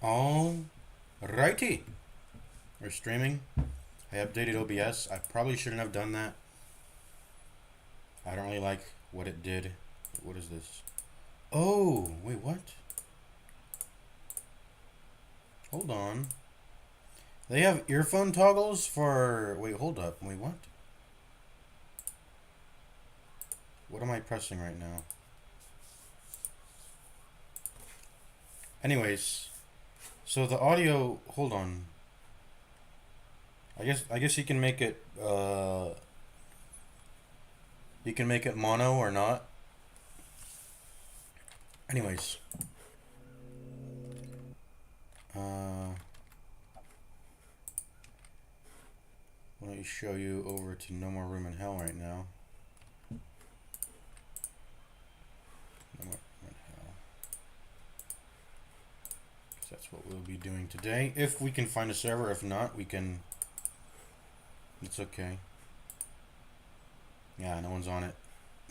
Alrighty. We're streaming. I updated OBS. I probably shouldn't have done that. I don't really like what it did. What is this? Oh, wait, what? Hold on. They have earphone toggles for... Wait, hold up. Wait, what? What am I pressing right now? Anyways, so the audio... Hold on. I guess you can make it mono or not. Anyways, let me show you over to No More Room in Hell right now. No More Room in Hell. 'Cause that's what we'll be doing today. If we can find a server, if not, we can. It's okay. Yeah, no one's on it.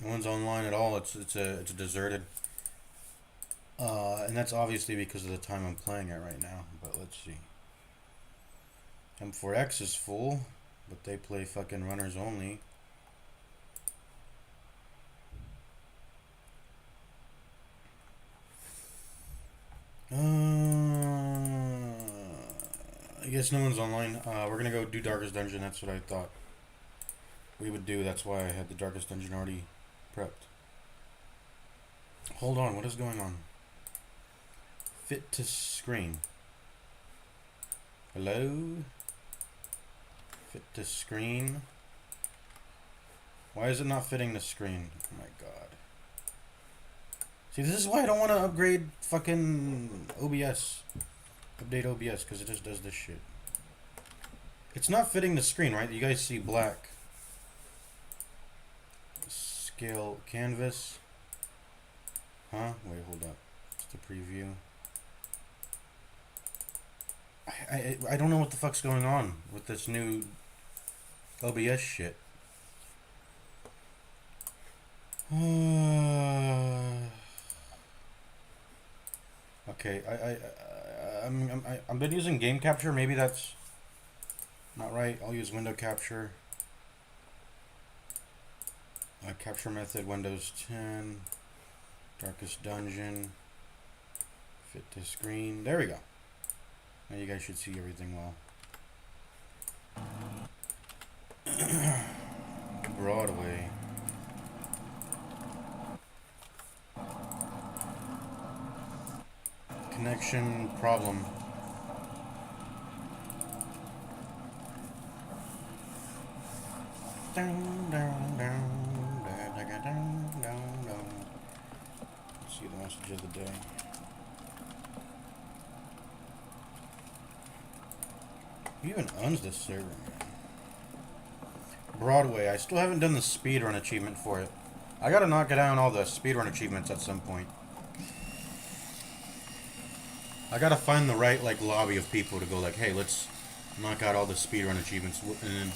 No one's online at all. It's deserted. And that's obviously because of the time I'm playing it right now. But let's see. M4X is full, but they play fucking runners only. I guess no one's online. We're gonna go do Darkest Dungeon. That's what I thought we would do. That's why I had the Darkest Dungeon already prepped. Hold on, what is going on? Fit to screen. Hello? Fit to screen. Why is it not fitting the screen? Oh my god. See, this is why I don't want to upgrade fucking OBS. Update OBS, because it just does this shit. It's not fitting the screen, right? You guys see black. Scale canvas. Huh? Wait, hold up. It's the preview. I don't know what the fuck's going on with this new OBS shit. Okay, I've been using game capture. Maybe that's not right. I'll use window capture. Capture method Windows 10. Darkest Dungeon. Fit to screen. There we go. Now you guys should see everything well. Broadway. Connection problem. Down, down, down, down, down, down, down. Let's see the message of the day. Who even owns this server, man? Broadway. I still haven't done the speedrun achievement for it. I gotta knock down all the speedrun achievements at some point. I gotta find the right, like, lobby of people to go, like, hey, let's knock out all the speedrun achievements and then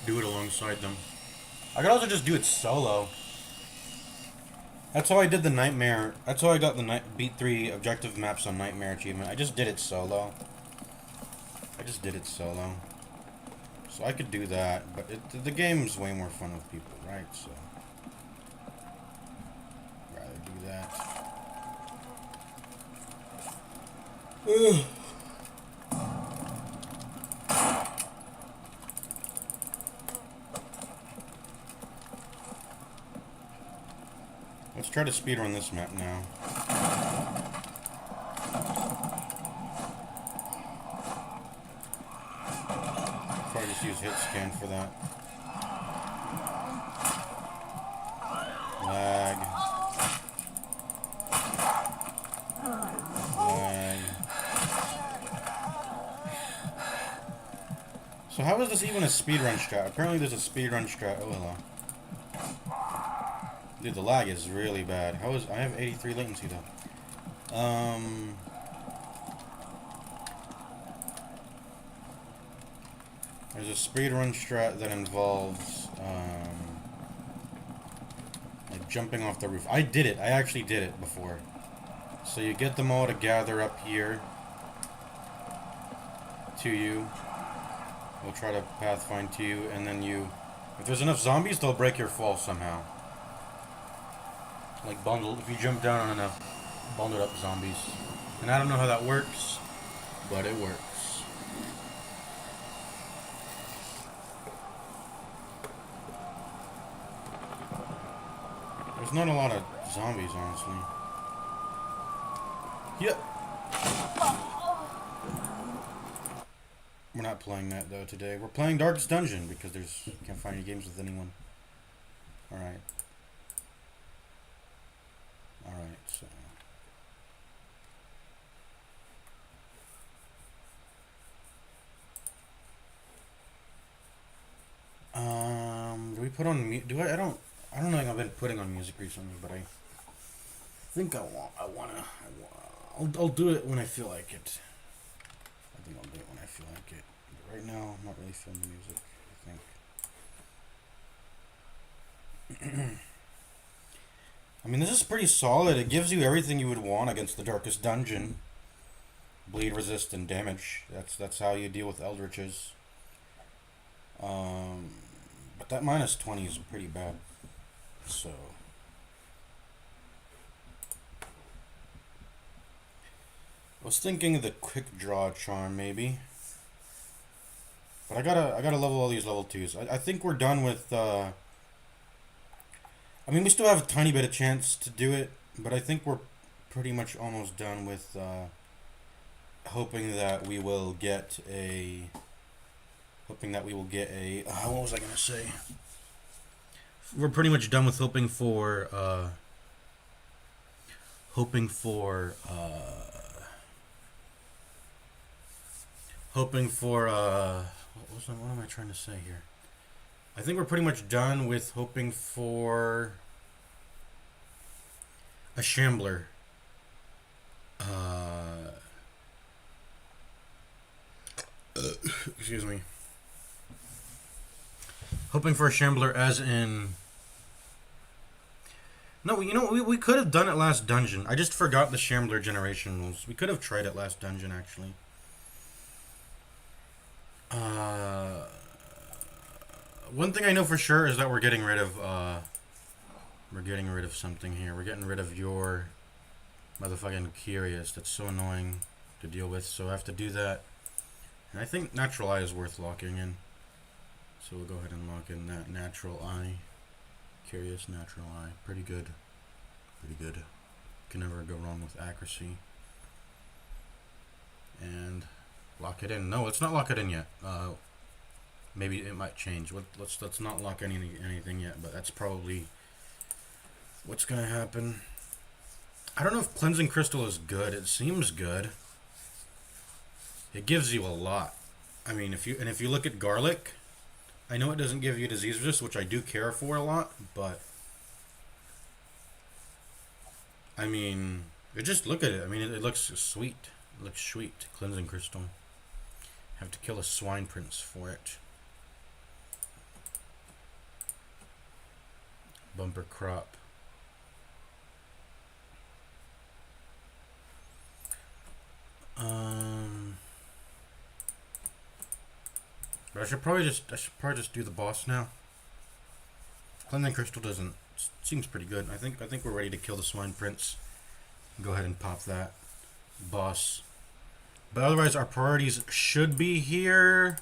do it alongside them. I could also just do it solo. That's how I did the Nightmare. That's how I got the Beat 3 objective maps on Nightmare achievement. I just did it solo. So I could do that, but the game's way more fun with people, right? So I'd rather do that. Let's try to speedrun this map now. Probably just use hit scan for that. Lag. So how is this even a speedrun strat? Apparently there's a speedrun strat. Oh, hello. Dude, the lag is really bad. I have 83 latency though. There's a speedrun strat that involves like jumping off the roof. I did it. I actually did it before. So you get them all to gather up here. to you. They'll try to pathfind to you, and then you... If there's enough zombies, they'll break your fall somehow. Like bundle, if you jump down on enough bundled up zombies. And I don't know how that works, but it works. There's not a lot of zombies, honestly. Yep. We're not playing that though today. We're playing Darkest Dungeon because can't find any games with anyone. Alright. Alright, so. Do we put on I don't know if I've been putting on music recently, but I think I'll do it when I feel like it. I think I'll do it when I feel like it. But right now, I'm not really feeling the music, I think. I mean, this is pretty solid. It gives you everything you would want against the Darkest Dungeon. Bleed, resist, and damage. That's how you deal with Eldritches. But that minus 20 is pretty bad. So... I was thinking of the quick draw charm, maybe. But I gotta level all these level 2s. I think we're done with, I mean, we still have a tiny bit of chance to do it, but I think we're pretty much almost done with, hoping that we will get a... what was I gonna say? We're pretty much done with hoping for, what am I trying to say here? I think we're pretty much done with hoping for a Shambler. Excuse me. Hoping for a Shambler as in... No, you know, we could have done it last dungeon. I just forgot the Shambler generation rules. We could have tried it last dungeon, actually. One thing I know for sure is that we're getting rid of something here. We're getting rid of your motherfucking Curious. That's so annoying to deal with, so I have to do that. And I think Natural Eye is worth locking in. So we'll go ahead and lock in that Natural Eye. Curious Natural Eye. Pretty good. Pretty good. Can never go wrong with accuracy. And lock it in. No, let's not lock it in yet. Maybe it might change. Let's not lock anything yet, but that's probably what's gonna happen. I don't know if Cleansing Crystal is good. It seems good. It gives you a lot. I mean, if you look at Garlic, I know it doesn't give you disease resist, which I do care for a lot, but I mean, just look at it. I mean, it looks sweet. It looks sweet. Cleansing Crystal. Have to kill a Swine Prince for it. Bumper Crop. But I should probably just do the boss now. Cleansing Crystal seems pretty good. I think we're ready to kill the Swine Prince. Go ahead and pop that boss. But otherwise, our priorities should be here.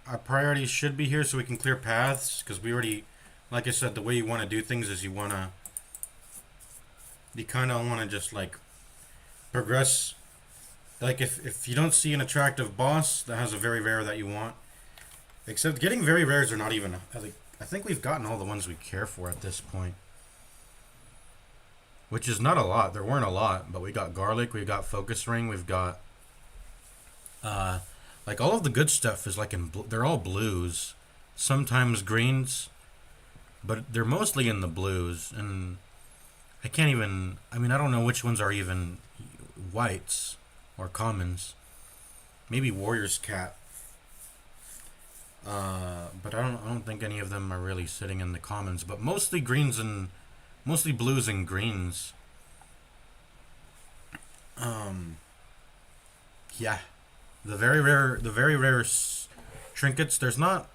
Our priorities should be here so we can clear paths, because we already, like I said, the way you want to do things is you kind of want to just like progress. Like if you don't see an attractive boss that has a very rare that you want, except getting very rares are not even, I think we've gotten all the ones we care for at this point. Which is not a lot. There weren't a lot, but we got Garlic, we got Focus Ring, we've got like all of the good stuff is like they're all blues, sometimes greens, but they're mostly in the blues, and I don't know which ones are even whites or commons. Maybe Warrior's Cap. But I don't think any of them are really sitting in the commons, but mostly greens and mostly blues and greens. Yeah, the very rare trinkets. There's not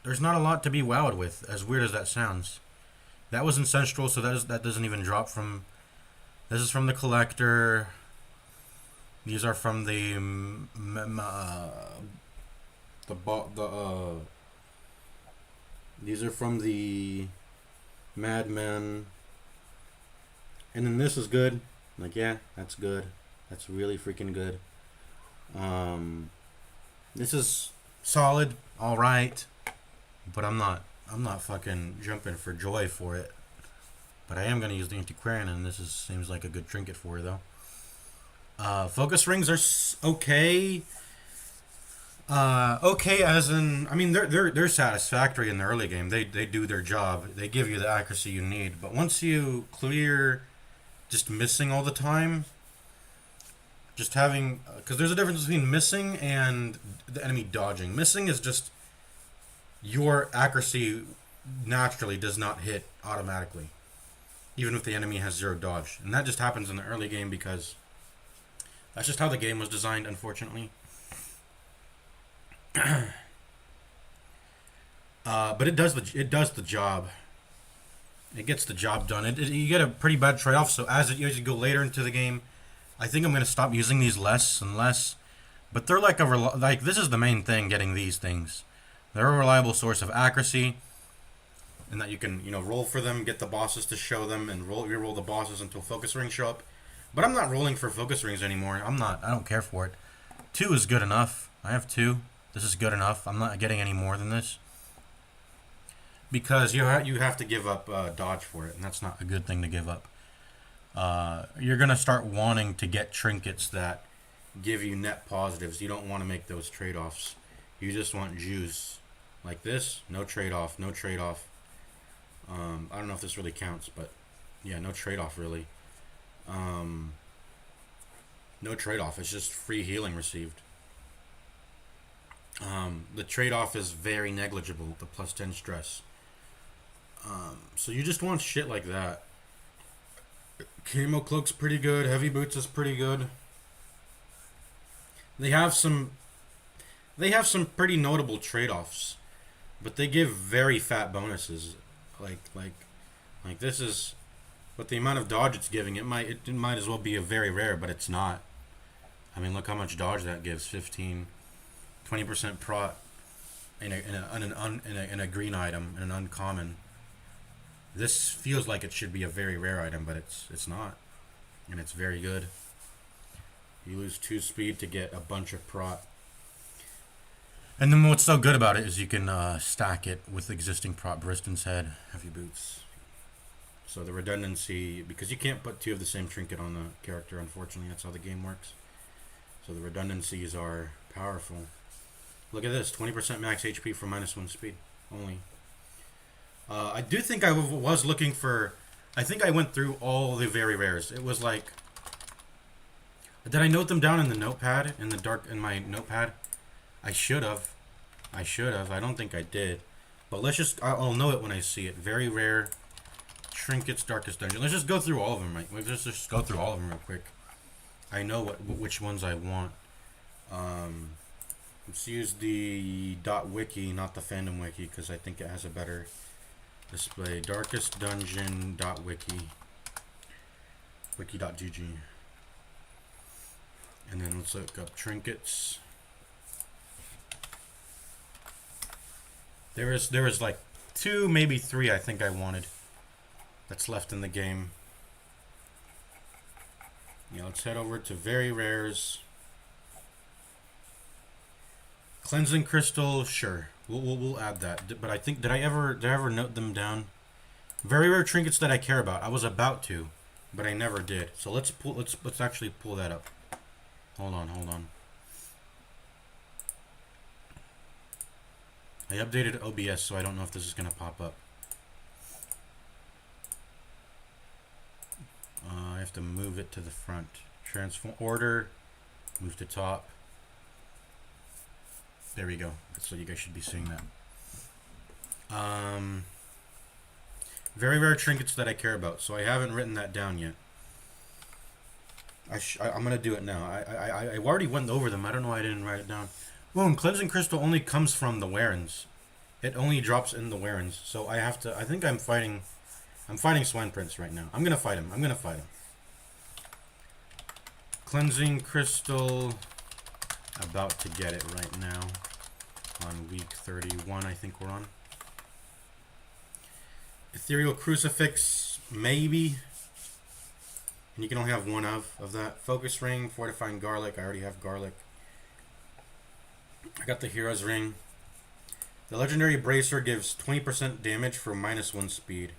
a lot to be wowed with. As weird as that sounds. That was ancestral, so that doesn't even drop from. This is from the collector. These are from the these are from the Madmen. And then this is good. Like, yeah, that's good. That's really freaking good. This is solid, all right, but I'm not fucking jumping for joy for it. But I am gonna use the antiquarian, and seems like a good trinket for her though. Focus rings are okay. Okay, as in, I mean, they're satisfactory in the early game. They do their job. They give you the accuracy you need. But once you clear just missing all the time, just having, because there's a difference between missing and the enemy dodging. Missing is just your accuracy naturally does not hit automatically, even if the enemy has 0 dodge, and that just happens in the early game because that's just how the game was designed, unfortunately. But it does the job. It gets the job done. You get a pretty bad trade-off. So as you go later into the game, I think I'm gonna stop using these less and less. But they're like this is the main thing. Getting these things, they're a reliable source of accuracy, and that you can roll for them, get the bosses to show them, and re-roll the bosses until focus rings show up. But I'm not rolling for focus rings anymore. I don't care for it. 2 is good enough. I have 2. This is good enough. I'm not getting any more than this. Because you have to give up dodge for it, and that's not a good thing to give up. You're going to start wanting to get trinkets that give you net positives. You don't want to make those trade-offs. You just want juice. Like this, no trade-off, no trade-off. I don't know if this really counts, but yeah, no trade-off really. No trade-off. It's just free healing received. The trade-off is very negligible, the plus 10 stress. So you just want shit like that. Camo Cloak's pretty good. Heavy Boots is pretty good. They have some pretty notable trade-offs, but they give very fat bonuses. Like this is, but the amount of dodge it's giving, it might as well be a very rare, but it's not. I mean, look how much dodge that gives. 15, 20% prot in a green item, in an uncommon. This feels like it should be a very rare item, but it's not, and it's very good. You lose 2 speed to get a bunch of prot. And then what's so good about it is you can stack it with existing prot. Bristen's Head, Heavy Boots. So the redundancy, because you can't put 2 of the same trinket on the character, unfortunately. That's how the game works. So the redundancies are powerful. Look at this, 20% max HP for -1 speed only. I do think I was looking for... I think I went through all the very rares. It was like... Did I note them down in the notepad? In my notepad? I should have. I don't think I did. But let's just... I'll know it when I see it. Very rare. Trinkets, Darkest Dungeon. Let's just go through all of them, right? Let's just go through all of them real quick. I know which ones I want. Let's use the .wiki, not the fandom wiki, because I think it has a better display. Darkest Dungeon .wiki. Wiki.gg. And then let's look up trinkets. There is like 2, maybe 3 I think I wanted that's left in the game. Yeah, let's head over to very rares. Cleansing Crystal, sure. We'll add that. But I think did I ever note them down? Very rare trinkets that I care about. I was about to, but I never did. So let's actually pull that up. Hold on. I updated OBS, so I don't know if this is gonna pop up. I have to move it to the front. Transform order, move to top. There we go. So you guys should be seeing that. Very rare trinkets that I care about. So I haven't written that down yet. I'm gonna do it now. I already went over them. I don't know why I didn't write it down. Boom, cleansing crystal only comes from the Warrens. It only drops in the Warrens. So I have to. I think I'm fighting Swine Prince right now. I'm gonna fight him. Cleansing crystal. About to get it right now. On week 31, I think we're on. Ethereal Crucifix, maybe. And you can only have one of that. Focus Ring, Fortifying Garlic. I already have Garlic. I got the Hero's Ring. The Legendary Bracer gives 20% damage for -1 speed.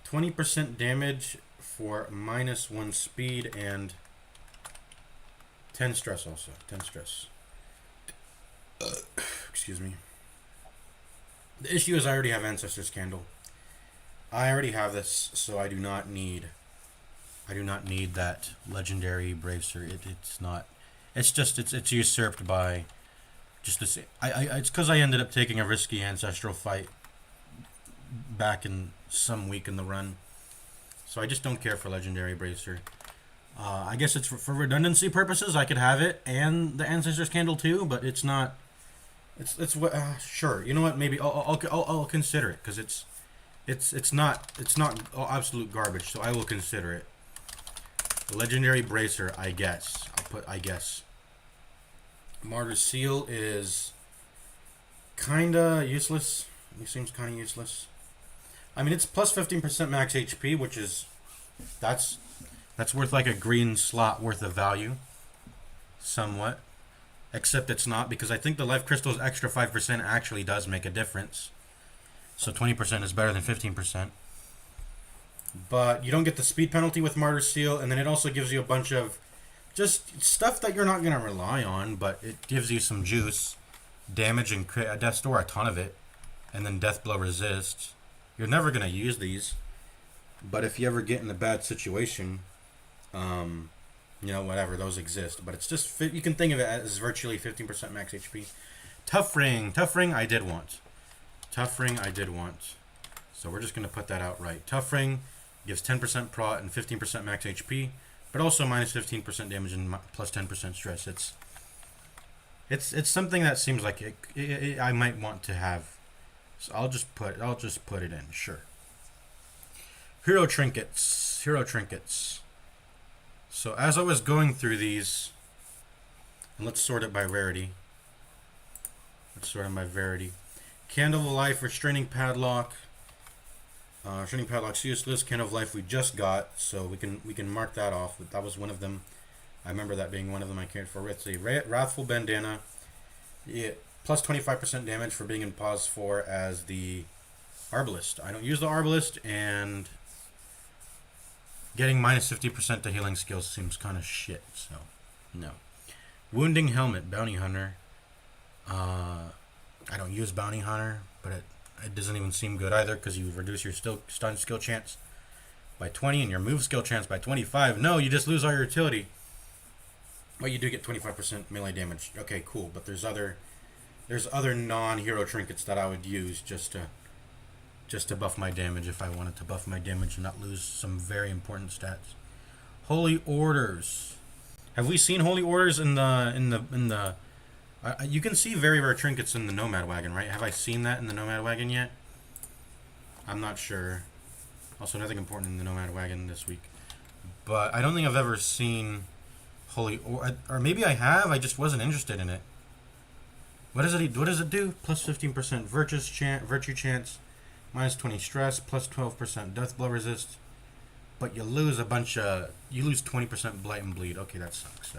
20% damage for -1 speed and 10 stress also. 10 stress. Excuse me. The issue is I already have Ancestor's Candle. I already have this, so I do not need that Legendary Bracer. It's not. It's usurped by just this. It's because I ended up taking a risky ancestral fight back in some week in the run, so I just don't care for Legendary Bracer. I guess it's for redundancy purposes. I could have it and the Ancestor's Candle too, but it's not. It's what sure. You know what? Maybe I'll consider it because it's not absolute garbage. So I will consider it. Legendary Bracer, I guess. I guess. Martyr's Seal is kinda useless. It seems kinda useless. I mean, it's plus 15% max HP, which is that's worth like a green slot worth of value, somewhat. Except it's not, because I think the Life Crystal's extra 5% actually does make a difference. So 20% is better than 15%. But you don't get the speed penalty with Martyr's Seal, and then it also gives you a bunch of just stuff that you're not going to rely on, but it gives you some juice. Damage and Death Store, a ton of it. And then Death Blow Resist. You're never going to use these. But if you ever get in a bad situation, you know, whatever, those exist. But it's just, you can think of it as virtually 15% max HP. Tough Ring I did want. So we're just going to put that out right. Tough Ring gives 10% prot and 15% max HP, but also minus 15% damage and plus 10% stress. It's something that seems like I might want to have. So I'll just put it in, sure. Hero Trinkets. So as I was going through these, and let's sort it by rarity. Candle of Life, Restraining Padlock. Restraining Padlock's useless. Candle of Life we just got, so we can mark that off. That was one of them. I remember that being one of them I cared for. Let's see. Wrathful Bandana. Yeah, plus 25% damage for being in pause 4 as the Arbalist. I don't use the Arbalist, and getting minus 50% to healing skills seems kind of shit, so no. Wounding Helmet, Bounty Hunter. I don't use Bounty Hunter, but it doesn't even seem good either because you reduce your stun skill chance by 20 and your move skill chance by 25. No, you just lose all your utility. Well, you do get 25% melee damage. Okay, cool, but there's other non-hero trinkets that I would use just to buff my damage if I wanted to buff my damage and not lose some very important stats. Holy Orders. Have we seen Holy Orders in the you can see very rare trinkets in the Nomad Wagon, right? Have I seen that in the Nomad Wagon yet? I'm not sure. Also, nothing important in the Nomad Wagon this week. But I don't think I've ever seen Holy or maybe I have, I just wasn't interested in it. What does it do? Plus 15% virtue chance, minus 20 stress, plus 12% death blow resist. But you lose 20% blight and bleed. Okay, that sucks.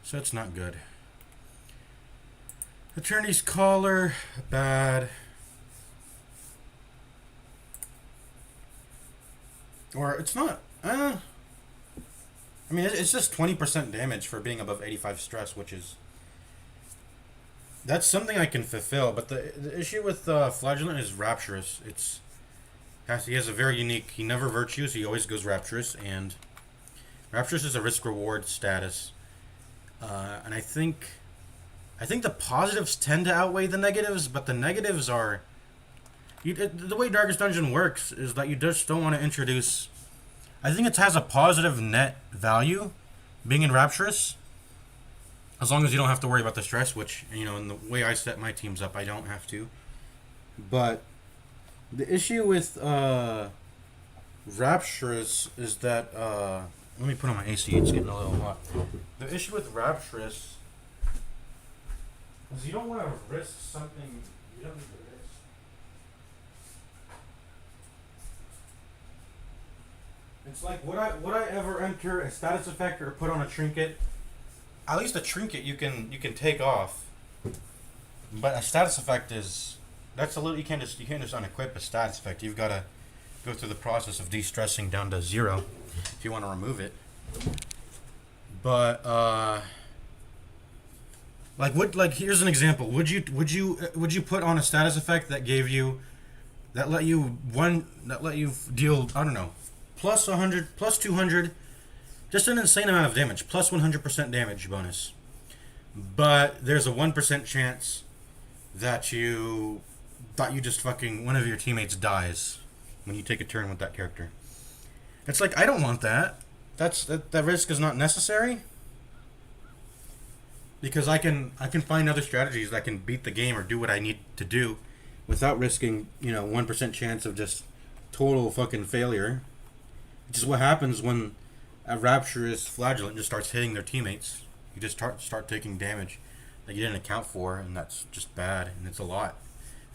So it's not good. Attorney's Collar, bad. Or it's not. I mean, it's just 20% damage for being above 85 stress, which is. That's something I can fulfill, but the issue with Flagellant is Rapturous. He has a very unique. He never virtues. He always goes Rapturous, and Rapturous is a risk-reward status. And I think the positives tend to outweigh the negatives, but the negatives are. The way Darkest Dungeon works is that you just don't want to introduce. I think it has a positive net value, being in Rapturous, as long as you don't have to worry about the stress, which, you know, in the way I set my teams up, I don't have to. But the issue with Rapturous is that, let me put on my AC, it's getting a little hot. The issue with Rapturous is you don't want to risk something you don't need to risk. It's like, would I ever enter a status effect or put on a trinket? At least a trinket you can take off, but a status effect that's a little, you can't just unequip a status effect. You've got to go through the process of de-stressing down to 0 if you want to remove it. But here's an example. Would you put on a status effect that let you deal, I don't know, plus 100, plus 200, just an insane amount of damage, plus 100% damage bonus. But there's a 1% chance that you just fucking, one of your teammates dies when you take a turn with that character. It's like, I don't want that. That risk is not necessary. Because I can find other strategies that can beat the game or do what I need to do without risking, 1% chance of just total fucking failure. Which is what happens when a Rapturous Flagellant just starts hitting their teammates. You just start taking damage that you didn't account for, and that's just bad, and it's a lot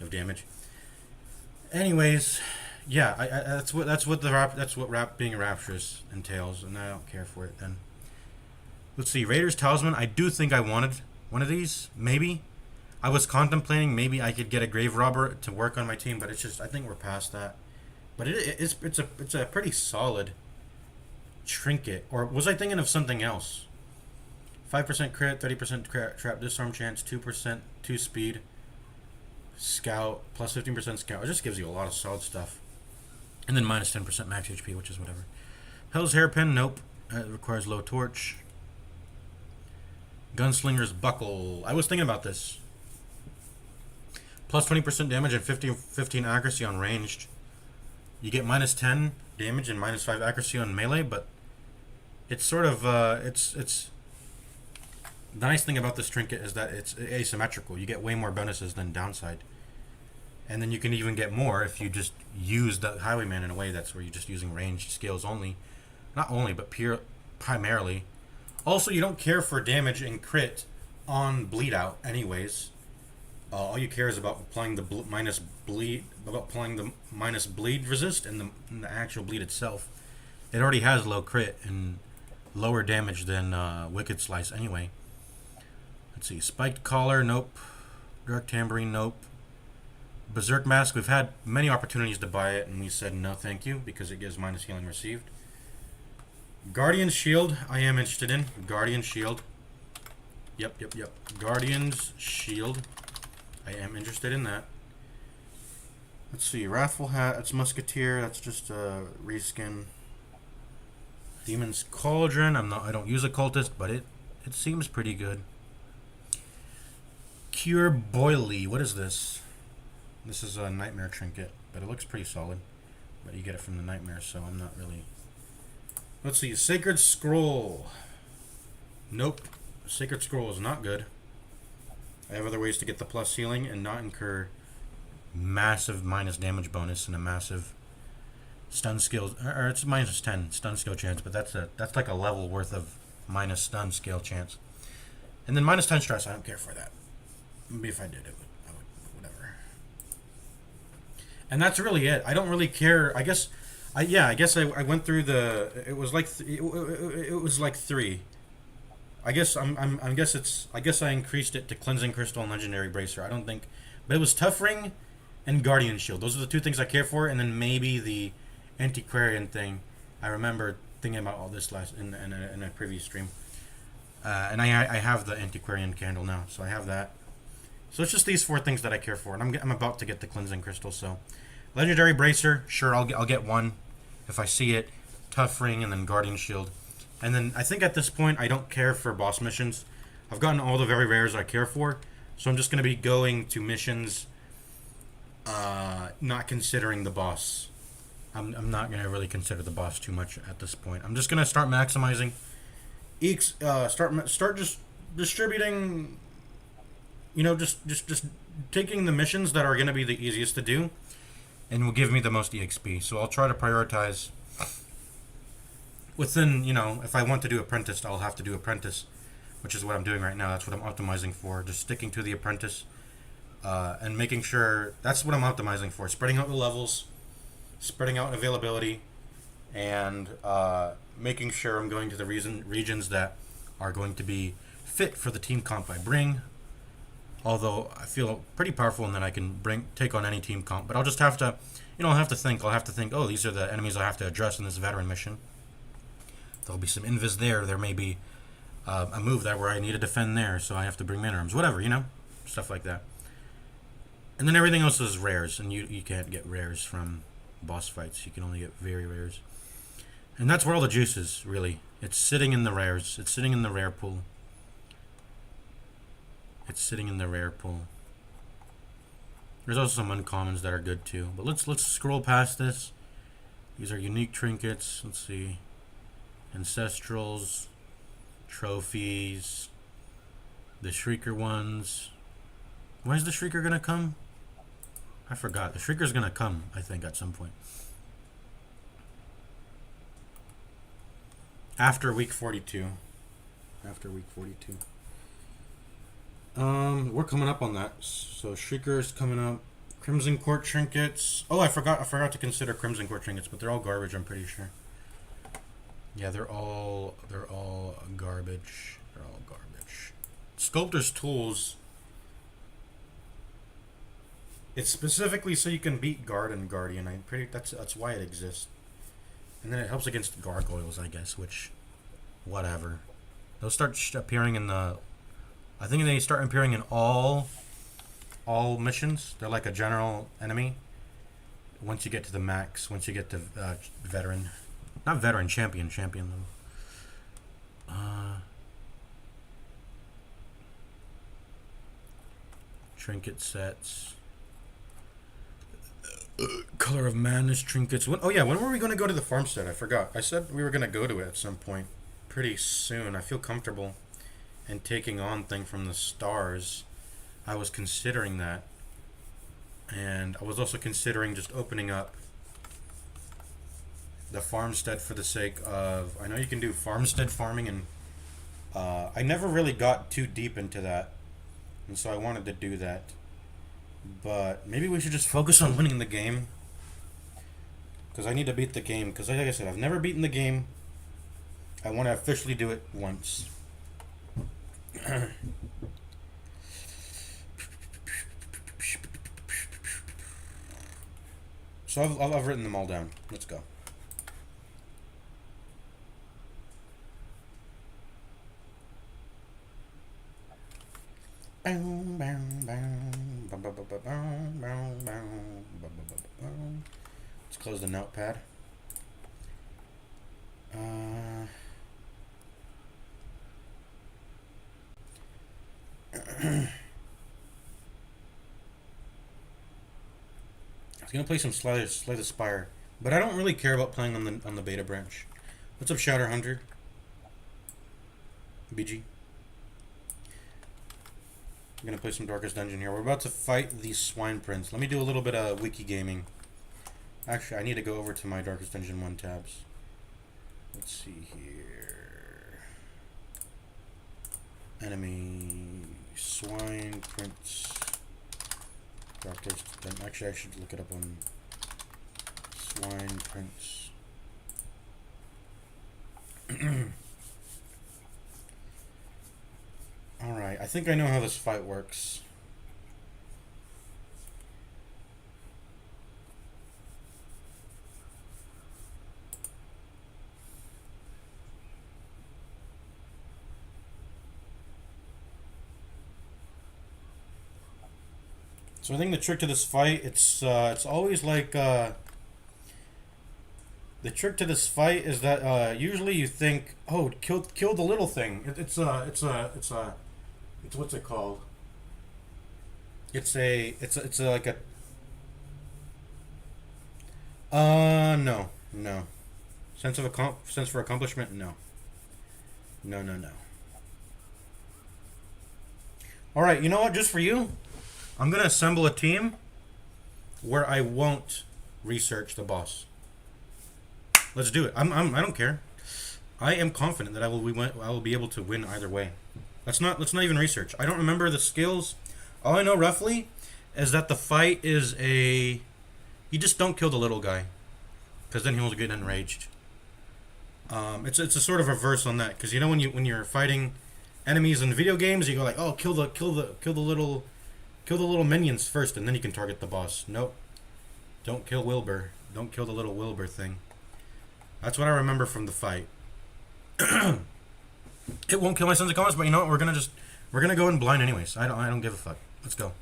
of damage. Anyways, yeah, that's what being a Rapturous entails, and I don't care for it then. Let's see, Raider's Talisman. I do think I wanted one of these. Maybe I was contemplating maybe I could get a Grave Robber to work on my team, but it's just, I think we're past that. But it's a pretty solid trinket. Or was I thinking of something else? 5% crit, 30% trap disarm chance, 2% 2 speed, scout, plus 15% scout. It just gives you a lot of solid stuff. And then minus 10% max HP, which is whatever. Hell's Hairpin, nope. It requires low torch. Gunslinger's Buckle. I was thinking about this. Plus 20% damage and 15 accuracy on ranged. You get minus 10 damage and minus 5 accuracy on melee, but it's sort of, it's the nice thing about this trinket is that it's asymmetrical. You get way more bonuses than downside. And then you can even get more if you just use the Highwayman in a way that's where you're just using ranged skills only. Not only, but primarily. Also, you don't care for damage and crit on bleed out anyways. All you care is about applying the minus bleed resist and the actual bleed itself. It already has low crit and lower damage than Wicked Slice anyway. Let's see, Spiked Collar, nope. Dark Tambourine, nope. Berserk Mask, we've had many opportunities to buy it and we said no thank you because it gives minus healing received. Guardian's Shield, I am interested in. Guardian Shield. Yep. Guardian's Shield. I am interested in that. Let's see, Wrathful Hat, that's Musketeer, that's just a reskin. Demon's Cauldron, I don't use Occultist, but it seems pretty good. Cure Boily, what is this? This is a Nightmare Trinket, but it looks pretty solid. But you get it from the Nightmare, so I'm not really... Let's see, Sacred Scroll. Nope, Sacred Scroll is not good. I have other ways to get the plus healing and not incur massive minus damage bonus and a massive stun skill, or it's minus 10 stun skill chance, but that's like a level worth of minus stun skill chance. And then minus 10 stress, I don't care for that. Maybe if I did it, I would whatever. And that's really it. I don't really care. I guess I went through the. It was like it was like 3. I guess I increased it to Cleansing Crystal and Legendary Bracer. I don't think, but it was Tough Ring and Guardian Shield. Those are the 2 things I care for, and then maybe the Antiquarian thing. I remember thinking about all this in a previous stream, and I have the Antiquarian candle now, so I have that. So it's just these 4 things that I care for, and I'm about to get the Cleansing Crystal. So Legendary Bracer, sure, I'll get one if I see it. Tough Ring and then Guardian Shield. And then I think at this point I don't care for boss missions. I've gotten all the very rares I care for, so I'm just going to be going to missions not considering the boss I'm not gonna really consider the boss too much at this point. I'm just gonna start maximizing. Start just distributing. Just taking the missions that are gonna be the easiest to do, and will give me the most EXP. So I'll try to prioritize within. If I want to do apprentice, I'll have to do apprentice, which is what I'm doing right now. That's what I'm optimizing for. Just sticking to the apprentice, and making sure that's what I'm optimizing for. Spreading out the levels, spreading out availability, and making sure I'm going to the regions that are going to be fit for the team comp I bring. Although I feel pretty powerful and that I can take on any team comp, but I'll just have to, I'll have to think. Oh, these are the enemies I have to address in this veteran mission. There'll be some invis there. There may be a move there where I need to defend there, so I have to bring man arms. Whatever, stuff like that. And then everything else is rares, and you can't get rares from boss fights. You can only get very rares. And that's where all the juice is, really. It's sitting in the rares. It's sitting in the rare pool. It's sitting in the rare pool. There's also some uncommons that are good too. But let's scroll past this. These are unique trinkets. Let's see. Ancestrals. Trophies. The Shrieker ones. When's the Shrieker gonna come? I forgot. The Shrieker's gonna come, I think, at some point. After week 42. After week 42. We're coming up on that. So Shrieker is coming up. Crimson Court trinkets. Oh, I forgot to consider Crimson Court trinkets, but they're all garbage, I'm pretty sure. Yeah, they're all garbage. They're all garbage. Sculptor's tools. It's specifically so you can beat Guard and Guardian. That's why it exists. And then it helps against gargoyles, I guess, which whatever. They'll start appearing in the I think they start appearing in all missions. They're like a general enemy. Once you get to the max, once you get to veteran, not veteran, champion level. Trinket sets. Color of Madness trinkets. When were we going to go to the farmstead? I forgot. I said we were going to go to it at some point. Pretty soon. I feel comfortable and taking on thing from the stars. I was considering that, and I was also considering just opening up the farmstead for the sake of, I know you can do farmstead farming, and I never really got too deep into that, and so I wanted to do that, but maybe we should just focus on winning the game, because I need to beat the game, because like I said, I've never beaten the game. I want to officially do it once. So I've written them all down. Let's go. Let's close the notepad. I was gonna play some Slay the Spire, but I don't really care about playing on the beta branch. What's up, Shatter Hunter? BG. I'm gonna play some Darkest Dungeon here. We're about to fight the Swine Prince. Let me do a little bit of wiki gaming. Actually, I need to go over to my Darkest Dungeon 1 tabs. Let's see here. Enemy Swine Prince. Darkest Dungeon. Actually, I should look it up on Swine Prince. Alright, I think I know how this fight works. So I think the trick to this fight, it's always like the trick to this fight is that usually you think, oh, kill the little thing. It's what's it called? It's like a No, no. Sense for accomplishment, no. No, no, no. All right, you know what? Just for you, I'm gonna assemble a team where I won't research the boss. Let's do it. I don't care. I am confident that I will be able to win either way. Let's not even research. I don't remember the skills. All I know roughly is that the fight is a you just don't kill the little guy because then he'll get enraged. It's a sort of reverse on that because you know when you're fighting enemies in video games, you go like, oh, kill the little minions first, and then you can target the boss. Nope, don't kill Wilbur. Don't kill the little Wilbur thing. That's what I remember from the fight. It won't kill my sense of commerce, but you know what? We're gonna go in blind anyways. I don't give a fuck. Let's go.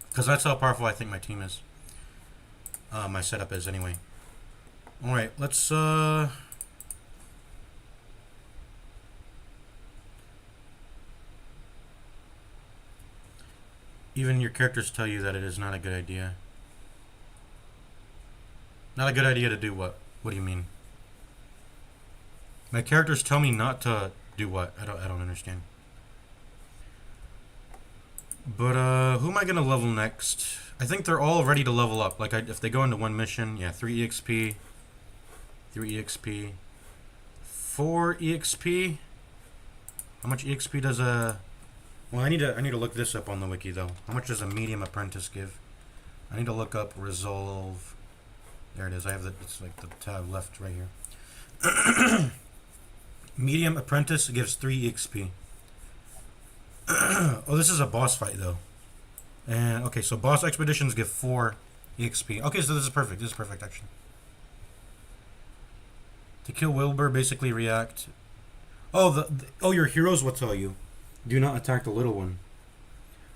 Because that's how powerful I think my team is. My setup is anyway. All right, let's even your characters tell you that it is not a good idea. Not a good idea to do what? What do you mean? My characters tell me not to do what? I don't understand. But who am I gonna level next? I think they're all ready to level up. Like if they go into one mission, yeah, 3 EXP, 3 EXP, 4 EXP. How much EXP does a? Well, I need to look this up on the wiki though. How much does a medium apprentice give? I need to look up resolve. There it is. I have it's like the tab left right here. Medium apprentice gives 3 EXP. Oh, this is a boss fight though. And okay, so boss expeditions give 4 EXP. Okay, so this is perfect. This is perfect actually. To kill Wilbur, basically react. Oh, your heroes will tell you, do not attack the little one.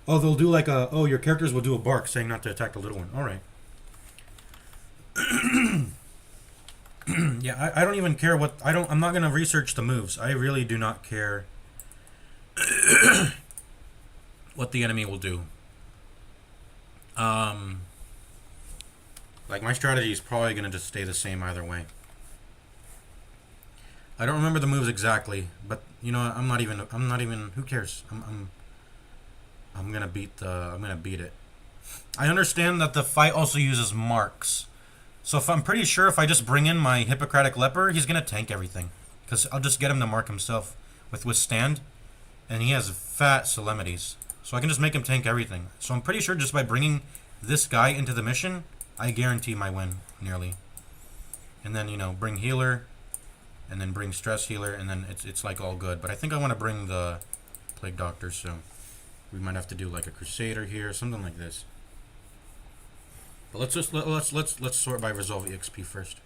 Oh, they'll do like a. Oh, your characters will do a bark saying not to attack the little one. All right. Yeah, I don't even care what I'm not gonna research the moves. I really do not care what the enemy will do. Like my strategy is probably gonna just stay the same either way. I don't remember the moves exactly, but you know I'm not even. Who cares? I'm gonna beat it. I understand that the fight also uses marks. So if I'm pretty sure if I just bring in my Hippocratic Leper, he's going to tank everything. Because I'll just get him to mark himself with Withstand. And he has fat Solemnities. So I can just make him tank everything. So I'm pretty sure just by bringing this guy into the mission, I guarantee my win, nearly. And then, you know, bring Healer. And then bring Stress Healer. And then it's like all good. But I think I want to bring the Plague Doctor, so we might have to do like a Crusader here, something like this. But let's sort by resolve EXP first.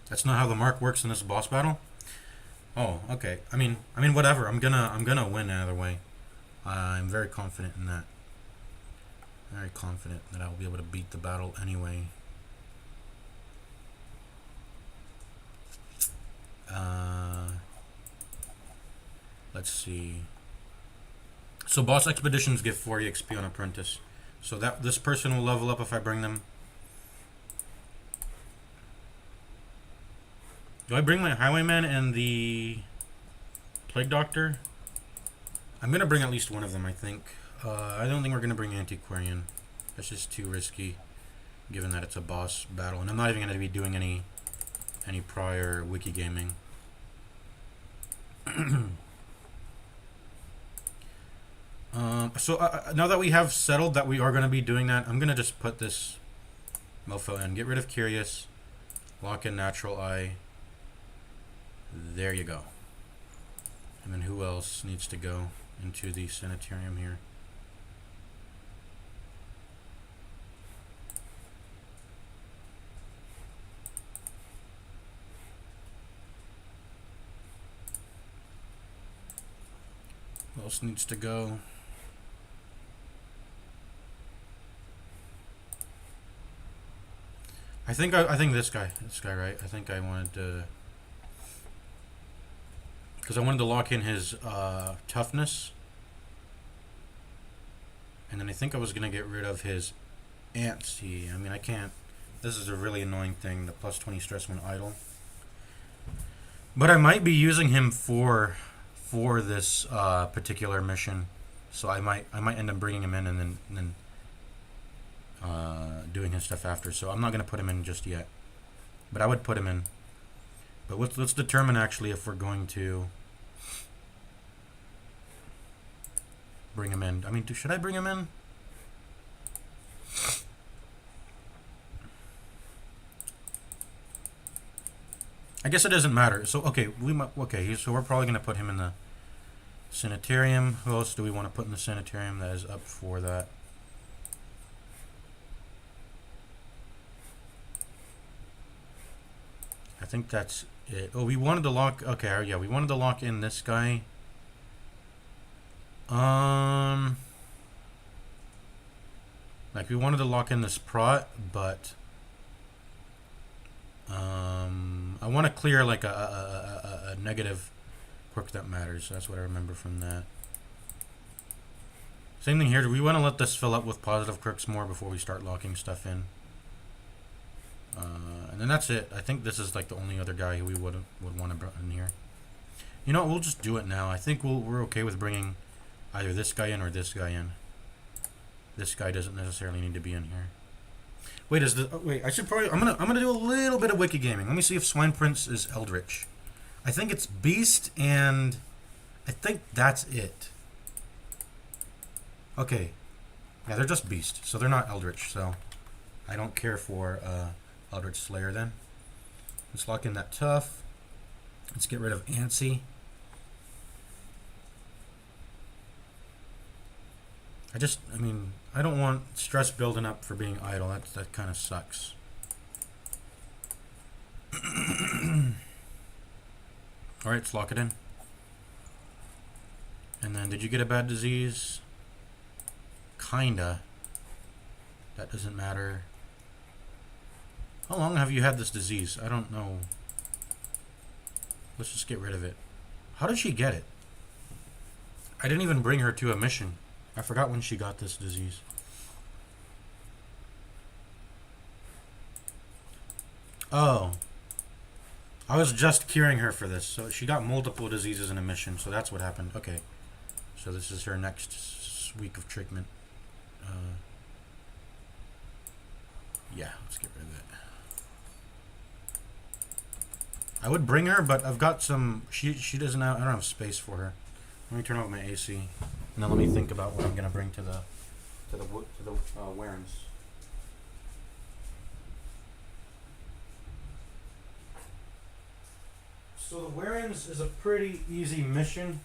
That's not how the mark works in this boss battle. Oh, okay. I mean, whatever. I'm gonna win either way. I'm very confident in that. Very confident that I will be able to beat the battle anyway. Let's see. So boss expeditions give 4 EXP on apprentice. So that this person will level up if I bring them. Do I bring my Highwayman and the Plague Doctor? I'm gonna bring at least one of them, I think. I don't think we're gonna bring Antiquarian. That's just too risky, given that it's a boss battle, and I'm not even gonna be doing any prior wiki gaming. So now that we have settled that we are going to be doing that, I'm going to just put this mofo in. Get rid of Curious. Lock in Natural Eye. There you go. And then who else needs to go into the sanitarium here? Who else needs to go? I think this guy, right? I think I wanted to, because I wanted to lock in his toughness And then I think I was going to get rid of his antsy. I mean, I can't. This is a really annoying thing, the plus 20 stress when idle. But I might be using him for this particular mission. So I might end up bringing him in and then doing his stuff after. So I'm not going to put him in just yet. But I would put him in. But let's determine actually if we're going to bring him in. I mean, should I bring him in? I guess it doesn't matter. So okay, so we're probably going to put him in the sanitarium. Who else do we want to put in the sanitarium that is up for that? I think that's it. Oh, we wanted to lock. Okay, yeah, we wanted to lock in this guy. Like we wanted to lock in this prot, but I want to clear like a negative quirk that matters. That's what I remember from that. Same thing here. Do we want to let this fill up with positive quirks more before we start locking stuff in? And then that's it. I think this is like the only other guy who we would want to bring in here. You know what? We'll just do it now. I think we're okay with bringing either this guy in or this guy in. This guy doesn't necessarily need to be in here. Wait, wait? I should probably. I'm gonna do a little bit of wiki gaming. Let me see if Swine Prince is Eldritch. I think it's Beast, and I think that's it. Okay, yeah, they're just Beast, so they're not Eldritch. So I don't care for Eldritch Slayer then. Let's lock in that tough. Let's get rid of Antsy. I mean, I don't want stress building up for being idle. That kind of sucks. Alright, let's lock it in. And then, did you get a bad disease? Kinda. That doesn't matter. How long have you had this disease? I don't know. Let's just get rid of it. How did she get it? I didn't even bring her to a mission. I forgot when she got this disease. Oh. I was just curing her for this. So she got multiple diseases in a mission. So that's what happened. Okay. So this is her next week of treatment. Yeah, let's get rid of it. I would bring her, but I've got some... She doesn't have... I don't have space for her. Let me turn off my AC. And then let me think about what I'm going to bring to the Warrens. So the Warrens is a pretty easy mission.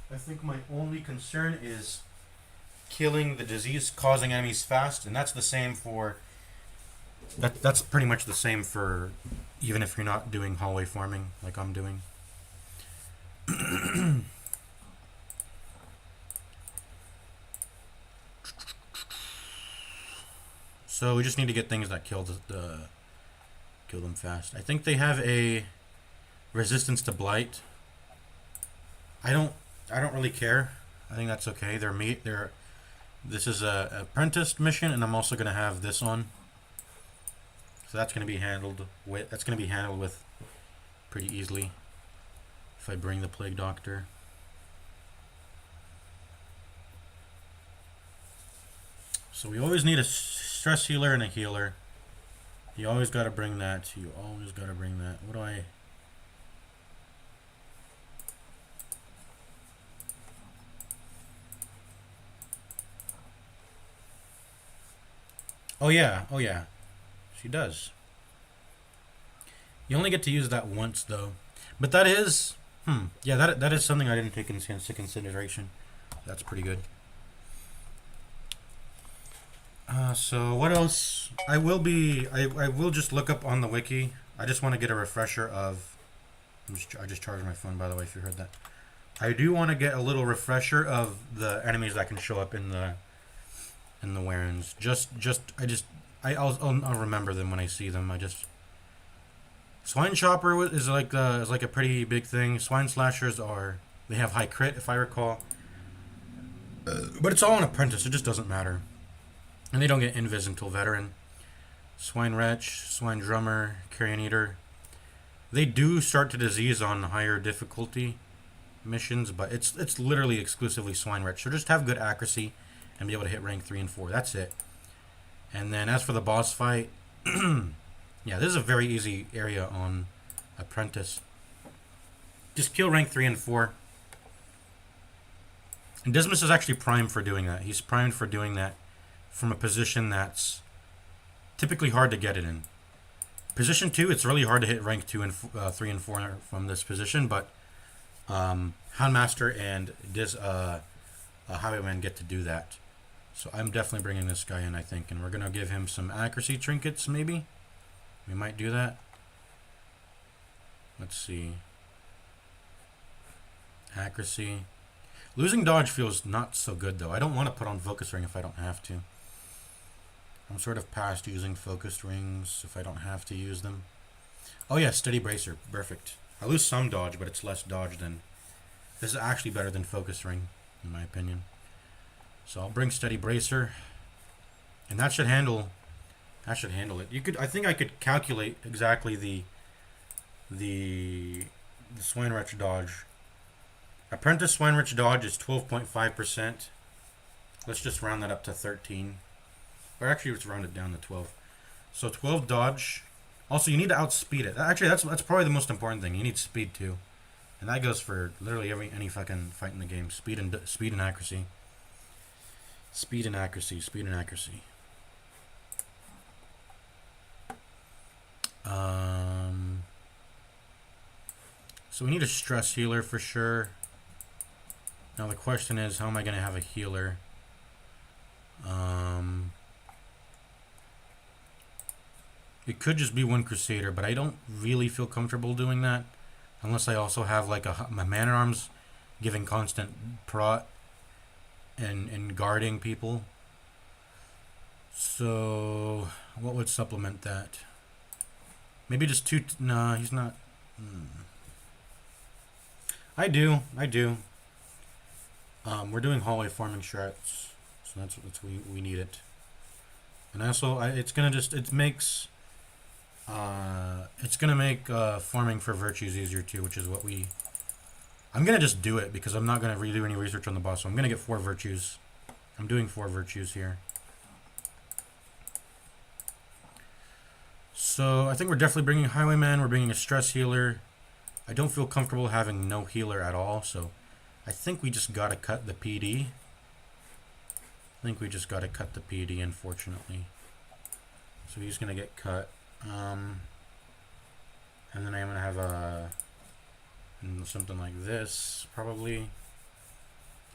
I think my only concern is killing the disease-causing enemies fast, and that's the same for... That's pretty much the same for even if you're not doing hallway farming like I'm doing. So we just need to get things that kill them fast. I think they have a resistance to blight. I don't really care. I think that's okay. This is a apprentice mission, and I'm also gonna have this on. So that's gonna be handled with pretty easily if I bring the Plague Doctor. So we always need a stress healer and a healer. You always got to bring that. You always got to bring that. What do I... Oh yeah, oh yeah. She does. You only get to use that once though. But that is... Yeah, that is something I didn't take into consideration. That's pretty good. So what else? I will just look up on the wiki. I just want to get a refresher of... I just charged my phone, by the way, if you heard that. I do want to get a little refresher of the enemies that can show up in the Warrens. I'll remember them when I see them. Swine Chopper is like a pretty big thing. Swine Slashers they have high crit, if I recall. But it's all an apprentice. It just doesn't matter. And they don't get invis until veteran. Swine Wretch, Swine Drummer, Carrion Eater. They do start to disease on higher difficulty missions, but it's literally exclusively Swine Wretch. So just have good accuracy and be able to hit rank 3 and 4. That's it. And then as for the boss fight, yeah, this is a very easy area on Apprentice. Just kill rank 3 and 4. And Dismas is actually primed for doing that. He's primed for doing that from a position that's typically hard to get it in. Position 2, it's really hard to hit rank 2 and 3 and 4 from this position, but Houndmaster and Highwayman get to do that. So I'm definitely bringing this guy in, I think, and we're going to give him some accuracy trinkets, maybe? We might do that. Let's see. Accuracy. Losing dodge feels not so good, though. I don't want to put on focus ring if I don't have to. I'm sort of past using focused rings if I don't have to use them. Oh yeah, steady bracer. Perfect. I lose some dodge, but it's less dodge than... This is actually better than focus ring, in my opinion. So I'll bring steady bracer. And that should handle... That should handle it. You could... I think I could calculate exactly the Swine Wretch dodge. Apprentice Swine Wretch dodge is 12.5%. Let's just round that up to 13. Or actually, let's round it down to 12. So 12 dodge. Also, you need to outspeed it. Actually, that's probably the most important thing. You need speed too, and that goes for literally any fucking fight in the game. Speed and accuracy. Speed and accuracy. Speed and accuracy. So we need a stress healer for sure. Now the question is, how am I going to have a healer? It could just be one Crusader, but I don't really feel comfortable doing that unless I also have like my man-at-arms giving constant prot and guarding people. So what would supplement that? Maybe just two. No, he's not. I do. We're doing hallway farming strats, so that's we need it. And also, it's gonna make farming for virtues easier too, which is what I'm gonna just do it because I'm not gonna redo any research on the boss. So I'm gonna get 4 virtues. I'm doing 4 virtues here. So I think we're definitely bringing Highwayman. We're bringing a stress healer. I don't feel comfortable having no healer at all, so I think we just gotta cut the PD. Unfortunately. So he's gonna get cut. And then I'm gonna have something like this, probably.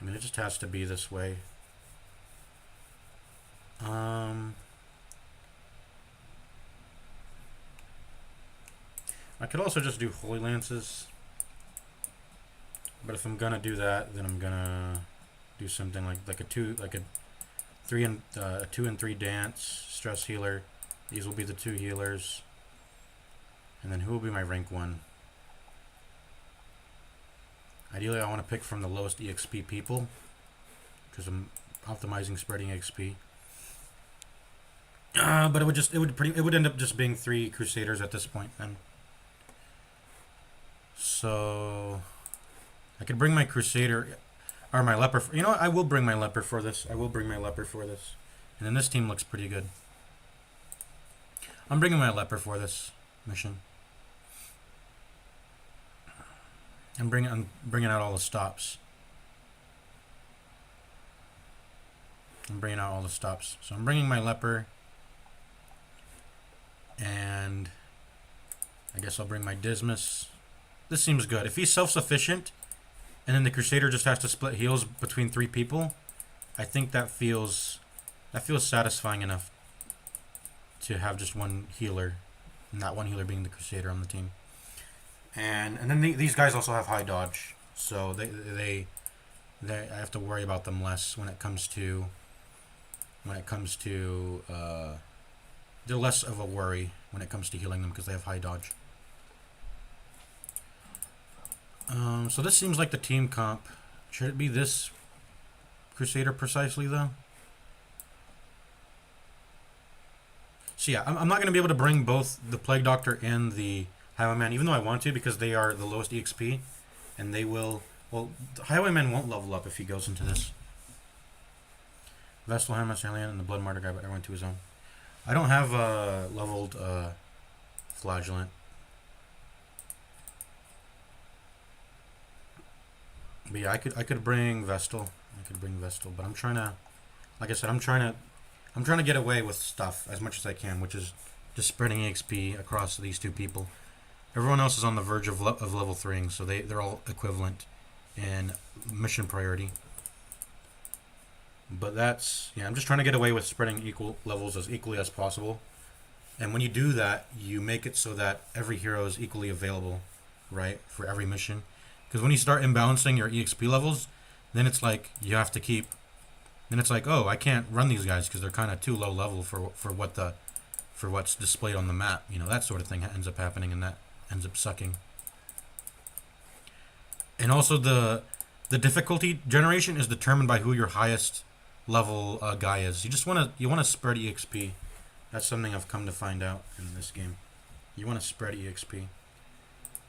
I mean, it just has to be this way. I could also just do Holy Lances. But if I'm gonna do that, then I'm gonna do something like a 2 and 3 dance, stress healer. These will be the 2 healers. And then who will be my rank 1? Ideally, I want to pick from the lowest EXP people because I'm optimizing spreading XP. But it would end up just being 3 Crusaders at this point then. So I could bring my Crusader or my Leper. You know what? I will bring my Leper for this. And then this team looks pretty good. I'm bringing my Leper for this mission. I'm bringing out all the stops. So I'm bringing my Leper. And I guess I'll bring my Dismas. This seems good. If he's self-sufficient, and then the Crusader just has to split heals between 3 people, I think that feels satisfying enough to have just one healer, and that one healer being the Crusader on the team. And then these guys also have high dodge, so they I have to worry about them less when it comes to they're less of a worry when it comes to healing them because they have high dodge. So this seems like the team comp. Should it be this Crusader precisely, though. So yeah, I'm not going to be able to bring both the Plague Doctor and the Highwayman, even though I want to, because they are the lowest EXP, and they will... Well, the Highwayman won't level up if he goes into this. Vestal, Hammer, Alien, and the Blood Martyr guy, but everyone to his own. I don't have a leveled Flagellant. But yeah, I could bring Vestal. I could bring Vestal, but I'm trying to... Like I said, I'm trying to get away with stuff as much as I can, which is just spreading EXP across these two people. Everyone else is on the verge of level 3ing, so they're all equivalent in mission priority. But that's... Yeah, I'm just trying to get away with spreading equal levels as equally as possible. And when you do that, you make it so that every hero is equally available, right, for every mission. Because when you start imbalancing your EXP levels, then it's like you have to keep... Then it's like, oh, I can't run these guys because they're kind of too low level for what's displayed on the map. You know, that sort of thing ends up happening, and that ends up sucking. And also the difficulty generation is determined by who your highest level guy is. You want to spread EXP. That's something I've come to find out in this game. You want to spread EXP.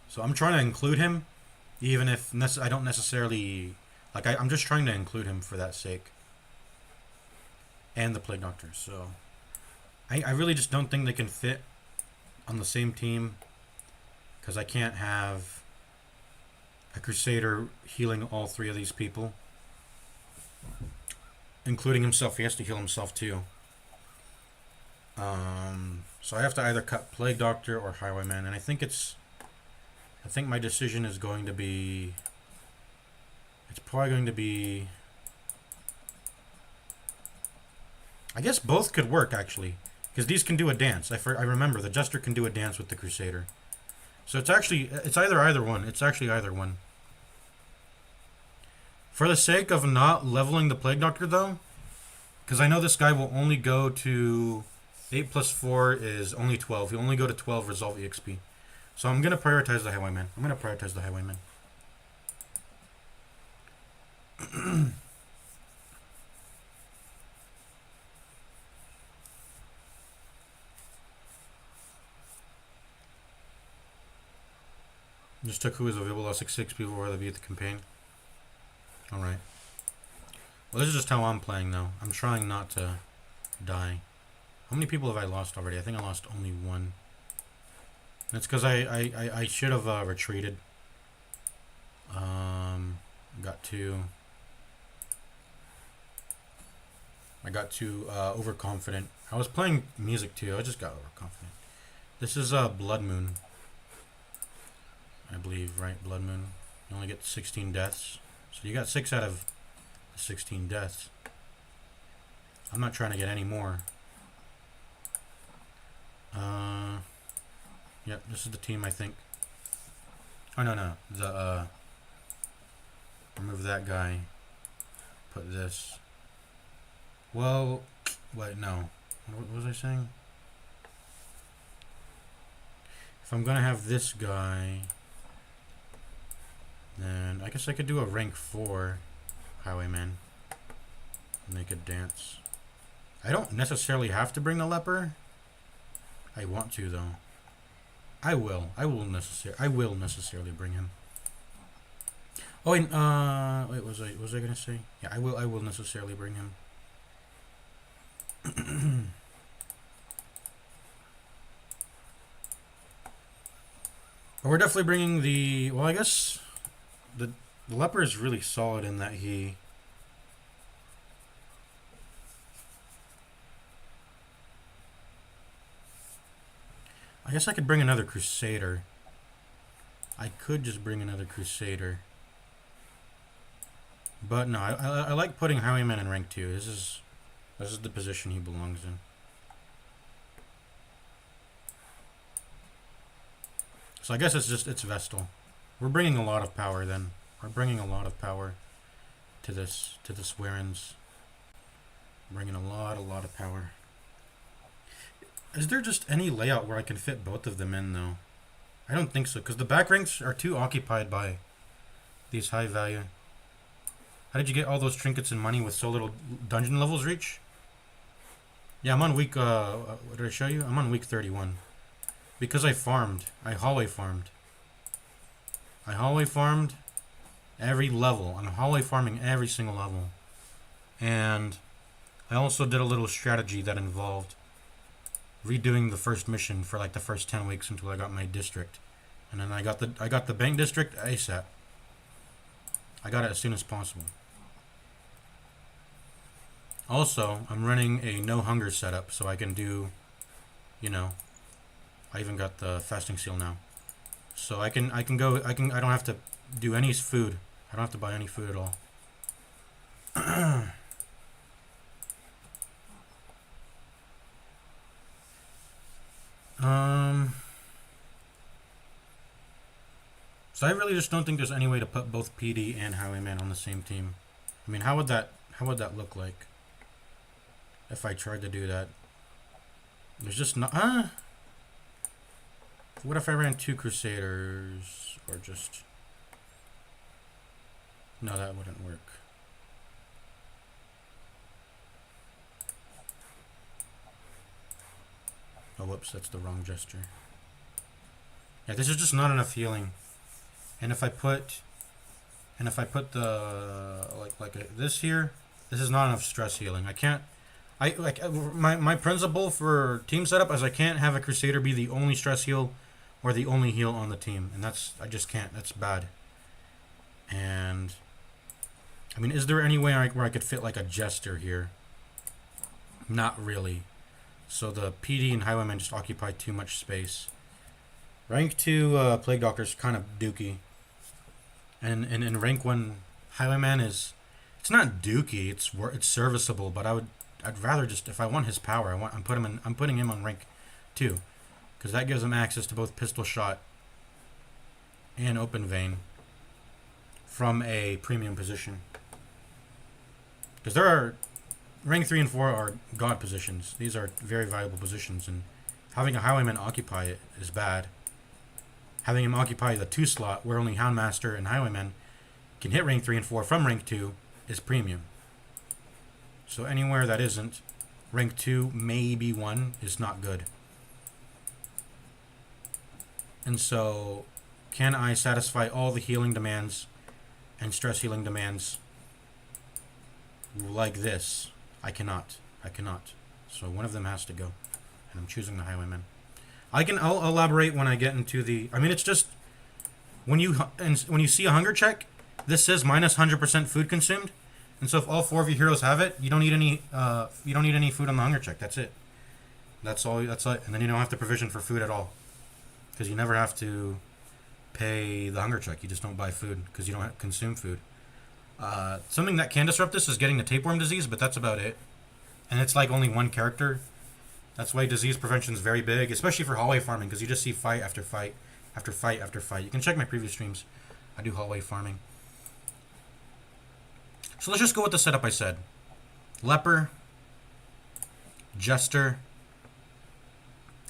So I'm trying to include him, even if I don't necessarily... Like, I'm just trying to include him for that sake. And the Plague Doctor, so... I really just don't think they can fit on the same team, because I can't have a Crusader healing all three of these people. Including himself. He has to heal himself too. So I have to either cut Plague Doctor or Highwayman, and I think my decision is going to be... It's probably going to be... I guess both could work, actually. Because these can do a dance. I remember, the Jester can do a dance with the Crusader. So it's either one. It's actually either one. For the sake of not leveling the Plague Doctor, though, because I know this guy will only go to... 8 plus 4 is only 12. He'll only go to 12 Resolve EXP. So I'm going to prioritize the Highwayman. Just took who is available last 6 people before they beat the campaign. Alright. Well, this is just how I'm playing, though. I'm trying not to die. How many people have I lost already? I think I lost only one. That's because I should have retreated. Got too overconfident. I was playing music too. I just got overconfident. This is Blood Moon. I believe, right? Blood Moon. You only get 16 deaths. So you got 6 out of 16 deaths. I'm not trying to get any more. Yep, this is the team, I think. Oh, no. Remove that guy. Put this. Well, wait, no. What was I saying? If I'm gonna have this guy, then I guess I could do a rank 4 Highwayman. And they could dance. I don't necessarily have to bring the leper. I want to, though. I will necessarily bring him. Oh, wait, wait, was I gonna say? Yeah, I will necessarily bring him. But we're definitely bringing the... Well, I guess the leper is really solid in that he... I guess I could bring another Crusader. I could just bring another Crusader. But no, I like putting Highwayman in rank 2. This is the position he belongs in. So I guess it's Vestal. We're bringing a lot of power then. We're bringing a lot of power to this Warrens. Bringing a lot of power. Is there just any layout where I can fit both of them in, though? I don't think so, because the back ranks are too occupied by these high value. How did you get all those trinkets and money with so little dungeon levels reach? Yeah, I'm on week, what did I show you? I'm on week 31. Because I farmed. I hallway farmed. I hallway farmed every level. I'm hallway farming every single level. And I also did a little strategy that involved redoing the first mission for like the first 10 weeks until I got my district. And then I got the bank district ASAP. I got it as soon as possible. Also, I'm running a no hunger setup so I can do, you know, I even got the fasting seal now. So I don't have to do any food. I don't have to buy any food at all. So I really just don't think there's any way to put both PD and Highwayman on the same team. I mean, how would that look like if I tried to do that? There's just not. What if I ran 2 Crusaders or just? No, that wouldn't work. Oh, whoops, that's the wrong gesture. Yeah, this is just not enough healing. And if I put the this here, this is not enough stress healing. I can't. My principle for team setup is I can't have a Crusader be the only stress heal or the only heal on the team, and I just can't. That's bad. And I mean, is there any way where I could fit like a Jester here? Not really. So the PD and Highwaymen just occupy too much space. Rank 2 Plague Doctor's kind of dookie. And in rank 1 Highwayman it's not dookie, it's serviceable, but I'd rather just, if I want his power, I'm putting him on rank 2 because that gives him access to both pistol shot and open vein from a premium position. Because there are rank 3 and 4 are god positions. These are very valuable positions, and having a Highwayman occupy it is bad. Having him occupy the 2 slot where only Houndmaster and Highwayman can hit rank 3 and 4 from rank 2 is premium. So anywhere that isn't, rank 2, maybe 1, is not good. And so, can I satisfy all the healing demands and stress healing demands like this? I cannot. So one of them has to go. And I'm choosing the Highwayman. I'll elaborate when I get into the. I mean, it's just when you see a hunger check, this says minus 100% food consumed, and so if all 4 of your heroes have it, you don't need any. You don't need any food on the hunger check. That's it. That's all. That's it. And then you don't have to provision for food at all, because you never have to pay the hunger check. You just don't buy food because you don't consume food. Something that can disrupt this is getting the tapeworm disease, but that's about it. And it's like only 1 character. That's why disease prevention is very big, especially for hallway farming, because you just see fight after fight after fight after fight. You can check my previous streams. I do hallway farming. So let's just go with the setup I said. Leper, Jester,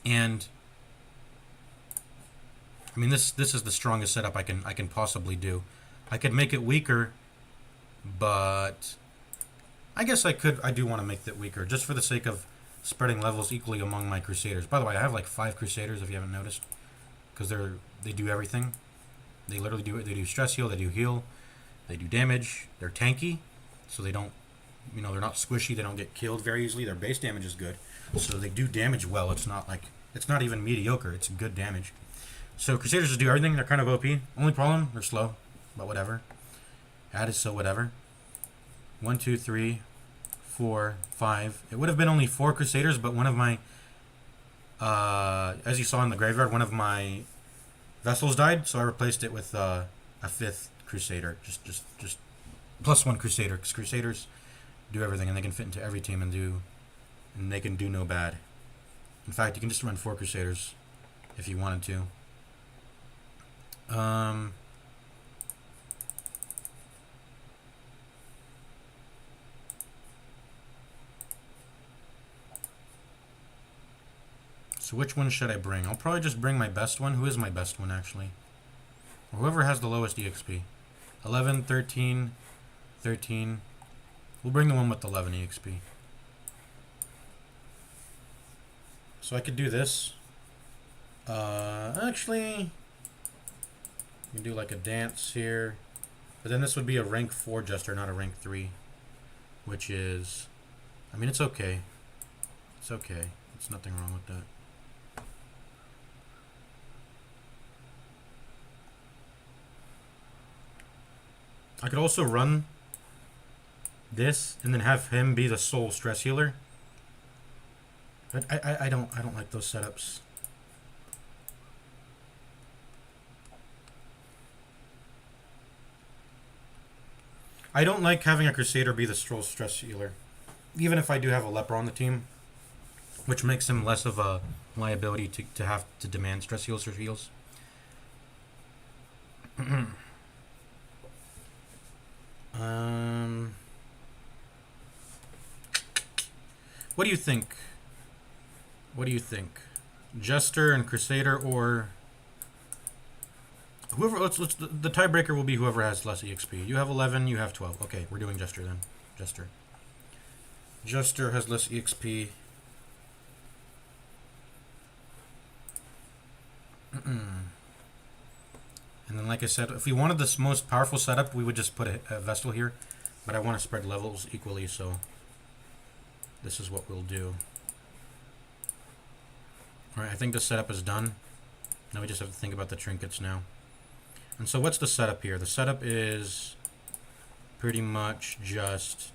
and I mean this is the strongest setup I can possibly do. I could make it weaker, but I guess I do want to make it weaker just for the sake of spreading levels equally among my Crusaders. By the way, I have like 5 Crusaders if you haven't noticed, because they do everything. They literally do it. They do stress heal, they do heal, they do damage. They're tanky, so they don't, they're not squishy. They don't get killed very easily. Their base damage is good, so they do damage well. It's not even mediocre. It's good damage. So Crusaders just do everything. They're kind of OP. Only problem, they're slow, but whatever. That is so whatever. 1, 2, 3, 4, 5. It would have been only 4 Crusaders, but one of my, as you saw in the graveyard, one of my vessels died, so I replaced it with a 5th Crusader. Just plus 1 Crusader, because Crusaders do everything, and they can fit into every team and they can do no bad. In fact, you can just run 4 Crusaders if you wanted to. So which one should I bring? I'll probably just bring my best one. Who is my best one, actually? Or whoever has the lowest EXP. 11, 13, 13. We'll bring the one with 11 EXP. So I could do this. Actually, you can do like a dance here. But then this would be a rank 4 Jester, not a rank 3. Which is... I mean, it's okay. It's okay. There's nothing wrong with that. I could also run this and then have him be the sole stress healer. But I don't like those setups. I don't like having a Crusader be the sole stress healer. Even if I do have a leper on the team, which makes him less of a liability to have to demand stress heals or heals. What do you think? What do you think? Jester and Crusader, or whoever? Let's the tiebreaker will be whoever has less EXP. You have 11. You have 12. Okay, we're doing Jester then. Jester. Jester has less EXP. And then, like I said, if we wanted this most powerful setup, we would just put a Vestal here. But I want to spread levels equally, so this is what we'll do. Alright, I think the setup is done. Now we just have to think about the trinkets now. And so what's the setup here? The setup is pretty much just...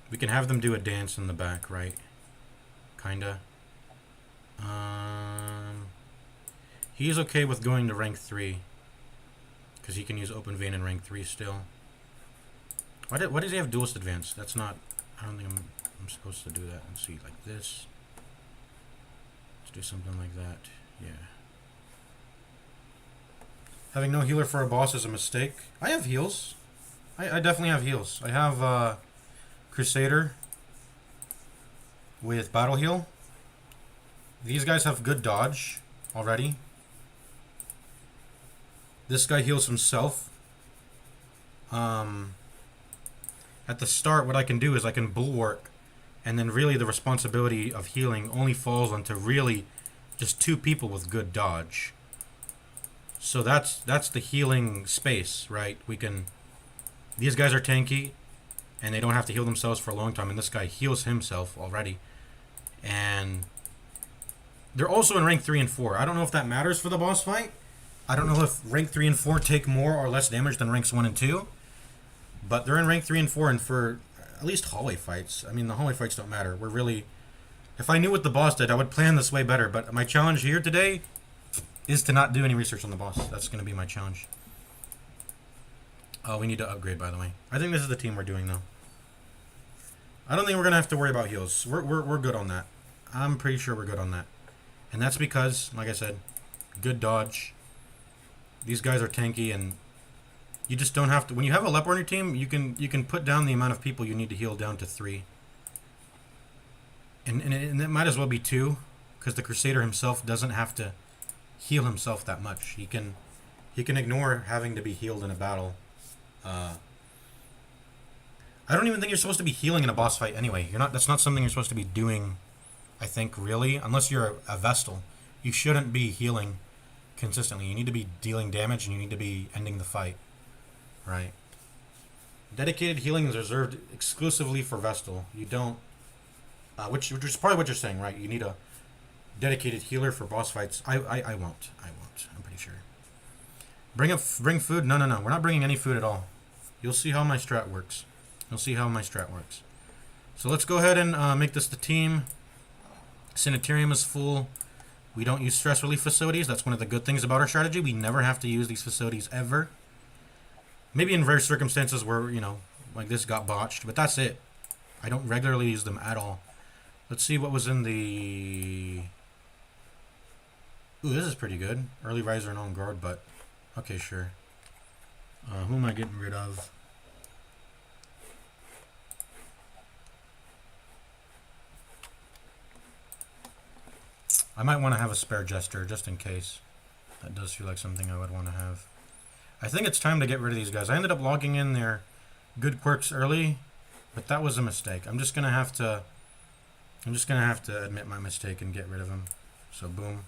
We can have them do a dance in the back, right? Kinda. He's okay with going to rank 3. Because he can use Open Vein in rank 3 still. Why does he have Duelist Advance? That's not... I don't think I'm supposed to do that. Let's see, like this. Let's do something like that. Yeah. Having no healer for a boss is a mistake. I have heals. I definitely have heals. I have Crusader with Battle Heal. These guys have good dodge already. This guy heals himself. At the start, what I can do is I can bulwark, and then really the responsibility of healing only falls onto really just 2 people with good dodge. So that's the healing space, right? We can... These guys are tanky, and they don't have to heal themselves for a long time, and this guy heals himself already. And they're also in rank 3 and 4. I don't know if that matters for the boss fight. I don't know if rank 3 and 4 take more or less damage than ranks 1 and 2. But they're in rank 3 and 4, and for at least hallway fights. I mean, the hallway fights don't matter. We're really... If I knew what the boss did, I would plan this way better. But my challenge here today is to not do any research on the boss. That's going to be my challenge. Oh, we need to upgrade, by the way. I think this is the team we're doing, though. I don't think we're going to have to worry about heals. We're good on that. I'm pretty sure we're good on that. And that's because, like I said, good dodge. These guys are tanky, and you just don't have to... When you have a leper on your team, you can put down the amount of people you need to heal down to 3. And it might as well be 2, because the Crusader himself doesn't have to heal himself that much. He can ignore having to be healed in a battle. I don't even think you're supposed to be healing in a boss fight anyway. That's not something you're supposed to be doing, I think, really. Unless you're a Vestal. You shouldn't be healing consistently. You need to be dealing damage, and you need to be ending the fight. Right? Dedicated healing is reserved exclusively for Vestal. You don't... which is probably what you're saying, right? You need a dedicated healer for boss fights. I won't. I'm pretty sure. Bring food? No. We're not bringing any food at all. You'll see how my strat works. So let's go ahead and make this the team. Sanitarium is full. We don't use stress relief facilities. That's one of the good things about our strategy. We never have to use these facilities ever. Maybe in rare circumstances where, like this got botched, but that's it. I don't regularly use them at all. Let's see what was in the... Ooh, this is pretty good. Early riser and on guard, but... Okay, sure. Who am I getting rid of? I might want to have a spare Jester, just in case. That does feel like something I would want to have. I think it's time to get rid of these guys. I ended up logging in their good quirks early, but that was a mistake. I'm just gonna have to admit my mistake and get rid of them. So boom.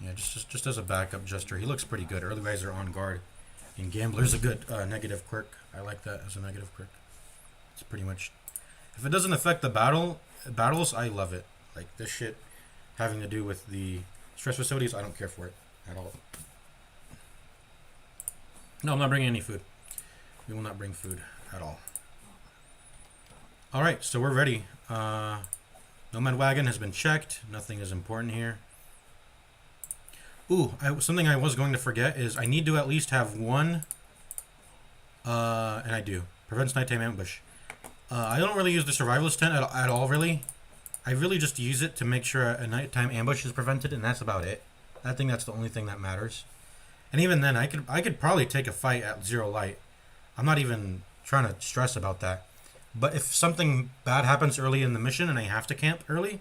Yeah, just as a backup jester, he looks pretty good. Early guys are on guard, and gambler's a good negative quirk. I like that as a negative quirk. It's pretty much, if it doesn't affect the battles, I love it. Like this shit having to do with the stress facilities, I don't care for it at all. No, I'm not bringing any food. We will not bring food at all. All right, so we're ready. Nomad wagon has been checked. Nothing is important here. Ooh, something I was going to forget is I need to at least have one, and I do. Prevents nighttime ambush. I don't really use the survivalist tent at all, really. I really just use it to make sure a nighttime ambush is prevented, and that's about it. I think that's the only thing that matters. And even then, I could probably take a fight at 0 light. I'm not even trying to stress about that. But if something bad happens early in the mission and I have to camp early,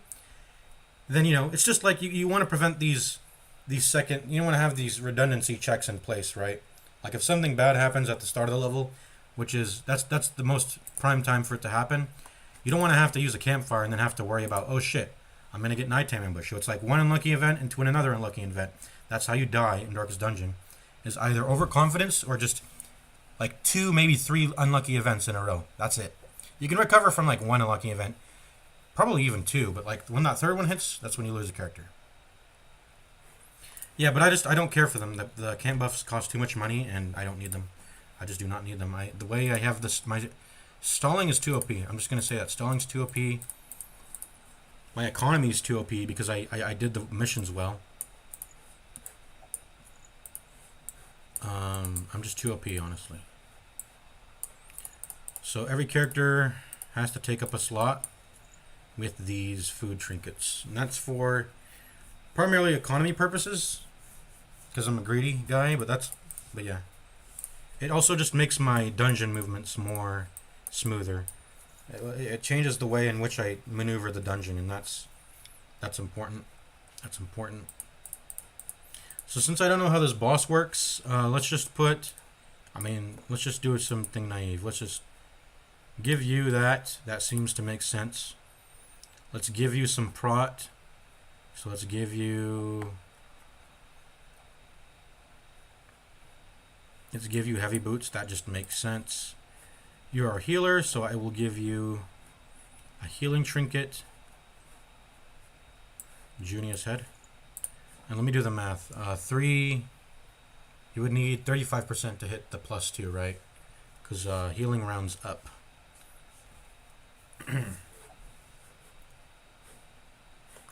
then, you know, it's just like you want to prevent these second, you want to have these redundancy checks in place, right? Like if something bad happens at the start of the level, which is, that's the most prime time for it to happen, you don't want to have to use a campfire and then have to worry about, oh shit, I'm going to get nighttime ambush. So it's like one unlucky event into another unlucky event. That's how you die in Darkest Dungeon, is either overconfidence or just like 2, maybe 3 unlucky events in a row. That's it. You can recover from like 1 unlucky event, probably even 2, but like when that 3rd one hits, that's when you lose a character. Yeah, but I don't care for them. The camp buffs cost too much money, and I don't need them. I just do not need them. The way I have this, my stalling is too OP. I'm just gonna say that stalling's too OP. My economy is too OP because I did the missions well. I'm just too OP, honestly. So every character has to take up a slot with these food trinkets, and that's for primarily economy purposes, because I'm a greedy guy, but yeah. It also just makes my dungeon movements more smoother. It changes the way in which I maneuver the dungeon, and that's important. That's important. So since I don't know how this boss works, let's just do something naive. Let's just give you that. That seems to make sense. Let's give you some prot. So let's give you heavy boots. That just makes sense. You're a healer, so I will give you a healing trinket. Junior's head. And let me do the math. 3, you would need 35% to hit the +2, right? Because healing rounds up.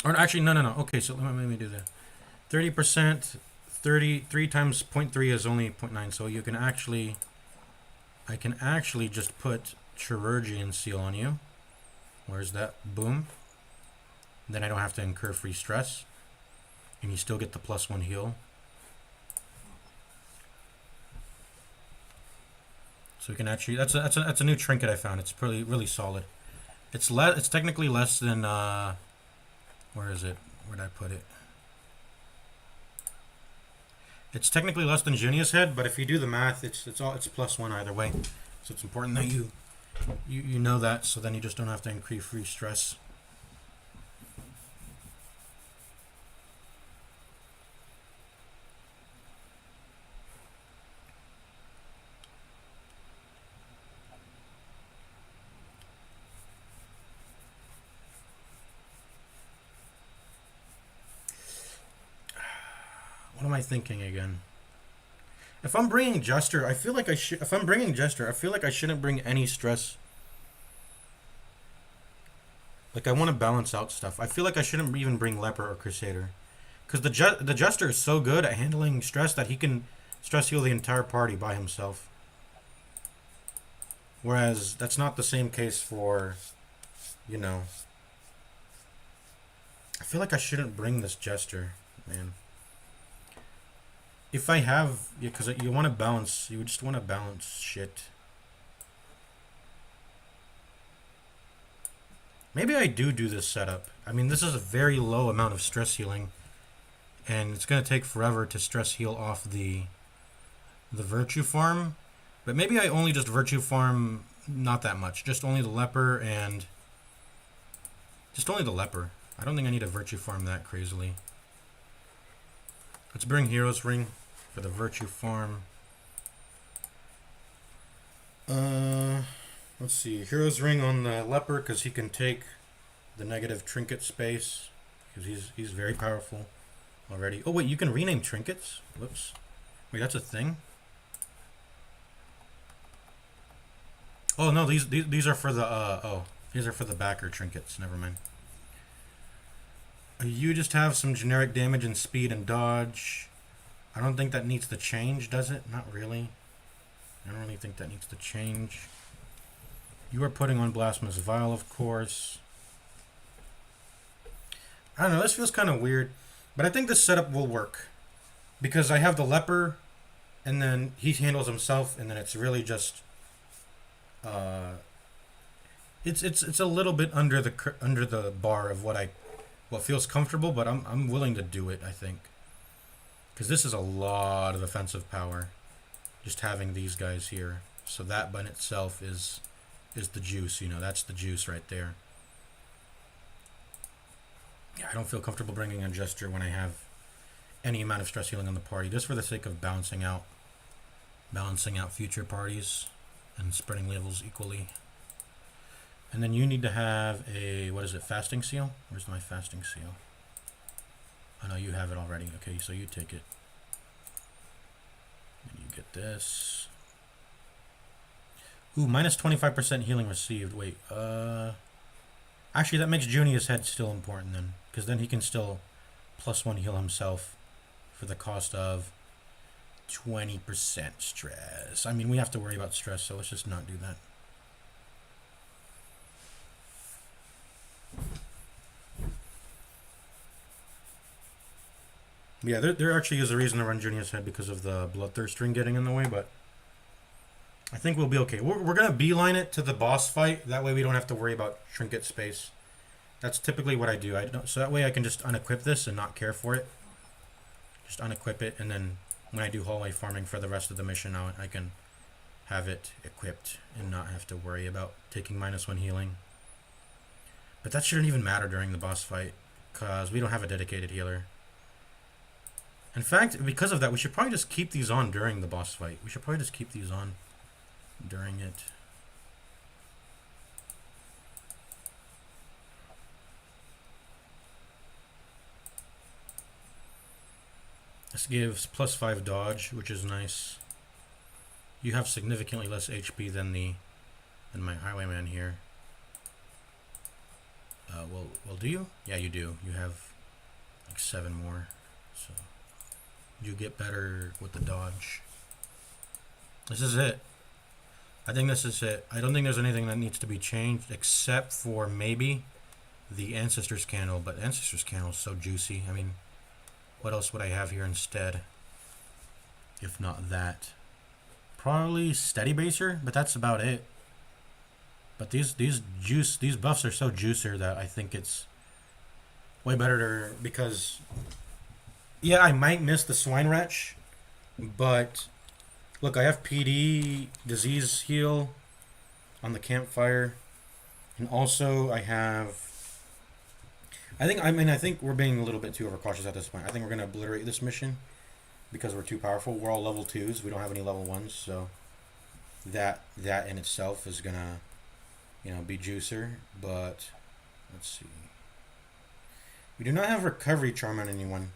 Or actually, no. Okay, so let me do that. 30%, 3 times 0.3 is only 0.9, so you can actually, I can actually just put Chirurgian Seal on you. Where's that? Boom. Then I don't have to incur free stress. And you still get the +1 heal. So we can actually, that's a new trinket I found. It's really solid. It's technically less than where is it? Where'd I put it? It's technically less than Junia's head, but if you do the math, it's +1 either way. So it's important that you know that, so then you just don't have to increase free stress. What am I thinking again? If I'm bringing Jester, I feel like I should. If I'm bringing Jester, I feel like I shouldn't bring any stress. Like I want to balance out stuff. I feel like I shouldn't even bring Leper or Crusader, because the Jester is so good at handling stress that he can stress heal the entire party by himself. Whereas that's not the same case for, you know. I feel like I shouldn't bring this Jester, man. If I have, yeah, because you want to balance, you just want to balance shit. Maybe I do this setup. I mean, this is a very low amount of stress healing, and it's going to take forever to stress heal off the virtue farm. But maybe I only just virtue farm not that much. Just only the leper and... Just only the leper. I don't think I need a virtue farm that crazily. Let's bring Hero's Ring for the virtue farm. Let's see. Hero's Ring on the leper because he can take the negative trinket space. Because he's very powerful already. Oh wait, you can rename trinkets? Whoops. Wait, that's a thing? Oh no, these are for the these are for the backer trinkets. Never mind. You just have some generic damage and speed and dodge. I don't think that needs to change, does it? Not really. I don't really think that needs to change. You are putting on Blasphemous Vial, of course. I don't know, this feels kind of weird. But I think this setup will work. Because I have the leper, and then he handles himself, and then it's really just... It's a little bit under the bar of what feels comfortable, but I'm willing to do it, I think. Because this is a lot of offensive power. Just having these guys here. So that by itself is the juice, you know, that's the juice right there. Yeah, I don't feel comfortable bringing a gesture when I have any amount of stress healing on the party, just for the sake of balancing out future parties and spreading levels equally. And then you need to have a, what is it, fasting seal? Where's my fasting seal? Oh no, you have it already. Okay, so you take it. And you get this. Ooh, minus 25% healing received. Wait, actually that makes Junia's head still important then. Because then he can still +1 heal himself for the cost of 20% stress. I mean, we have to worry about stress, so let's just not do that. Yeah, there actually is a reason to run Junior's head because of the Bloodthirst ring getting in the way, but I think we'll be okay. We're going to beeline it to the boss fight. That way we don't have to worry about trinket space. That's typically what I do. So that way I can just unequip this and not care for it. Just unequip it, and then when I do hallway farming for the rest of the mission, I can have it equipped and not have to worry about taking -1 healing. But that shouldn't even matter during the boss fight, because we don't have a dedicated healer. In fact, because of that, we should probably just keep these on during the boss fight. We should probably just keep these on during it. This gives +5 dodge, which is nice. You have significantly less HP than my highwayman here. Well, do you? Yeah, you do. You have like 7 more, so you get better with the dodge. This is it. I think this is it. I don't think there's anything that needs to be changed except for maybe the Ancestor's Candle, but Ancestor's Candle is so juicy. I mean, what else would I have here instead? If not that. Probably Steady Baser, but that's about it. But these buffs are so juicer that I think it's way better to, because yeah, I might miss the Swine Wretch, but look, I have PD, Disease Heal on the campfire, and also I have, I think we're being a little bit too overcautious at this point. I think we're going to obliterate this mission because we're too powerful. We're all level 2s. We don't have any level 1s, so that in itself is going to, you know, be juicer. But let's see. We do not have Recovery Charm on anyone.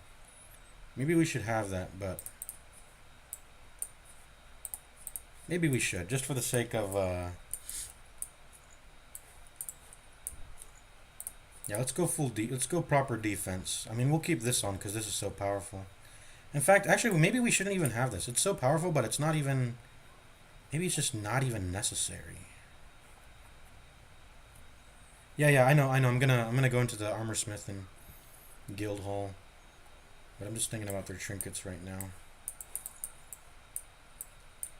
Maybe we should have that, but maybe we should, just for the sake of yeah, let's go let's go proper defense. I mean, we'll keep this on because this is so powerful. In fact, actually, maybe we shouldn't even have this. It's so powerful, but it's not even, maybe it's just not even necessary. Yeah, I know. I'm gonna go into the Armor Smith and Guild Hall, but I'm just thinking about their trinkets right now.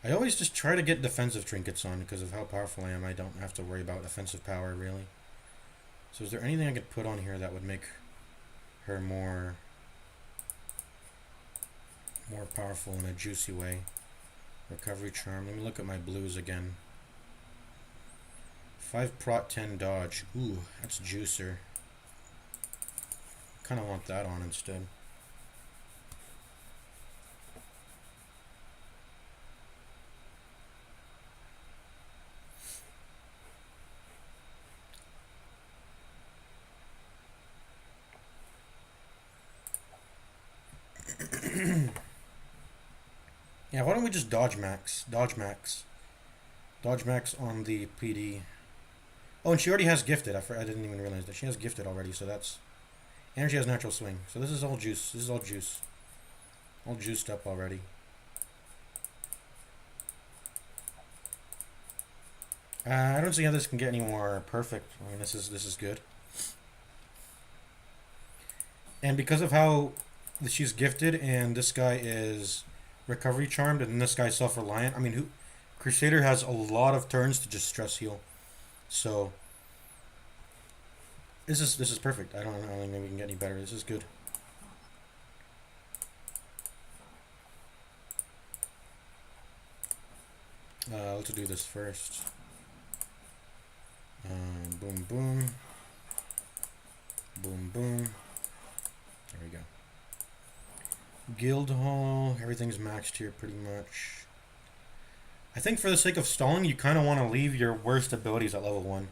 I always just try to get defensive trinkets on because of how powerful I am. I don't have to worry about offensive power, really. So is there anything I could put on here that would make her more powerful in a juicy way? Recovery charm. Let me look at my blues again. 5 prot, 10 dodge. Ooh, that's juicer. Kind of want that on instead. Yeah, why don't we just dodge max? Dodge max. Dodge max on the PD. Oh, and she already has gifted. I didn't even realize that. She has gifted already, so that's... And she has natural swing. So this is all juice. This is all juice. All juiced up already. I don't see how this can get any more perfect. I mean, this is good. And because of how she's gifted and this guy is recovery charmed and this guy's self-reliant, I mean, Crusader has a lot of turns to just stress heal. So this is perfect. I don't think maybe we can get any better. This is good. Let's do this first. Boom, boom. Boom, boom. There we go. Guild Hall. Everything's maxed here pretty much. I think for the sake of stalling, you kind of want to leave your worst abilities at level 1.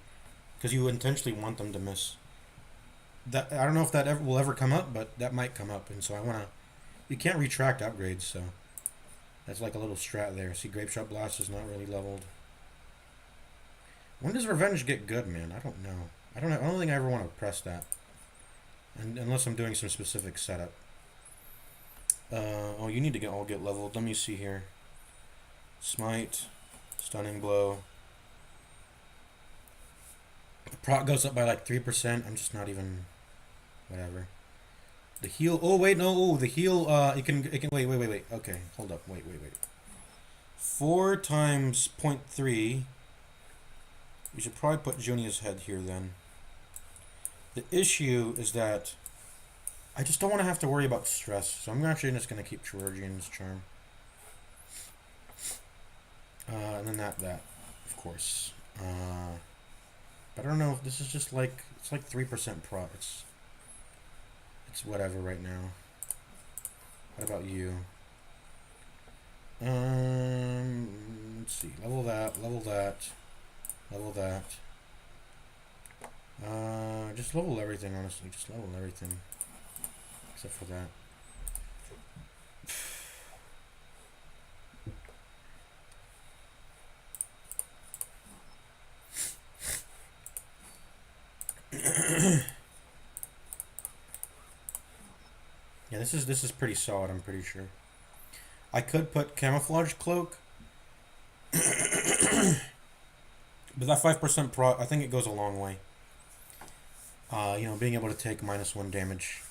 Because you intentionally want them to miss. That I don't know if that will ever come up, but that might come up. And so I want to... You can't retract upgrades, so... That's like a little strat there. See, Grape Shot Blast is not really leveled. When does Revenge get good, man? I don't know. I don't think I ever want to press that. Unless I'm doing some specific setup. Oh, you need to all get leveled. Let me see here. Smite. Stunning Blow. The proc goes up by like 3%. I'm just not even... Whatever. The heal... Oh, wait, no. Oh, the heal... It can... Wait. Okay, hold up. Wait. 4 times 0.3... We should probably put Junia's head here then. The issue is that I just don't want to have to worry about stress, so I'm actually just going to keep Chirurgian's Charm. And then that, of course. But I don't know if this is just like, it's like 3% prot. It's whatever right now. What about you? Let's see. Level that. Level that. Just level everything, honestly. Just level everything. Except for that. Yeah, this is pretty solid, I'm pretty sure. I could put Camouflage Cloak. But that 5% prot, I think it goes a long way. Being able to take -1 damage.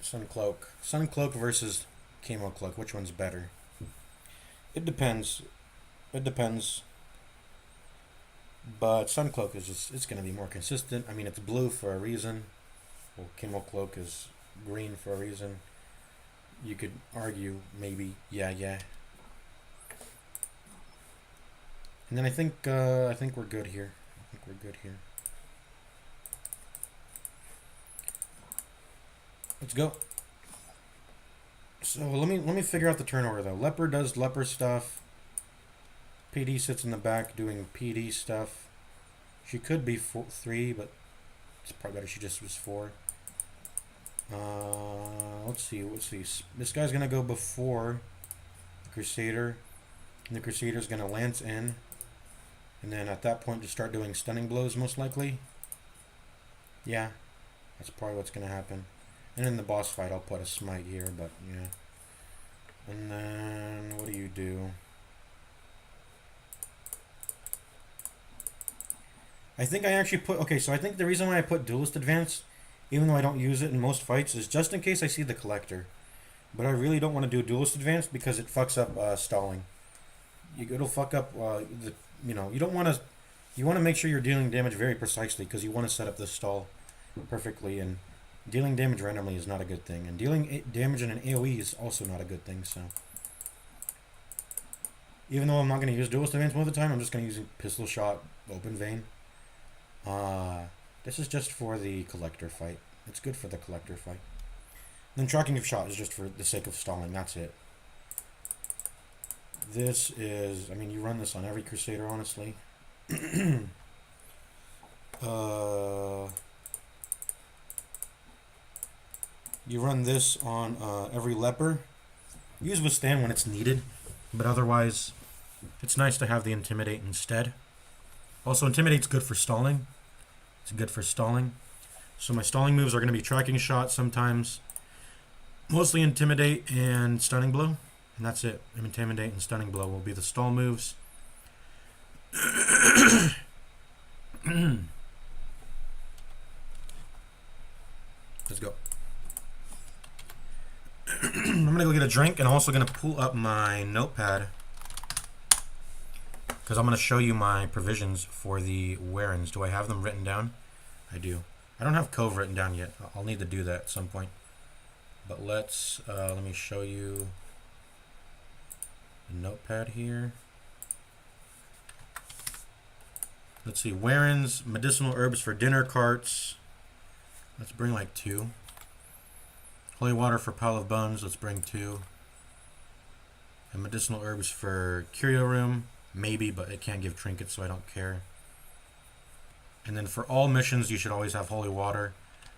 Sun Cloak versus Camo Cloak. Which one's better? It depends. But Sun Cloak is it's going to be more consistent. I mean, it's blue for a reason. Well, Camo Cloak is green for a reason. You could argue maybe, yeah. And then I think we're good here. Let's go. So let me figure out the turnover though. Leper does leper stuff. PD sits in the back doing PD stuff. She could be 3, but it's probably better she just was 4. Let's see. This guy's gonna go before the Crusader, and the Crusader's gonna lance in. And then at that point, just start doing stunning blows, most likely. Yeah, that's probably what's going to happen. And in the boss fight, I'll put a smite here, but yeah. And then, what do you do? I think I actually put... Okay, so I think the reason why I put Duelist Advance, even though I don't use it in most fights, is just in case I see the Collector. But I really don't want to do Duelist Advance because it fucks up stalling. It'll fuck up you don't want to You want to make sure you're dealing damage very precisely because you want to set up this stall perfectly, and dealing damage randomly is not a good thing. And dealing damage in an AoE is also not a good thing, so... Even though I'm not going to use dual advance most of the time, I'm just going to use pistol shot, open vein. This is just for the collector fight. It's good for the collector fight. Then tracking of shot is just for the sake of stalling, that's it. This is, I mean, you run this on every Crusader, honestly. You run this on every leper. Use withstand when it's needed, but otherwise, it's nice to have the intimidate instead. Also, intimidate's good for stalling. It's good for stalling. So my stalling moves are going to be tracking shot sometimes, mostly intimidate and stunning blow, and that's it. Intimidate and stunning blow will be the stall moves. Let's go. I'm gonna go get a drink, and I'm also gonna pull up my notepad because I'm gonna show you my provisions for the wear-ins. Do I have them written down? I do. I don't have Cove written down yet. I'll need to do that at some point. But let's let me show you the notepad here. Let's see, wear-ins, medicinal herbs for dinner carts. Let's bring like 2. Holy water for pile of bones. Let's bring 2. And medicinal herbs for curio room. Maybe, but it can't give trinkets, so I don't care. And then for all missions, you should always have holy water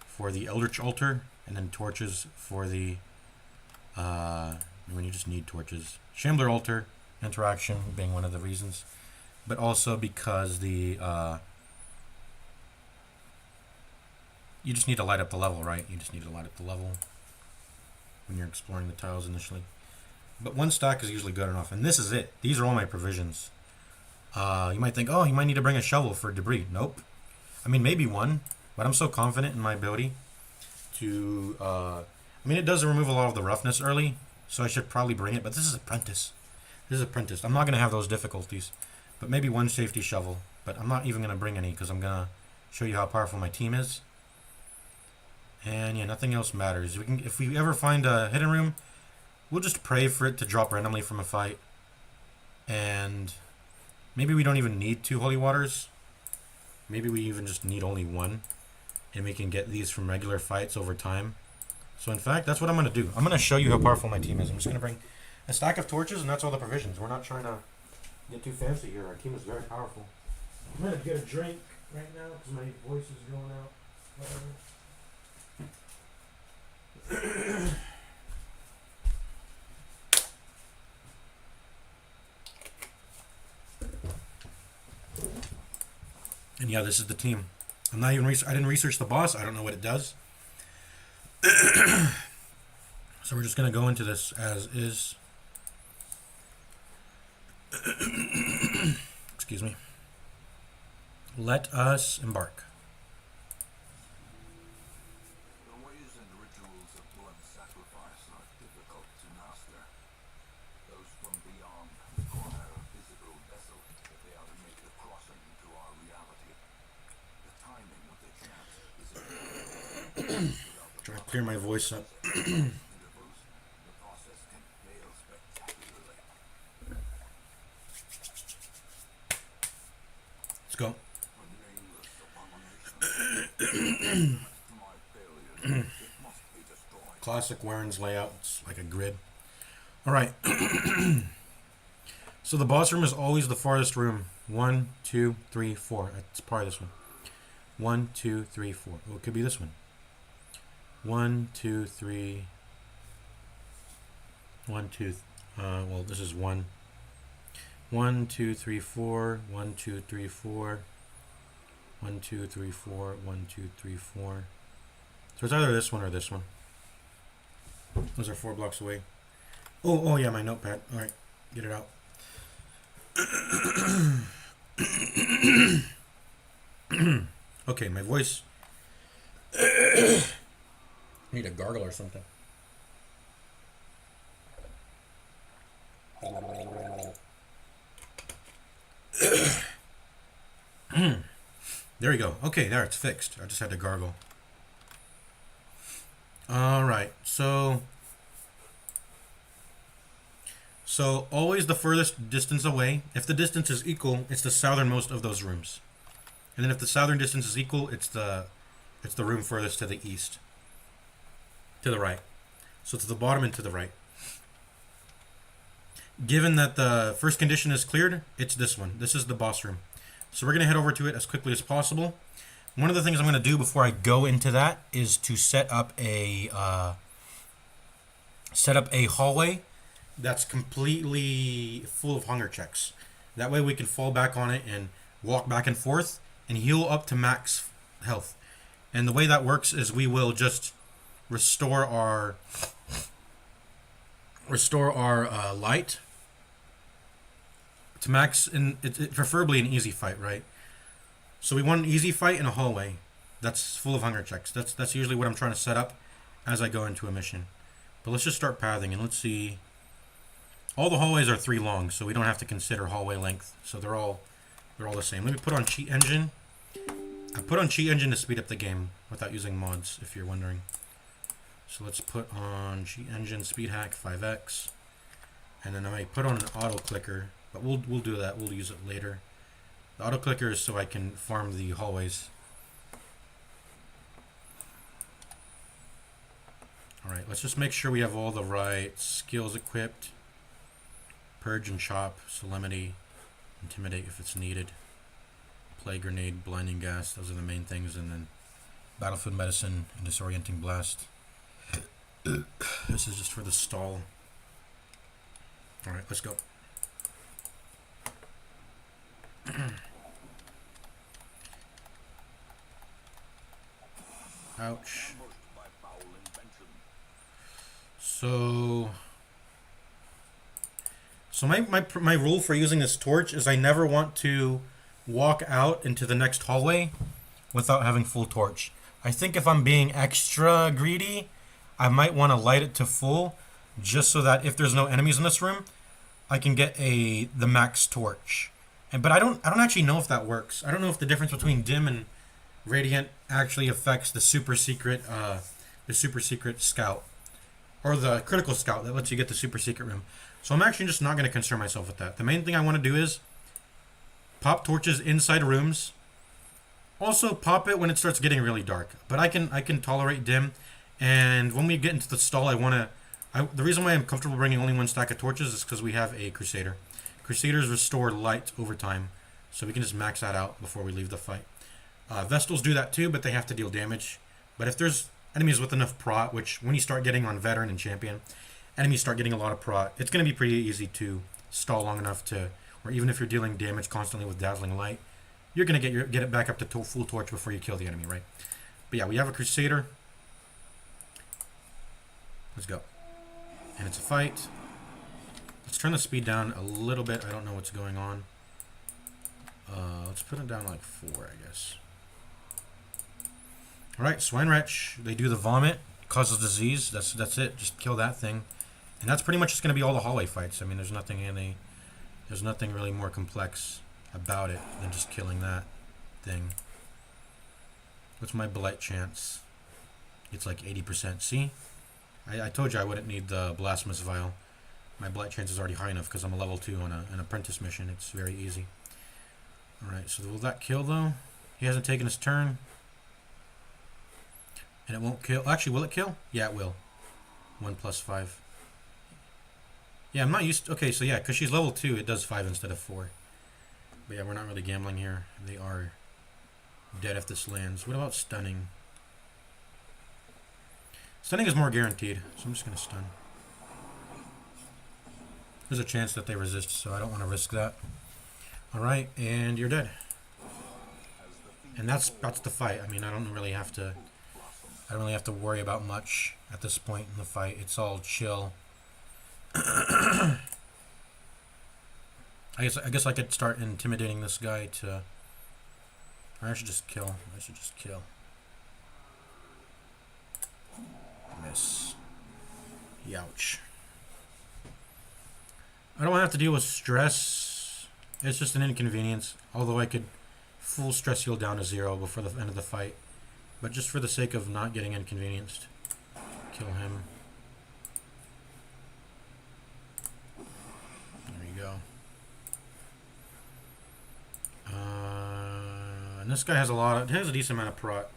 for the Eldritch Altar, and then torches for the when you just need torches. Shambler Altar interaction being one of the reasons, but also because the you just need to light up the level, right? You just need to light up the level when you're exploring the tiles initially. But 1 stack is usually good enough, and this is it. These are all my provisions. You might think, oh, you might need to bring a shovel for debris. Nope. I mean, maybe 1, but I'm so confident in my ability to... I mean, it does remove a lot of the roughness early, so I should probably bring it, but this is Apprentice. This is Apprentice. I'm not going to have those difficulties, but maybe 1 safety shovel. But I'm not even going to bring any, because I'm going to show you how powerful my team is. And yeah, nothing else matters. If we ever find a hidden room, we'll just pray for it to drop randomly from a fight. And maybe we don't even need 2 holy waters. Maybe we even just need only 1. And we can get these from regular fights over time. So in fact, that's what I'm going to do. I'm going to show you how powerful my team is. I'm just going to bring a stack of torches, and that's all the provisions. We're not trying to get too fancy here. Our team is very powerful. I'm going to get a drink right now because my voice is going out. Whatever. And yeah, this is the team. I'm not even I didn't research the boss. I don't know what it does. So we're just gonna go into this as is. Excuse me. Let us embark. Try to clear my voice up. Let's go. Classic Warren's layout. It's like a grid. Alright. So the boss room is always the farthest room. 1, 2, 3, 4. It's probably this one. 1, 2, 3, 4. Oh, it could be this one. 1, 2, 3. 1, 2. Well, this is 1. 1, 2, 3, 4. 1, 2, 3, 4. 1, 2, 3, 4. 1, 2, 3, 4. So it's either this one or this one. Those are 4 blocks away. Oh yeah, my notepad. All right, get it out. Okay, my voice. I need a gargle or something. There we go. Okay, there, it's fixed. I just had to gargle. Alright, so always the furthest distance away. If the distance is equal, it's the southernmost of those rooms. And then if the southern distance is equal, it's the room furthest to the east. To the right. So it's the bottom and to the right. Given that the first condition is cleared, it's this one. This is the boss room. So we're going to head over to it as quickly as possible. One of the things I'm going to do before I go into that is to set up a hallway that's completely full of hunger checks. That way we can fall back on it and walk back and forth and heal up to max health. And the way that works is we will just restore our light to max, and it preferably an easy fight, right? So we want an easy fight in a hallway that's full of hunger checks. That's usually what I'm trying to set up as I go into a mission. But let's just start pathing and let's see. All the hallways are 3 long, so we don't have to consider hallway length. So they're all the same. Let me put on cheat engine. I put on cheat engine to speed up the game without using mods, if you're wondering. So let's put on cheat engine speed hack 5x, and then I might put on an auto clicker. But we'll do that. We'll use it later. The auto clicker is so I can farm the hallways. Alright, let's just make sure we have all the right skills equipped. Purge and chop, solemnity, intimidate if it's needed. Play grenade, blinding gas, those are the main things, and then battlefield medicine and disorienting blast. This is just for the stall. Alright, let's go. Ouch. So my rule for using this torch is I never want to walk out into the next hallway without having full torch. I think if I'm being extra greedy, I might want to light it to full just so that if there's no enemies in this room, I can get the max torch. But I don't actually know if that works. I don't know if the difference between dim and radiant actually affects the super secret scout, or the critical scout that lets you get the super secret room. So I'm actually just not going to concern myself with that. The main thing I want to do is pop torches inside rooms. Also pop it when it starts getting really dark. But I can tolerate dim. And when we get into the stall, the reason why I'm comfortable bringing only 1 stack of torches is because we have a Crusader. Crusaders restore light over time, so we can just max that out before we leave the fight. Vestals do that too, but they have to deal damage. But if there's enemies with enough prot, which when you start getting on veteran and champion, enemies start getting a lot of prot, it's going to be pretty easy to stall long enough to, or even if you're dealing damage constantly with dazzling light, you're going to get it back up to full torch before you kill the enemy, right? But yeah, we have a Crusader. Let's go. And it's a fight. Let's turn the speed down a little bit. I don't know what's going on. Let's put it down like 4, I guess. Alright, NMRiH. They do the vomit. Causes disease. That's it. Just kill that thing. And that's pretty much just going to be all the hallway fights. I mean, there's nothing really more complex about it than just killing that thing. What's my blight chance? It's like 80%. See? I told you I wouldn't need the blasphemous vial. My blight chance is already high enough because I'm a level 2 on an apprentice mission. It's very easy. Alright, so will that kill though? He hasn't taken his turn. And it won't kill. Actually, will it kill? Yeah, it will. 1 plus 5. Yeah, I'm not used to... Okay, so yeah, because she's level 2, it does 5 instead of 4. But yeah, we're not really gambling here. They are dead if this lands. What about stunning? Stunning is more guaranteed, so I'm just going to stun. There's a chance that they resist, so I don't want to risk that. Alright, and you're dead. And that's the fight. I mean, I don't really have to worry about much at this point in the fight. It's all chill. I guess I could start intimidating this guy to... Or I should just kill. Miss. Youch. I don't have to deal with stress. It's just an inconvenience. Although I could full stress heal down to 0 before the end of the fight. But just for the sake of not getting inconvenienced, kill him. There you go. And this guy has a decent amount of prot.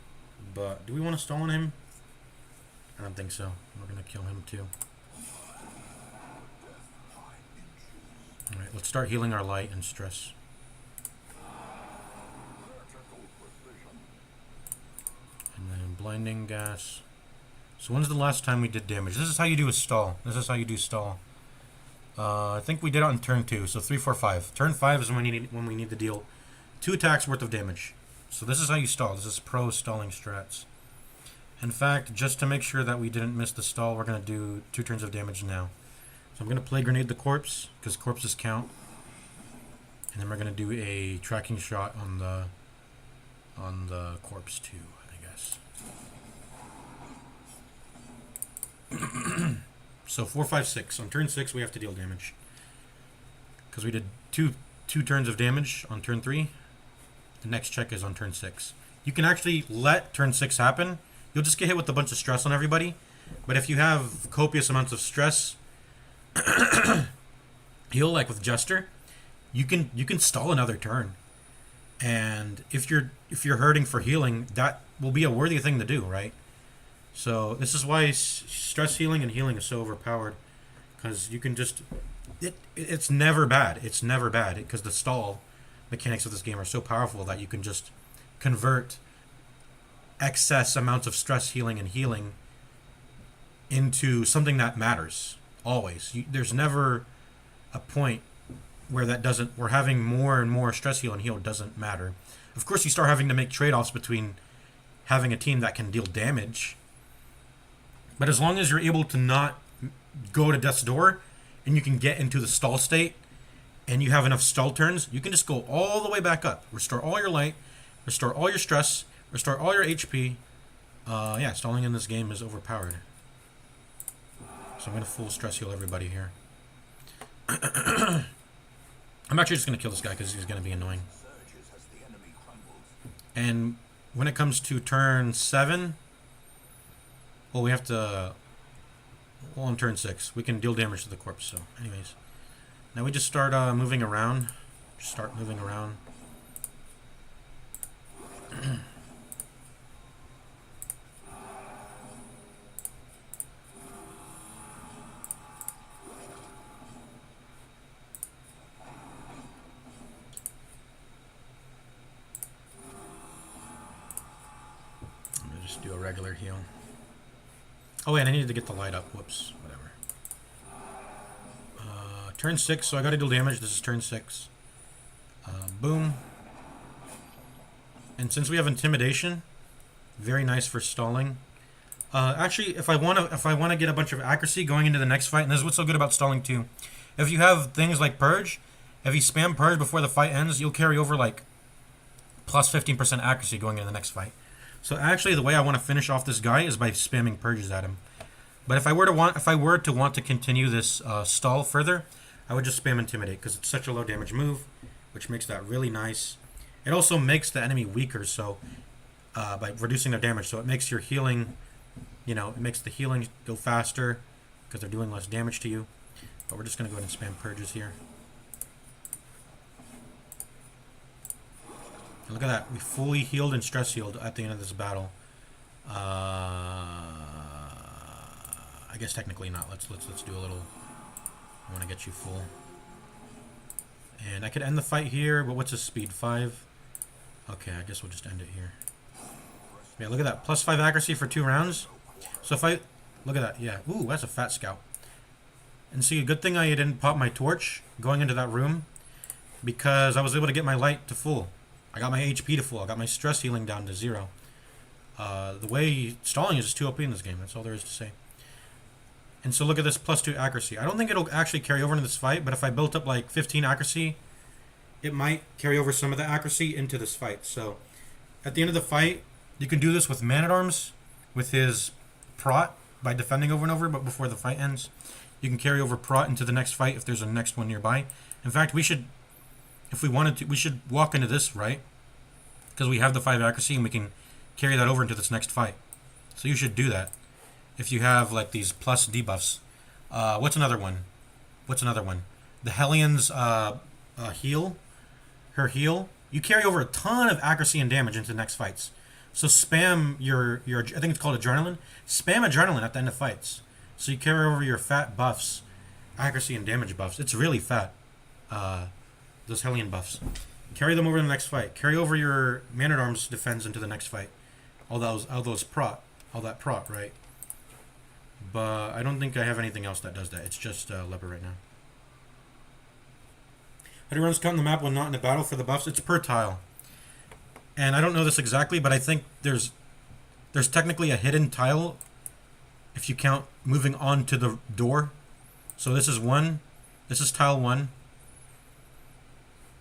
But do we want to stall on him? I don't think so. We're going to kill him too. Alright, let's start healing our light and stress. And then blinding gas. So when's the last time we did damage? This is how you do a stall. This is how you do stall. I think we did it on turn 2, so 3, 4, 5. Turn 5 is when we need to deal 2 attacks worth of damage. So this is how you stall. This is pro stalling strats. In fact, just to make sure that we didn't miss the stall, we're going to do 2 turns of damage now. So I'm going to play grenade the corpse, because corpses count. And then we're going to do a tracking shot on the corpse too, I guess. So 4, 5, 6. On turn 6 we have to deal damage. Because we did two turns of damage on turn 3. The next check is on turn 6. You can actually let turn 6 happen. You'll just get hit with a bunch of stress on everybody. But if you have copious amounts of stress, heal like with Jester, you can stall another turn. And if you're hurting for healing, that will be a worthy thing to do, right? So this is why stress healing and healing is so overpowered, because you can just it's never bad. It's never bad because the stall mechanics of this game are so powerful that you can just convert excess amounts of stress healing and healing into something that matters always. There's never a point where where having more and more stress heal and heal doesn't matter. Of course, you start having to make trade-offs between having a team that can deal damage, but as long as you're able to not go to death's door and you can get into the stall state and you have enough stall turns, you can just go all the way back up. Restore all your light, restore all your stress, restore all your HP. Yeah, stalling in this game is overpowered. So I'm going to full stress heal everybody here. I'm actually just going to kill this guy because he's going to be annoying. And when it comes to turn 7, well, we have to... Well, on turn 6, we can deal damage to the corpse, so anyways. Now we just start moving around. Just start moving around. Just do a regular heal. Oh, wait, I needed to get the light up. Whoops, whatever. Turn 6, so I gotta deal damage. This is turn 6. Boom. And since we have intimidation, very nice for stalling. Actually, if I wanna get a bunch of accuracy going into the next fight, and this is what's so good about stalling too. If you have things like Purge, if you spam Purge before the fight ends, you'll carry over like plus 15% accuracy going into the next fight. So actually, the way I want to finish off this guy is by spamming Purges at him. But if I were to want to continue this stall further, I would just spam Intimidate because it's such a low damage move, which makes that really nice. It also makes the enemy weaker, so by reducing their damage, so it makes your healing, it makes the healing go faster because they're doing less damage to you. But we're just gonna go ahead and spam Purges here. And look at that, we fully healed and stress healed at the end of this battle. I guess technically not. Let's do a little. I want to get you full. And I could end the fight here, but what's his speed? 5. Okay, I guess we'll just end it here. Yeah, look at that. Plus 5 accuracy for 2 rounds. So if I look at that, yeah. Ooh, that's a fat scout. And see, a good thing I didn't pop my torch going into that room, because I was able to get my light to full. I got my HP to full. I got my stress healing down to 0. The way stalling is just too OP in this game. That's all there is to say. And so look at this plus 2 accuracy. I don't think it'll actually carry over into this fight, but if I built up like 15 accuracy, it might carry over some of the accuracy into this fight. So at the end of the fight, you can do this with Man-at-Arms, with his prot, by defending over and over, but before the fight ends. You can carry over prot into the next fight if there's a next one nearby. In fact, we should, if we wanted to, we should walk into this, right? because we have the 5 accuracy and we can carry that over into this next fight. So you should do that if you have like these plus debuffs. What's another one? The Hellions heal. Her heal. You carry over a ton of accuracy and damage into the next fights. So spam your I think it's called adrenaline. Spam adrenaline at the end of fights. So you carry over your fat buffs, accuracy and damage buffs. It's really fat. Those Hellion buffs. Carry them over to the next fight. Carry over your Man-at-Arms defense into the next fight. All that prot, right? But I don't think I have anything else that does that. It's just Leper right now. How do runs count on the map when not in a battle for the buffs? It's per tile. And I don't know this exactly, but I think there's technically a hidden tile if you count moving on to the door. So this is 1. This is tile 1.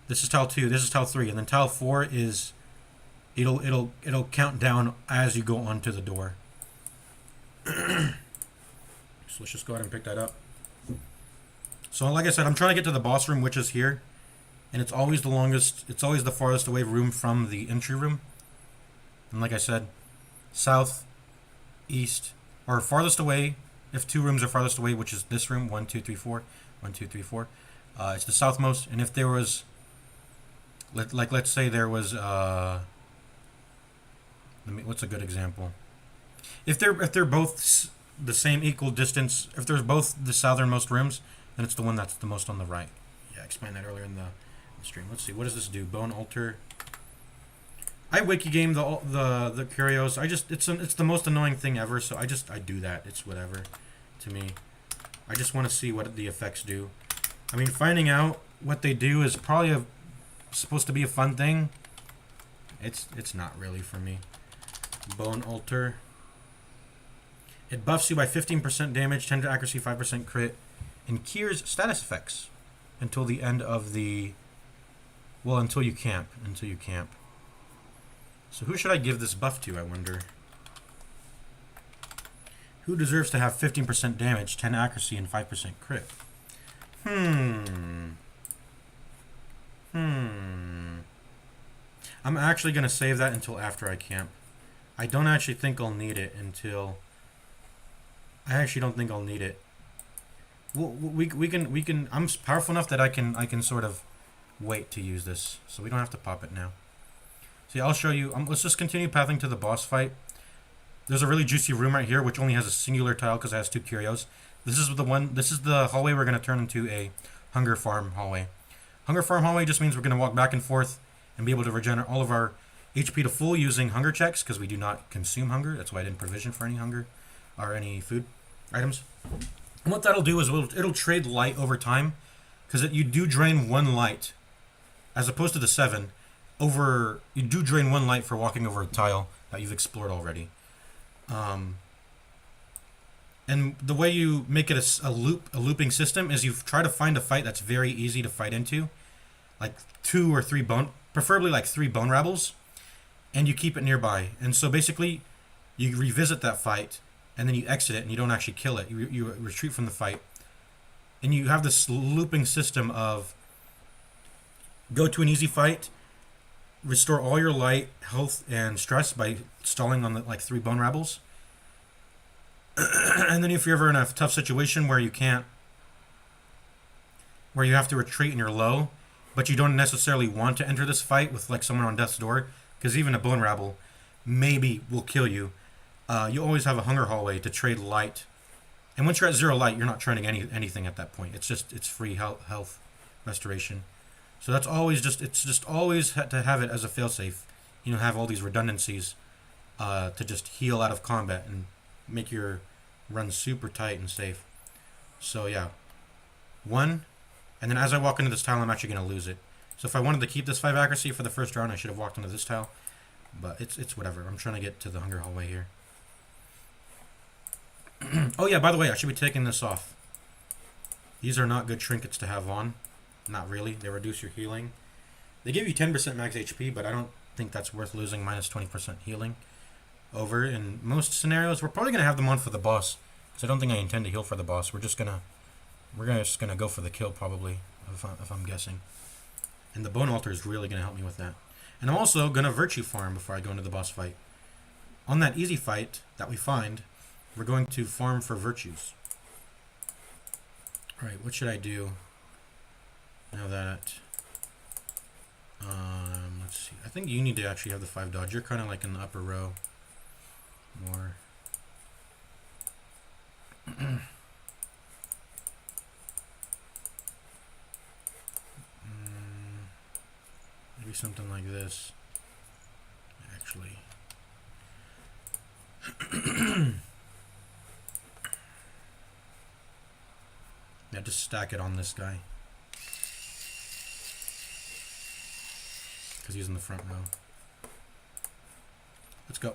This is tile 2. This is tile 3. And then tile 4 is it'll count down as you go onto the door. So let's just go ahead and pick that up. So like I said, I'm trying to get to the boss room, which is here. And it's always the farthest away room from the entry room. And like I said, south, east, or farthest away, if 2 rooms are farthest away, which is this room, 1, 2, 3, 4, 1, 2, 3, 4. It's the southmost, and if there was, let's say there was, what's a good example? If they're both the same equal distance, if there's both the southernmost rooms, then it's the one that's the most on the right. Yeah, I explained that earlier in the stream. Let's see, what does this do? Bone altar. I wiki game the curios. It's the most annoying thing ever, so I do that. It's whatever to me. I just want to see what the effects do. I mean, finding out what they do is probably supposed to be a fun thing. It's not really for me. Bone altar. It buffs you by 15% damage, 10 to accuracy, 5% crit, and cures status effects until the end of the. Well, until you camp. So who should I give this buff to, I wonder? Who deserves to have 15% damage, 10 accuracy, and 5% crit? I'm actually going to save that until after I camp. I don't actually think I'll need it until... I actually don't think I'll need it. We can... I'm powerful enough that I can sort of wait to use this, so we don't have to pop it now. See, I'll show you. Let's just continue pathing to the boss fight. There's a really juicy room right here, which only has a singular tile because it has 2 curios. This is the hallway we're going to turn into a hunger farm hallway. Hunger farm hallway just means we're going to walk back and forth and be able to regenerate all of our HP to full using hunger checks because we do not consume hunger. That's why I didn't provision for any hunger or any food items. And what that'll do is it'll trade light over time because you do drain 1 light. As opposed to the 7, you do drain 1 light for walking over a tile that you've explored already. And the way you make it a looping system is you try to find a fight that's very easy to fight into, like 2 or 3 preferably like 3 bone rabbles, and you keep it nearby. And so basically, you revisit that fight, and then you exit it, and you don't actually kill it. You retreat from the fight, and you have this looping system of go to an easy fight, restore all your light, health, and stress by stalling on like 3 bone rabbles. And then if you're ever in a tough situation where you have to retreat and you're low, but you don't necessarily want to enter this fight with like someone on death's door, because even a bone rabble maybe will kill you. You always have a hunger hallway to trade light. And once you're at 0 light, you're not trading anything at that point. It's free health restoration. So that's always always to have it as a failsafe. Have all these redundancies to just heal out of combat and make your run super tight and safe. So yeah, 1, and then as I walk into this tile, I'm actually going to lose it. So if I wanted to keep this 5 accuracy for the first round, I should have walked into this tile. But it's whatever. I'm trying to get to the hunger hallway here. Oh yeah, by the way, I should be taking this off. These are not good trinkets to have on. Not really. They reduce your healing. They give you 10% max HP, but I don't think that's worth losing minus 20% healing over. In most scenarios, we're probably going to have them on for the boss, because I don't think I intend to heal for the boss. We're just gonna go for the kill probably, if I'm guessing. And the bone altar is really going to help me with that. And I'm also going to virtue farm before I go into the boss fight. On that easy fight that we find, we're going to farm for virtues. Alright, what should I do now that... let's see. I think you need to actually have the 5 dodge. You're kind of like in the upper row more. Maybe something like this. Actually. Yeah, just stack it on this guy. Because he's in the front row. Let's go.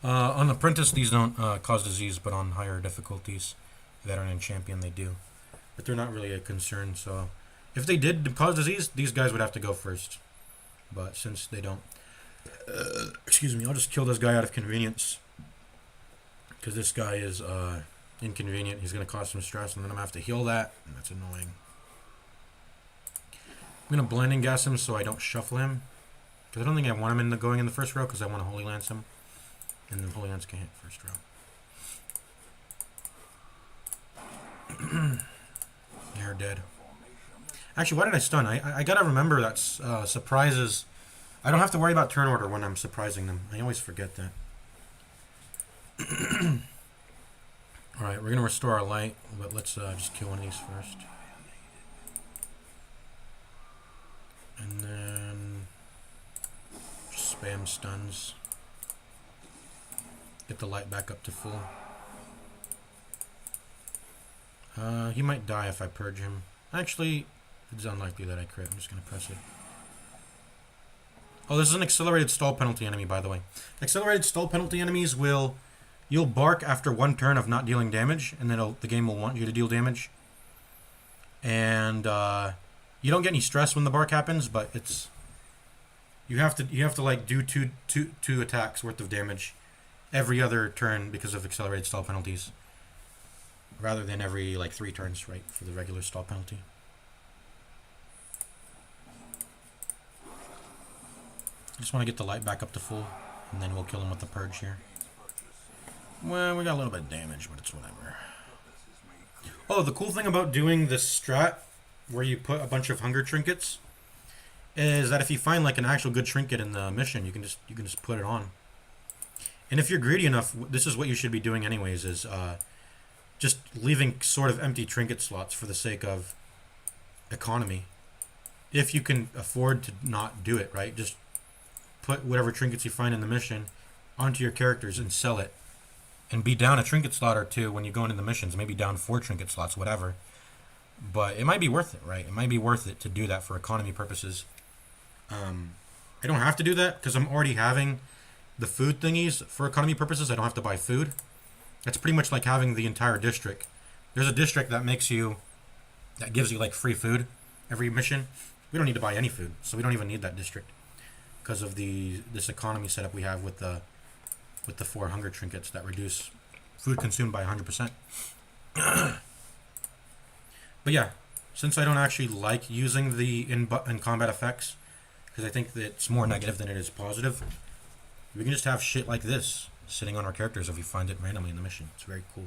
On Apprentice, these don't cause disease, but on higher difficulties, Veteran and Champion, they do. But they're not really a concern, so... If they did cause disease, these guys would have to go first. But since they don't... excuse me, I'll just kill this guy out of convenience. Because this guy is inconvenient. He's going to cause some stress, and then I'm going to have to heal that, and that's annoying. I'm going to Blinding Gas him so I don't shuffle him. Because I don't think I want him going in the first row, because I want to Holy Lance him. And then Holy Lance can hit first row. You're dead. Actually, why did I stun? I gotta remember that surprises... I don't have to worry about turn order when I'm surprising them. I always forget that. Alright, we're gonna restore our light, but let's just kill one of these first. And then... just spam stuns. Get the light back up to full. He might die if I purge him. Actually, it's unlikely that I crit. I'm just going to press it. Oh, this is an accelerated stall penalty enemy, by the way. Accelerated stall penalty enemies will... You'll bark after one turn of not dealing damage, and then the game will want you to deal damage. And you don't get any stress when the bark happens, but it's... You have to like do two attacks worth of damage every other turn because of accelerated stall penalties, rather than every like 3 turns, right, for the regular stall penalty. I just want to get the light back up to full, and then we'll kill him with the purge here. Well, we got a little bit of damage, but it's whatever. Oh, the cool thing about doing this strat, where you put a bunch of hunger trinkets, is that if you find like an actual good trinket in the mission, you can just put it on. And if you're greedy enough, this is what you should be doing anyways, is just leaving sort of empty trinket slots for the sake of economy. If you can afford to not do it, right? Just put whatever trinkets you find in the mission onto your characters and sell it. And be down a trinket slot or two when you go into the missions. Maybe down 4 trinket slots, whatever. But it might be worth it, right? It might be worth it to do that for economy purposes. I don't have to do that because I'm already having the food thingies for economy purposes. I don't have to buy food. That's pretty much like having the entire district. There's a district that gives you like free food every mission. We don't need to buy any food, so we don't even need that district because of this economy setup we have with the 4 hunger trinkets that reduce food consumed by 100%. But yeah, since I don't actually like using the in combat effects, because I think that it's more negative than it is positive, we can just have shit like this sitting on our characters if we find it randomly in the mission. It's very cool.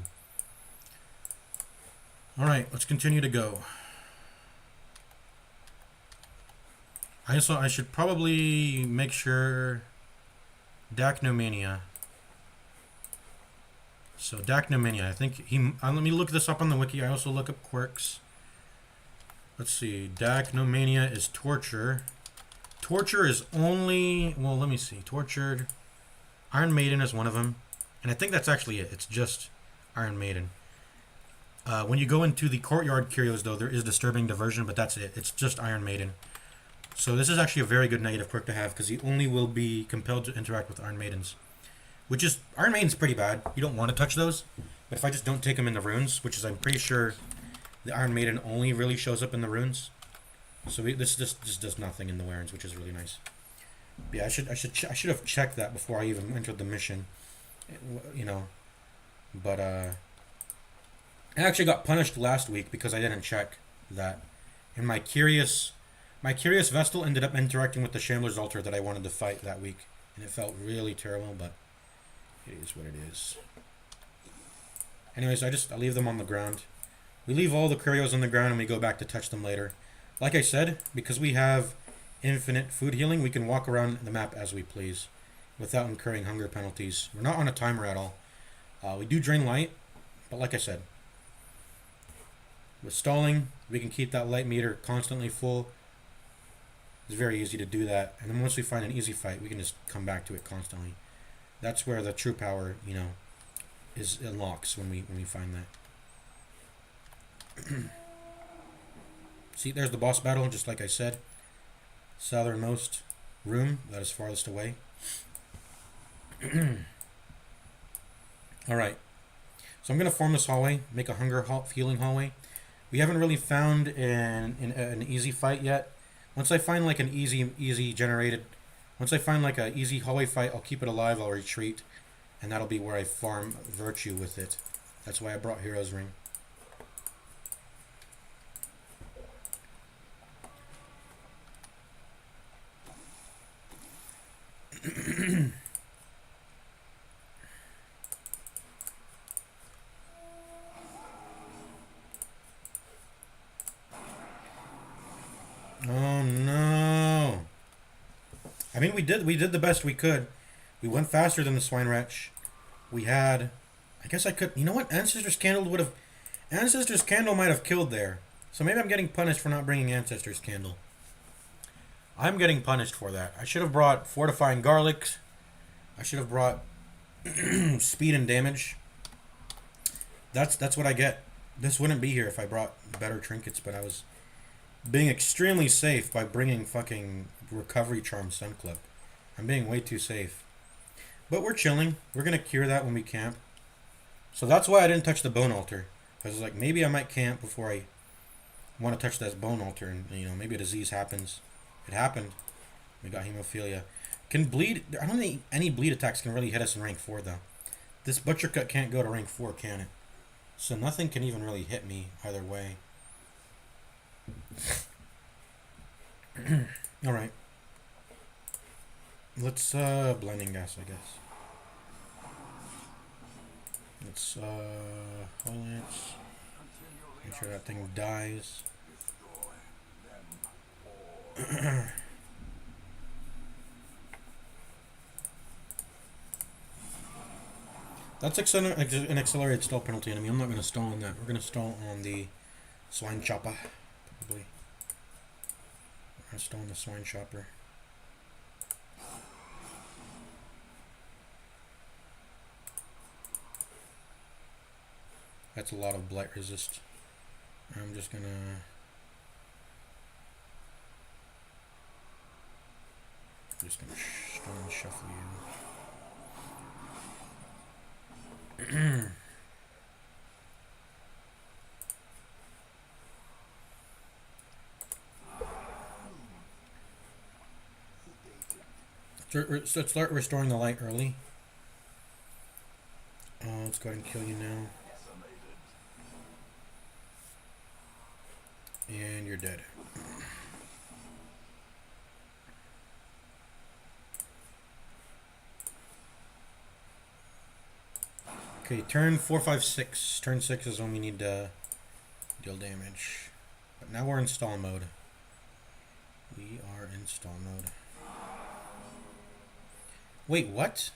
Alright, let's continue to go. I should probably make sure Dacnomania. So Dacnomania, I think let me look this up on the wiki. I also look up quirks. Let's see. Dacnomania is torture. Torture is only... Well, let me see. Tortured. Iron Maiden is one of them. And I think that's actually it. It's just Iron Maiden. When you go into the Courtyard Curios, though, there is Disturbing Diversion, but that's it. It's just Iron Maiden. So this is actually a very good negative quirk to have, because he only will be compelled to interact with Iron Maidens. Which is... Iron Maiden's pretty bad. You don't want to touch those. But if I just don't take them in the runes, which is I'm pretty sure the Iron Maiden only really shows up in the runes. So this just does nothing in the warrens, which is really nice. But yeah, I should have checked that before I even entered the mission, you know. But I actually got punished last week because I didn't check that. And my curious Vestal ended up interacting with the Shambler's Altar that I wanted to fight that week. And it felt really terrible, but it is what it is. Anyways, I leave them on the ground. We leave all the Curios on the ground and we go back to touch them later. Like I said, because we have infinite food healing, we can walk around the map as we please without incurring hunger penalties. We're not on a timer at all. We do drain light, but like I said, with stalling, we can keep that light meter constantly full. It's very easy to do that. And then once we find an easy fight, we can just come back to it constantly. That's where the true power, is unlocks when we find that. See, there's the boss battle, just like I said. Southernmost room, that is farthest away. Alright. So I'm going to form this hallway, make a hunger healing hallway. We haven't really found an easy fight yet. Once I find like an easy generated, once I find like an easy hallway fight, I'll keep it alive, I'll retreat. And that'll be where I farm virtue with it. That's why I brought Hero's Ring. Oh no. I mean, we did the best we could. We went faster than the swine wretch. We had, I guess I could, you know what? Ancestor's Candle might have killed there. So maybe I'm getting punished for not bringing Ancestor's Candle. I'm getting punished for that. I should have brought Fortifying Garlic. I should have brought speed and damage. That's what I get. This wouldn't be here if I brought better trinkets, but I was being extremely safe by bringing fucking Recovery Charm Sunclip. I'm being way too safe. But we're chilling. We're going to cure that when we camp. So that's why I didn't touch the Bone Altar. I was like, maybe I might camp before I want to touch that Bone Altar. And, maybe a disease happens. It happened. We got hemophilia. Can bleed... I don't think any bleed attacks can really hit us in rank 4, though. This Butcher Cut can't go to rank 4, can it? So nothing can even really hit me either way. Alright. Let's, blinding gas, I guess. Let's, highlights. Make sure that thing dies. That's an accelerated stall penalty enemy. I'm not going to stall on that. We're going to stall on the Swine Chopper, probably. We're going to stall on the Swine Chopper. That's a lot of blight resist. I'm just gonna strong shuffle you. So let's start restoring the light early. Let's go ahead and kill you now. And you're dead. Okay, turn 4, 5, 6. Turn 6 is when we need to deal damage. But now we're in stall mode. We are in stall mode. Wait, what?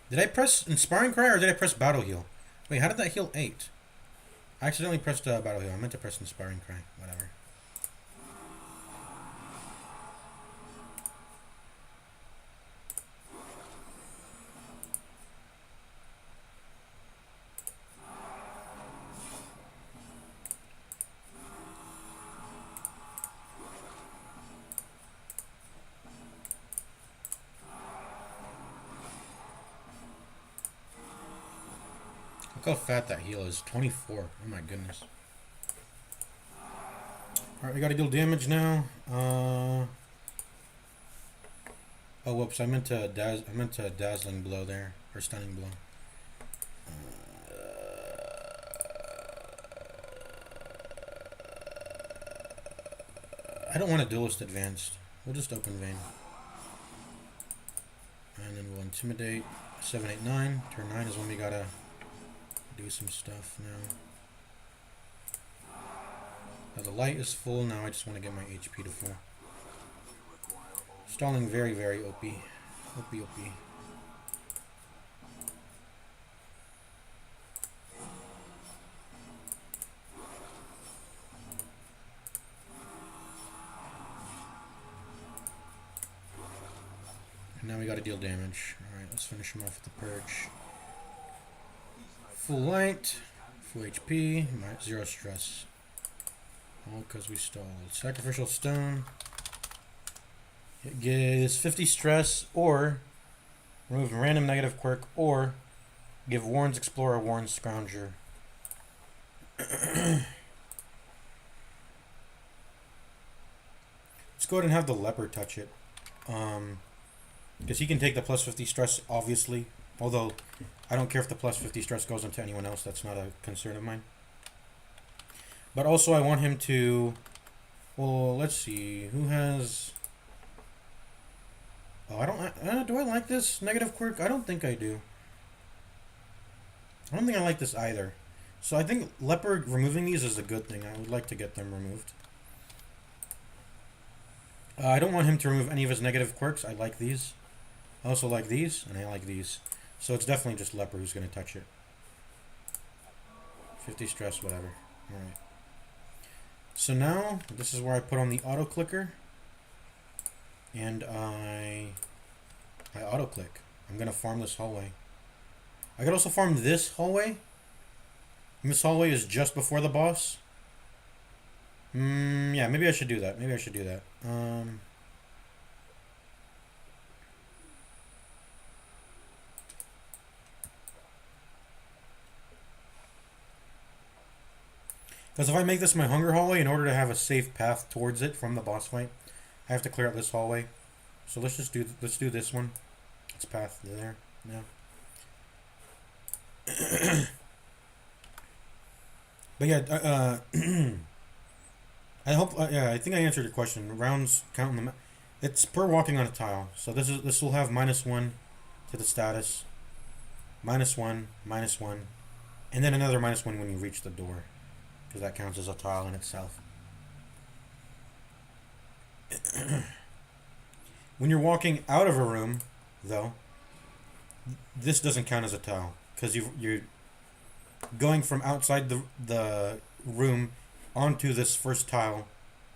Did I press Inspiring Cry or did I press Battle Heal? Wait, how did that heal 8? I accidentally pressed Battle Heal. I meant to press Inspiring Cry. Whatever. Look how fat that heal is. 24. Oh my goodness. Alright, we gotta deal damage now. Oh whoops, I meant to Dazzling Blow there. Or Stunning Blow. I don't want a duelist advanced. We'll just open vein. And then we'll intimidate. 7, 8, 9. Turn 9 is when we gotta do some stuff now. Now the light is full. Now I just want to get my HP to full. Stalling very, very OP. OP, OP. Now we gotta deal damage. Alright, let's finish him off with the purge. Full light, full HP, 0 stress. All because we stalled. Sacrificial stone. It gives 50 stress, or remove random negative quirk, or give Warren's Explorer Warren's Scrounger. Let's go ahead and have the leopard touch it. Because he can take the plus 50 stress, obviously. Although, I don't care if the plus 50 stress goes into anyone else. That's not a concern of mine. But also, I want him to... Well, let's see. Who has... Oh, I don't... do I like this negative quirk? I don't think I do. I don't think I like this either. So I think leopard removing these is a good thing. I would like to get them removed. I don't want him to remove any of his negative quirks. I like these. I also like these, and I like these. So it's definitely just leopard who's going to touch it. 50 stress, whatever. Alright. So now, this is where I put on the auto clicker. And I auto click. I'm going to farm this hallway. I could also farm this hallway. And this hallway is just before the boss. Yeah, maybe I should do that. Maybe I should do that. Because if I make this my hunger hallway, in order to have a safe path towards it from the boss fight, I have to clear out this hallway. So let's do this one. It's path there now. But yeah, I hope. Yeah, I think I answered your question. Rounds count in the. It's per walking on a tile. So this will have -1 to the status. -1, -1, and then another -1 when you reach the door, because that counts as a tile in itself. When you're walking out of a room, though, this doesn't count as a tile, because you're going from outside the room onto this first tile.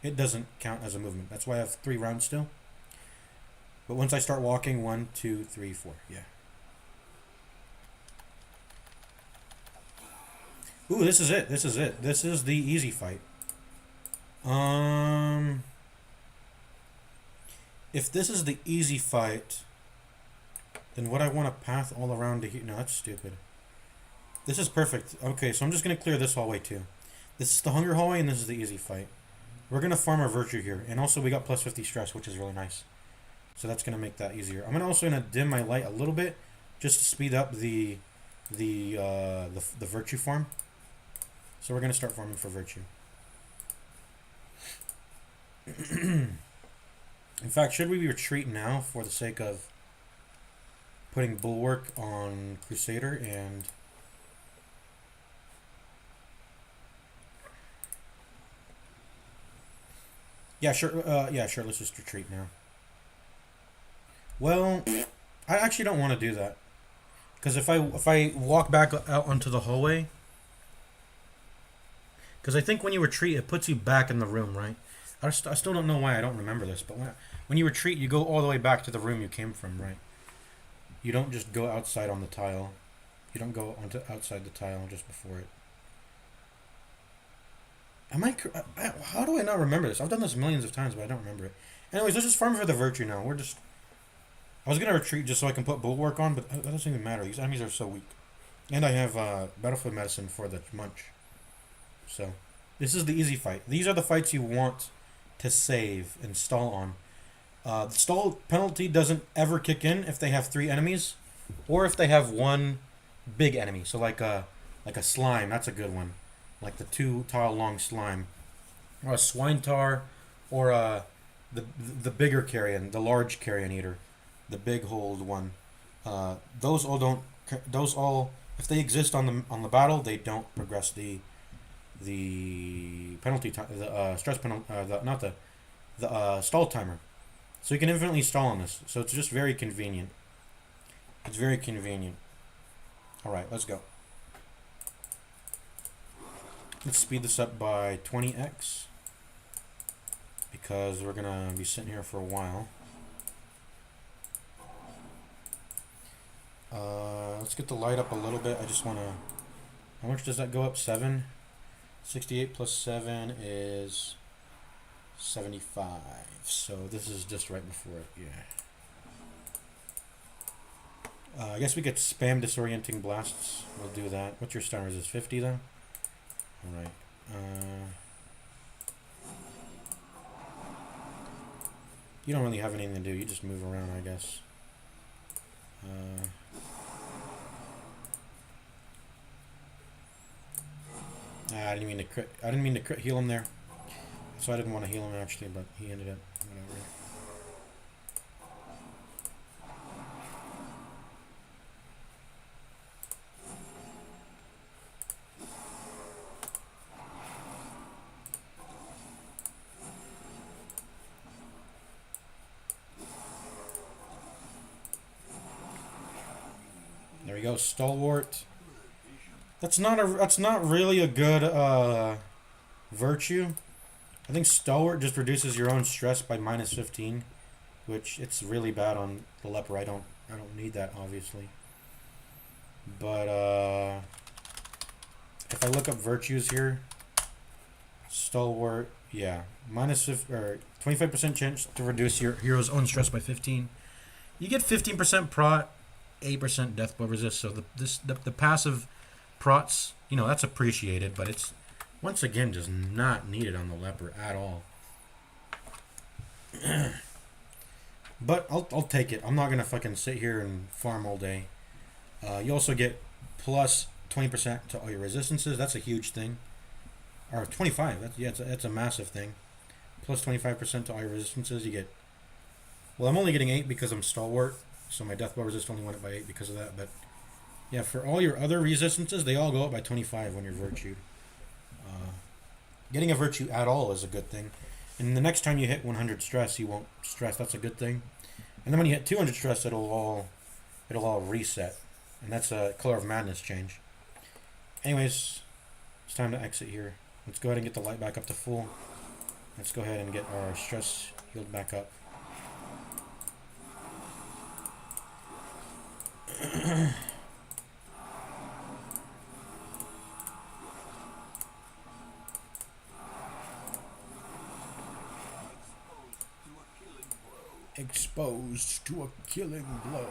It doesn't count as a movement. That's why I have 3 rounds still. But once I start walking, 1, 2, 3, 4, yeah. Ooh, this is it. This is it. This is the easy fight. If this is the easy fight, then would I want to path all around to here? No, that's stupid. This is perfect. Okay, so I'm just going to clear this hallway too. This is the hunger hallway, and this is the easy fight. We're going to farm our virtue here. And also we got plus 50 stress, which is really nice. So that's going to make that easier. I'm also going to dim my light a little bit, just to speed up the virtue farm. So we're going to start farming for virtue. In fact, should we retreat now for the sake of putting bulwark on Crusader and... Yeah, sure. Yeah, sure. Let's just retreat now. Well, I actually don't want to do that, because if I walk back out onto the hallway, because I think when you retreat, it puts you back in the room, right? I still don't know why I don't remember this, but when you retreat, you go all the way back to the room you came from, right? You don't just go outside on the tile. You don't go onto outside the tile just before it. How do I not remember this? I've done this millions of times, but I don't remember it. Anyways, let's just farm for the virtue now. I was gonna retreat just so I can put bulwark on, but that doesn't even matter. These enemies are so weak. And I have battlefield medicine for the munch. So, this is the easy fight. These are the fights you want to save and stall on. The stall penalty doesn't ever kick in if they have 3 enemies, or if they have 1 big enemy. So like a slime, that's a good one. Like the 2 tile long slime, or a swine tar, or the bigger carrion, the large carrion eater, the big hold one. Those all don't. Those all, if they exist on the battle, they don't progress the penalty time, the stress penalty, the stall timer. So you can infinitely stall on this. So it's just very convenient. It's very convenient. All right, let's go. Let's speed this up by 20x because we're gonna be sitting here for a while. Let's get the light up a little bit. I just want to... How much does that go up? 7? 68 plus 7 is 75. So this is just right before it. Yeah. I guess we could spam disorienting blasts. We'll do that. What's your stun resist? 50 though? Alright. You don't really have anything to do. You just move around, I guess. I didn't mean to crit. I didn't mean to crit heal him there. So I didn't want to heal him actually, but he ended up whatever. There we go, stalwart. That's not really a good virtue. I think stalwart just reduces your own stress by minus 15, which it's really bad on the leper. I don't need that obviously. But if I look up virtues here, stalwart, yeah, minus 25% chance to reduce your hero's own stress by 15. You get 15% prot, 8% death blow resist. So the passive prots, you know, that's appreciated, but it's once again just not needed on the leper at all. But I'll take it. I'm not gonna fucking sit here and farm all day. You also get plus 20% to all your resistances. That's a huge thing. Or 25. That's a massive thing. Plus 25% to all your resistances. You get. Well, I'm only getting 8 because I'm stalwart, so my death blow resist only went up by 8 because of that. But yeah, for all your other resistances, they all go up by 25 when you're virtued. Getting a virtue at all is a good thing. And the next time you hit 100 stress, you won't stress. That's a good thing. And then when you hit 200 stress, it'll all reset. And that's a Color of Madness change. Anyways, it's time to exit here. Let's go ahead and get the light back up to full. Let's go ahead and get our stress healed back up. Exposed to a killing blow.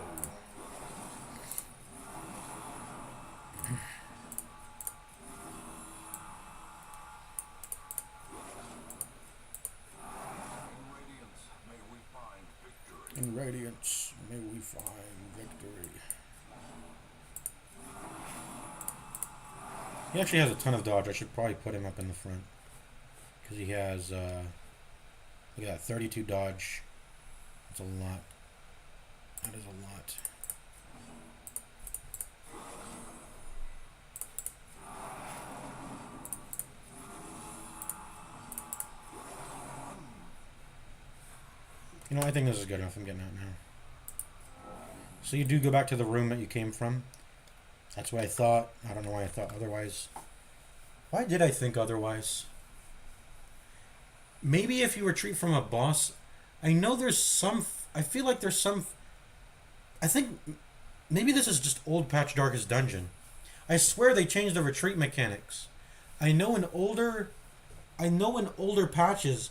In radiance, may we find victory. He actually has a ton of dodge. I should probably put him up in the front. Because he has, look at that, 32 dodge. That's a lot. That is a lot. You know, I think this is good enough. I'm getting out now. So you do go back to the room that you came from. That's what I thought. I don't know why I thought otherwise. Why did I think otherwise? Maybe if you retreat from a boss... I know there's some... I feel like there's some... I think... Maybe this is just old patch Darkest Dungeon. I swear they changed the retreat mechanics. I know in older patches...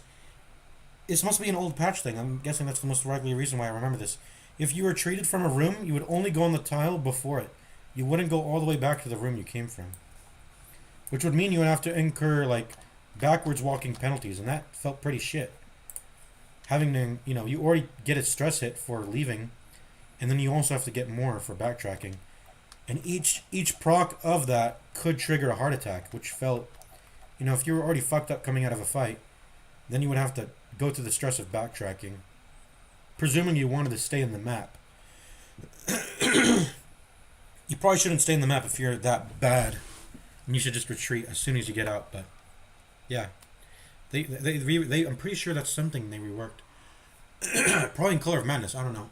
This must be an old patch thing. I'm guessing that's the most likely reason why I remember this. If you retreated from a room, you would only go on the tile before it. You wouldn't go all the way back to the room you came from. Which would mean you would have to incur, like, backwards walking penalties, and that felt pretty shit. Having to, you know, you already get a stress hit for leaving, and then you also have to get more for backtracking. And each proc of that could trigger a heart attack, which felt, you know, if you were already fucked up coming out of a fight, then you would have to go through the stress of backtracking. Presuming you wanted to stay in the map. You probably shouldn't stay in the map if you're that bad. And you should just retreat as soon as you get out, but yeah. They I'm pretty sure that's something they reworked. Probably in Color of Madness, I don't know.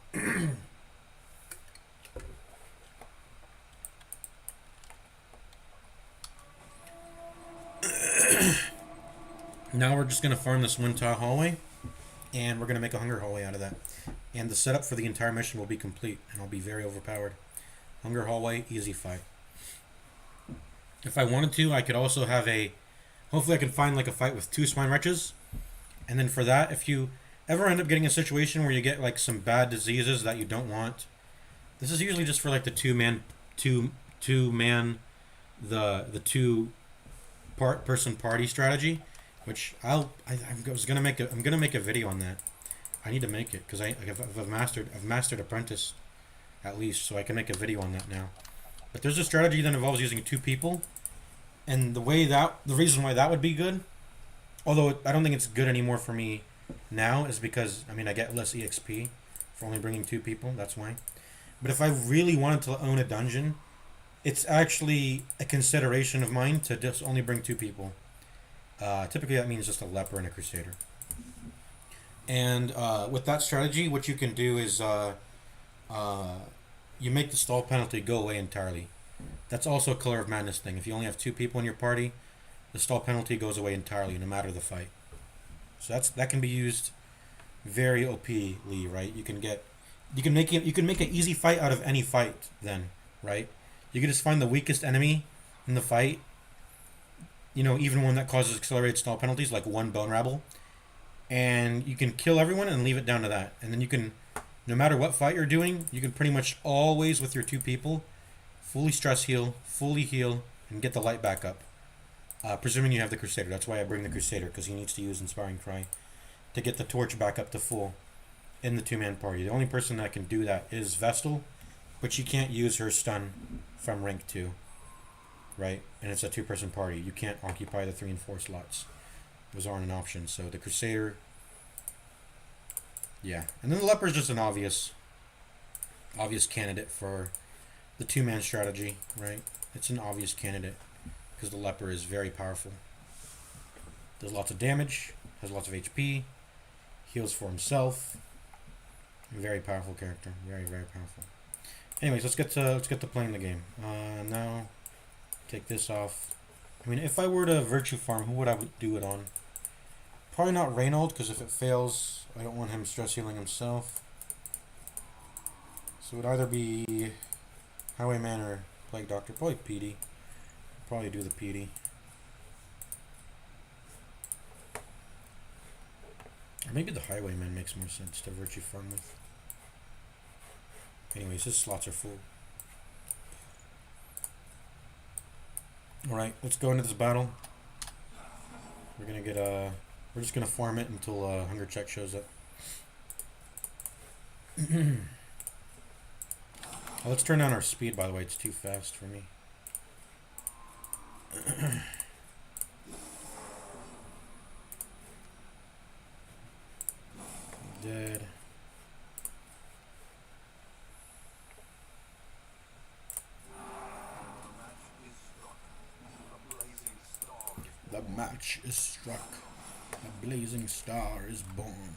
Now we're just gonna farm this one tile hallway, and we're gonna make a hunger hallway out of that. And the setup for the entire mission will be complete, and I'll be very overpowered. Hunger hallway, easy fight. If I wanted to, I could also have a... Hopefully I can find like a fight with 2 swine wretches. And then for that, if you ever end up getting a situation where you get like some bad diseases that you don't want, this is usually just for like the two person party strategy, which I'm gonna make a video on that. I need to make it because I've mastered Apprentice at least, so I can make a video on that now. But there's a strategy that involves using 2 people, and the reason why that would be good, although I don't think it's good anymore for me now, is because I get less EXP for only bringing 2 people. That's why. But if I really wanted to own a dungeon, it's actually a consideration of mine to just only bring 2 people. Typically, that means just a leper and a crusader. And with that strategy, what you can do is you make the stall penalty go away entirely. That's also a Color of Madness thing. If you only have 2 people in your party, the stall penalty goes away entirely, no matter the fight. So that can be used very OPly, right? You can make an easy fight out of any fight. Then, right? You can just find the weakest enemy in the fight. Even one that causes accelerated stall penalties, like 1 bone rabble, and you can kill everyone and leave it down to that. And then you can, no matter what fight you're doing, you can pretty much always, with your 2 people, fully stress heal, fully heal, and get the light back up. Presuming you have the Crusader. That's why I bring the Crusader, because he needs to use Inspiring Cry to get the torch back up to full in the 2-man party. The only person that can do that is Vestal, but she can't use her stun from rank 2, right? And it's a 2-person party. You can't occupy the 3 and 4 slots. Those aren't an option. So the Crusader, yeah. And then the Leper is just an obvious candidate for the 2-man strategy, right? It's an obvious candidate because the Leper is very powerful. Does lots of damage, has lots of HP, heals for himself. Very powerful character. Very, very powerful. Anyways, let's get to playing the game. Now, take this off. If I were to virtue farm, who would I do it on? Probably not Reynold, because if it fails, I don't want him stress healing himself. So it would either be Highwayman or Plague Doctor. Probably PD. Probably do the PD. Or maybe the Highwayman makes more sense to virtue farm with. Anyways, his slots are full. Alright, let's go into this battle. We're just gonna farm it until hunger check shows up. Let's turn down our speed, by the way. It's too fast for me. Dead. The match is struck. A blazing star is born.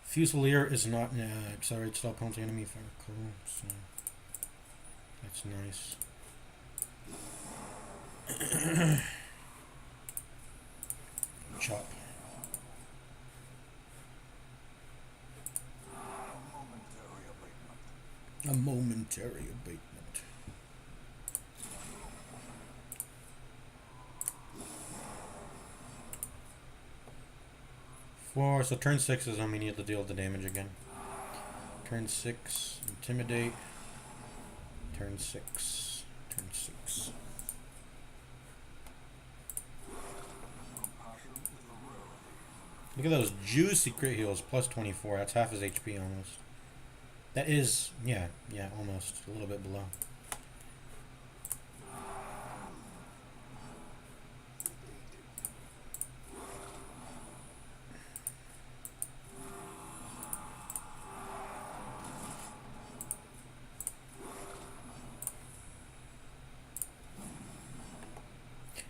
Fusilier is not accelerated stall penalty enemy if I recall, so that's nice. Chop. A momentary abatement. So turn 6 is when we need to deal the damage again. Turn 6, intimidate. Turn 6, turn 6. Look at those juicy crit heals, plus 24. That's half his HP almost. That is, yeah, almost a little bit below.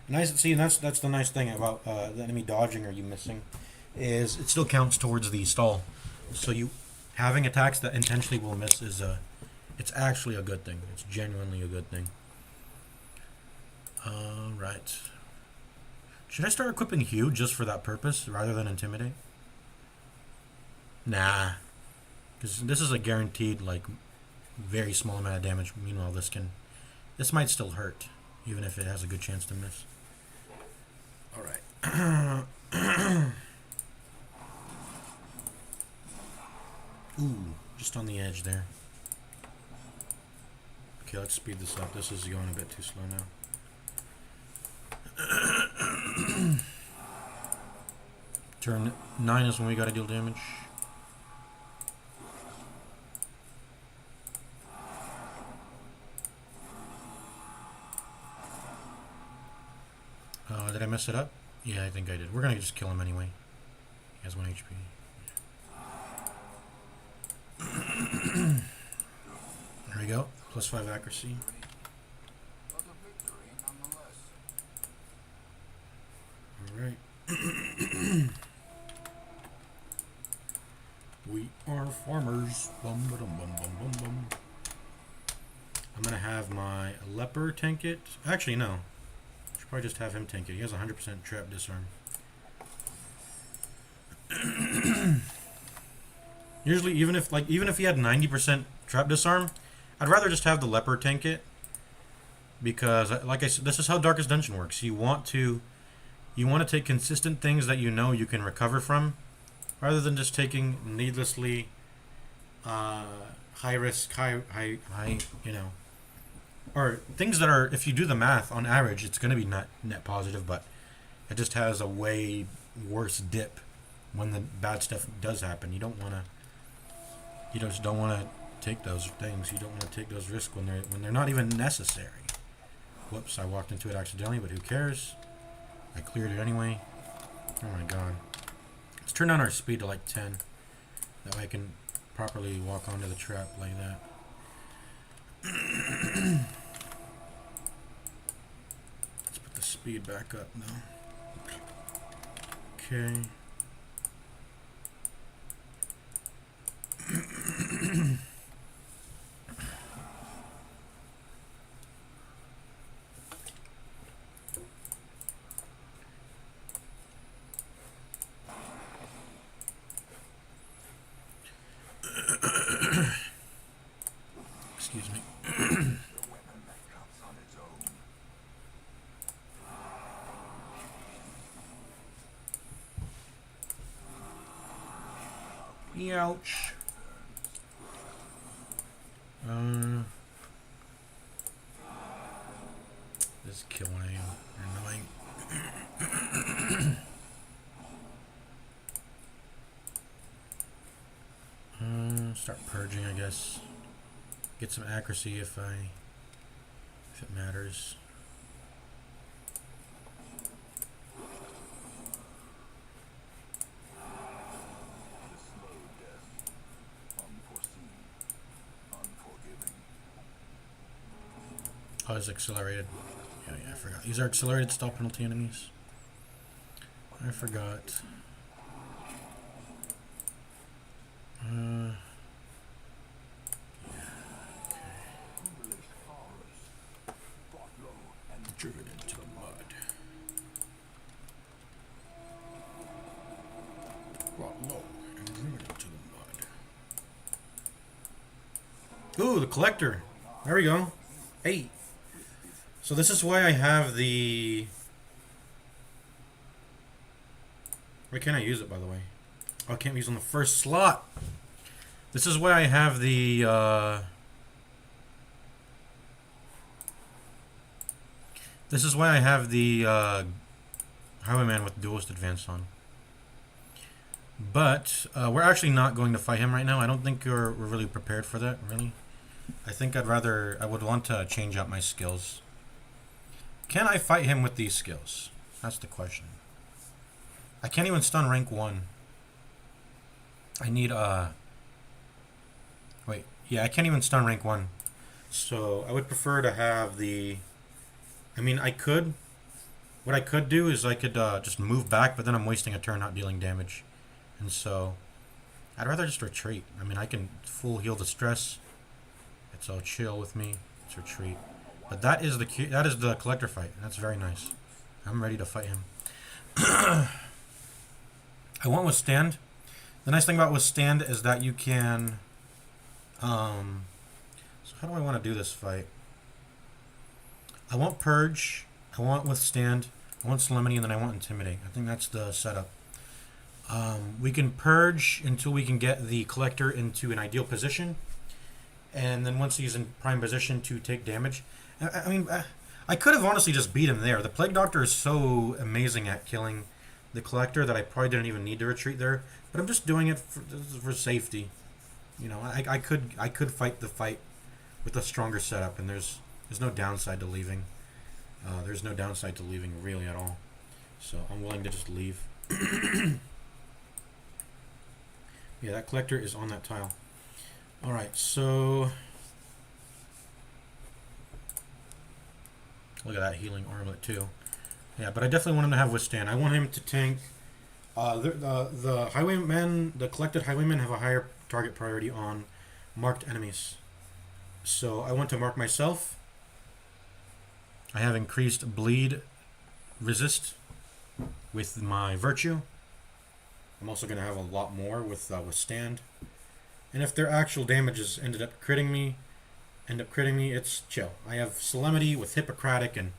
Nice. See, that's the nice thing about the enemy dodging or you missing, is it still counts towards the stall. So you having attacks that intentionally will miss is it's actually a good thing. It's genuinely a good thing. Right. Should I start equipping Hue just for that purpose rather than Intimidate? Nah, because this is a guaranteed like very small amount of damage. Meanwhile, this might still hurt, even if it has a good chance to miss. All right. Ooh, just on the edge there. Okay, let's speed this up. This is going a bit too slow now. Turn 9 is when we gotta deal damage. Did I mess it up? Yeah, I think I did. We're gonna just kill him anyway. He has 1 HP. There we go. +5 accuracy. Alright. We are farmers. Bum, ba, dum, bum, bum, bum, bum. I'm gonna have my leper tank it. Actually, no. Should probably just have him tank it. He has 100% trap disarm. Usually, even if he had 90% trap disarm, I'd rather just have the leper tank it, because, like I said, this is how Darkest Dungeon works. You want to take consistent things that you know you can recover from, rather than just taking needlessly high risk, high, or things that are, if you do the math, on average, it's going to be net positive, but it just has a way worse dip when the bad stuff does happen. You just don't want to take those things. You don't want to take those risks when they're not even necessary. Whoops, I walked into it accidentally, but who cares? I cleared it anyway. Oh my god. Let's turn down our speed to like 10. That way I can properly walk onto the trap like that. Let's put the speed back up now. Okay. Excuse me. Ouch. This is killing me. Annoying. Start purging, I guess. Get some accuracy if it matters. Oh, it's accelerated. Yeah, I forgot. These are accelerated stall penalty enemies. I forgot. Yeah, okay. Driven into the mud. Brought low and driven into the mud. Ooh, the collector. There we go. Hey. So this is why I have the... Why can't I use it, by the way? Oh, I can't use it on the first slot. This is why I have the... This is why I have the Highwayman with Duelist Advance on. But we're actually not going to fight him right now. I don't think we're really prepared for that, really. I think I would want to change up my skills. Can I fight him with these skills? That's the question. I can't even stun rank 1. I need wait, yeah, I can't even stun rank 1. So I would prefer to have the... I mean, I could, What I could do is I could just move back, but then I'm wasting a turn not dealing damage. And so, I'd rather just retreat. I mean, I can full heal the stress. It's all chill with me. Let's retreat. But that is the collector fight. That's very nice. I'm ready to fight him. I want withstand. The nice thing about withstand is that you can. So how do I want to do this fight? I want purge. I want withstand. I want solemnity, and then I want intimidate. I think that's the setup. We can purge until we can get the collector into an ideal position, and then once he's in prime position to take damage. I mean, I could have honestly just beat him there. The Plague Doctor is so amazing at killing the collector that I probably didn't even need to retreat there. But I'm just doing it for safety. You know, I could fight the fight with a stronger setup, and there's no downside to leaving. There's no downside to leaving really at all. So I'm willing to just leave. Yeah, that collector is on that tile. Alright, so look at that healing armlet too. Yeah, but I definitely want him to have withstand. I want him to tank. The highwaymen, the collected highwaymen have a higher target priority on marked enemies. So I want to mark myself. I have increased bleed resist with my virtue. I'm also going to have a lot more with withstand. And if their actual damages end up critting me, it's chill. I have solemnity with Hippocratic and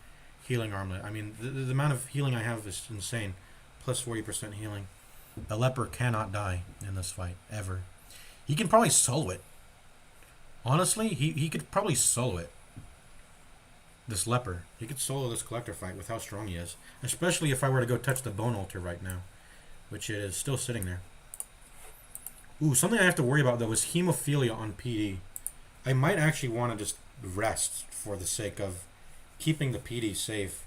healing armlet. I mean, the amount of healing I have is insane. Plus 40% healing. The leper cannot die in this fight, ever. He can probably solo it. Honestly, he could probably solo it. This leper. He could solo this collector fight with how strong he is. Especially if I were to go touch the bone altar right now. Which it is still sitting there. Ooh, something I have to worry about though is hemophilia on PD. I might actually want to just rest for the sake of keeping the PD safe.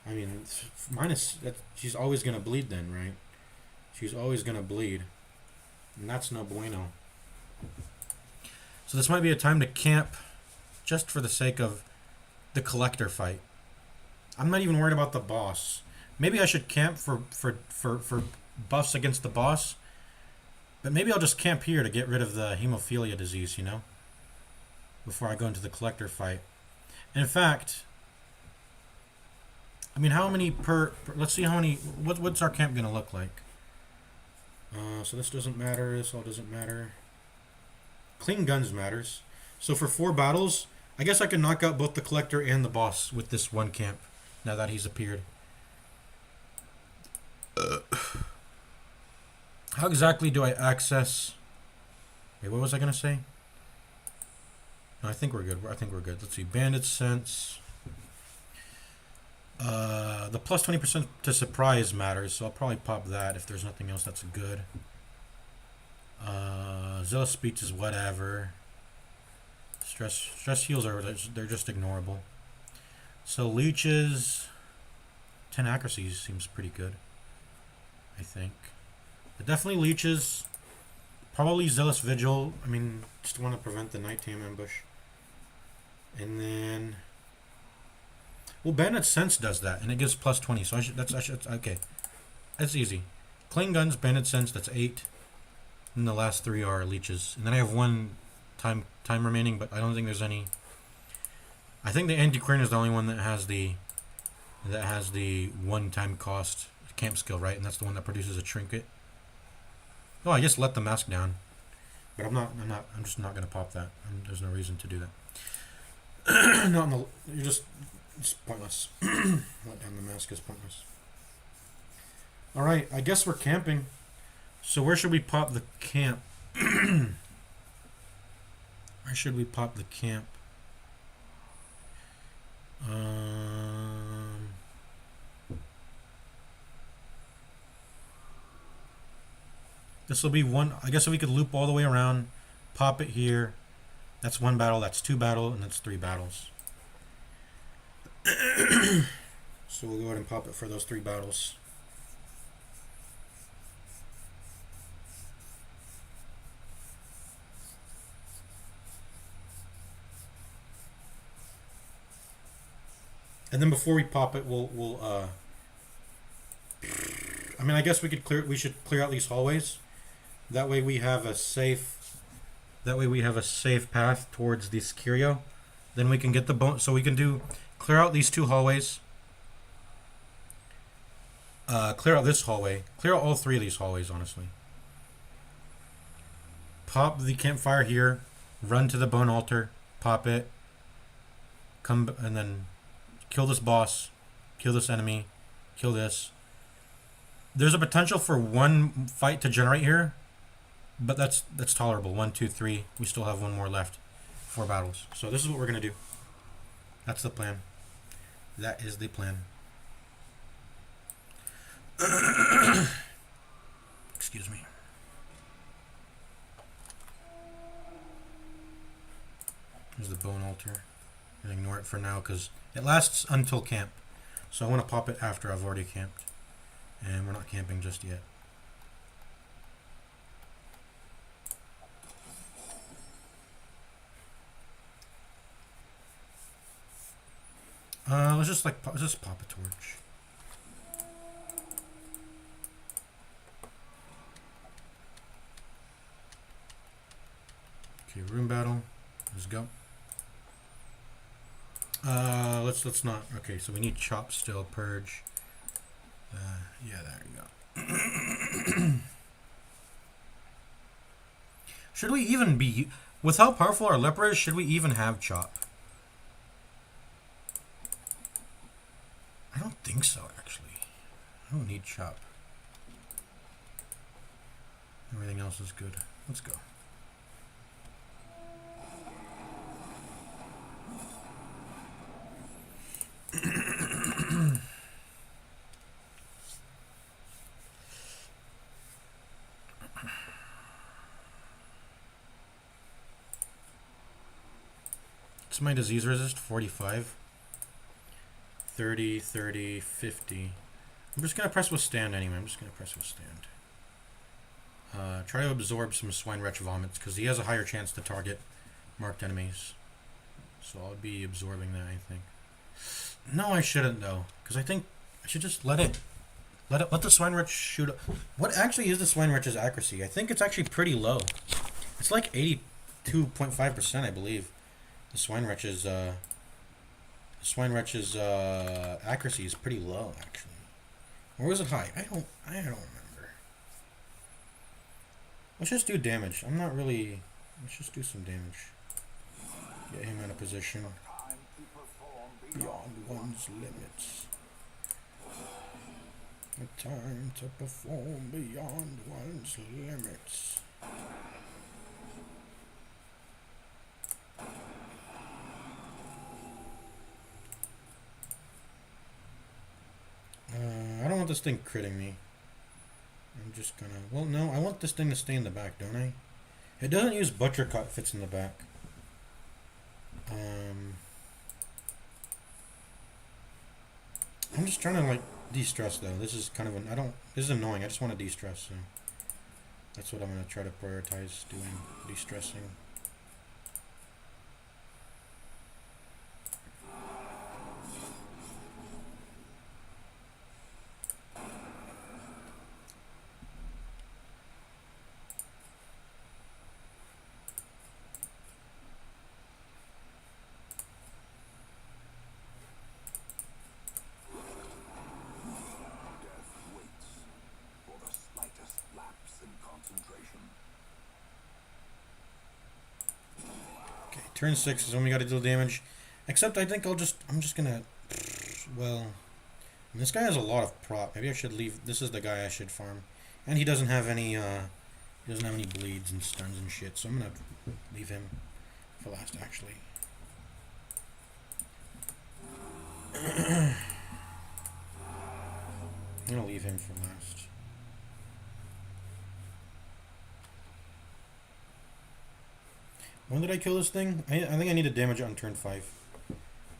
I mean, she's always going to bleed then, right? She's always going to bleed. And that's no bueno. So this might be a time to camp just for the sake of the collector fight. I'm not even worried about the boss. Maybe I should camp for buffs against the boss. But maybe I'll just camp here to get rid of the hemophilia disease, you know? Before I go into the collector fight. And in fact, I mean, how many let's see how many, what's our camp going to look like? So this doesn't matter, this all doesn't matter. Clean guns matters. So for 4 battles, I guess I can knock out both the collector and the boss with this one camp, now that he's appeared. How exactly do I access... Wait, what was I going to say? No, I think we're good. Let's see. Bandit sense. The plus 20% to surprise matters, so I'll probably pop that if there's nothing else that's good. Zealous speech is whatever. Stress heals they're just ignorable. So leeches, 10 accuracy seems pretty good, I think. But definitely leeches. Probably zealous vigil. I mean, just want to prevent the nighttime ambush. And then, well, bandit sense does that, and it gives plus 20. So I should okay. That's easy. Clean guns, bandit sense. That's 8. And the last 3 are leeches. And then I have 1 time remaining, but I don't think there's any. I think the antiquarian is the only one that has the 1 time cost camp skill, right? And that's the one that produces a trinket. Oh, I just let the mask down. But I'm just not gonna pop that. There's no reason to do that. It's pointless. Let down the mask is pointless. Alright, I guess we're camping. So where should we pop the camp? Where should we pop the camp? This will be one. I guess if we could loop all the way around, pop it here. That's 1 battle, that's 2 battles, and that's 3 battles. So we'll go ahead and pop it for those 3 battles. And then before we pop it, we'll I mean, I guess we could clear. We should clear out these hallways. That way we have a safe. That way we have a safe path towards this curio. Then we can get the bone. So we can do clear out these 2 hallways. Clear out this hallway. Clear out all 3 of these hallways, honestly. Pop the campfire here. Run to the bone altar. Pop it. Come and then kill this boss. Kill this enemy. Kill this. There's a potential for 1 fight to generate here, but that's tolerable. 1, 2, 3. We still have 1 more left. 4 battles. So this is what we're gonna do. That's the plan. That is the plan. Excuse me. Here's the bone altar. I'm gonna ignore it for now because it lasts until camp. So I want to pop it after I've already camped. And we're not camping just yet. Let's just pop a torch. Okay, room battle. Let's go. Let's not. Okay, so we need chop still, purge. Yeah, there you go. Should we even be, with how powerful our leper is, should we even have chop? I don't think so, actually. I don't need chop. Everything else is good. Let's go. What's my disease resist? 45. 30, 30, 50. I'm just going to press withstand anyway. I'm just going to press withstand. Try to absorb some swine wretch vomits because he has a higher chance to target marked enemies. So I'll be absorbing that, I think. No, I shouldn't though, because I think I should just let the swine wretch shoot. What actually is the swine wretch's accuracy? I think it's actually pretty low. It's like 82.5%, I believe. The swine wretch's accuracy is pretty low, actually. Or was it high? I don't remember. Let's just do damage. Let's just do some damage. Get him in a position beyond one's limits. A time to perform beyond one's limits. I don't want this thing critting me. I'm just gonna... Well, no, I want this thing to stay in the back, don't I? It doesn't use butcher cut if it's in the back. I'm just trying to, like, de-stress, though. This is kind of an... This is annoying. I just want to de-stress, so... That's what I'm gonna try to prioritize doing. De-stressing. Turn 6 is when we gotta deal damage. Except I think I'm just gonna... Well... This guy has a lot of prop. Maybe I should leave... This is the guy I should farm. And he doesn't have any, he doesn't have any bleeds and stuns and shit. So I'm gonna leave him for last, actually. I'm gonna leave him for last. When did I kill this thing? I think I need to damage it on turn 5.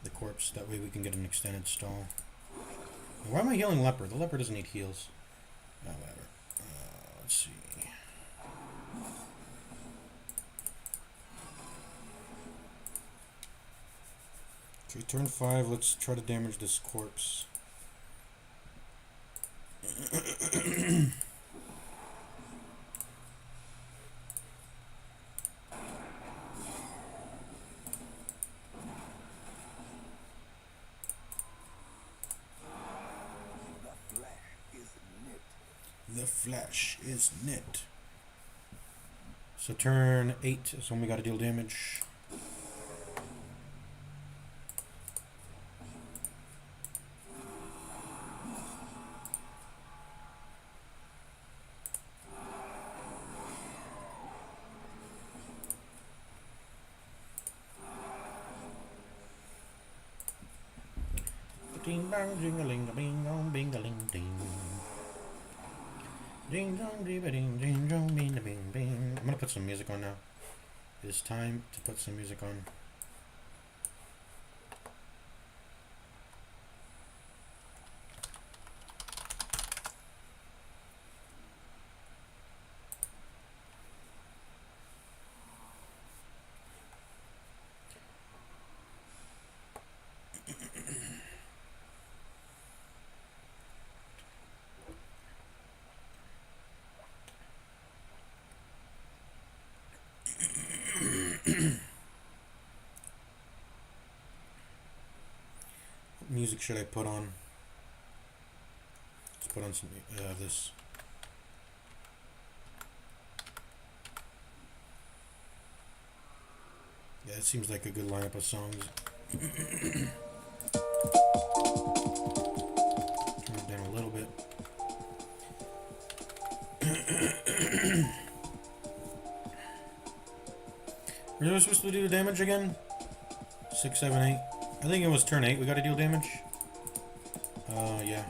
The corpse. That way we can get an extended stall. Why am I healing leper? The leper doesn't need heals. No, whatever. Let's see. Okay, turn 5. Let's try to damage this corpse. The flash is knit. So turn 8 is when we gotta deal damage. Ding dong, jingling, bing dong, bing a ling ding. Ding dong, ding dong, bing bing bing. I'm gonna put some music on now. It's time to put some music on. What music should I put on? Let's put on some this. Yeah, it seems like a good lineup of songs. Turn it down a little bit. Were we supposed to do the damage again? 6, 7, 8. I think it was turn 8 we gotta deal damage. Yeah.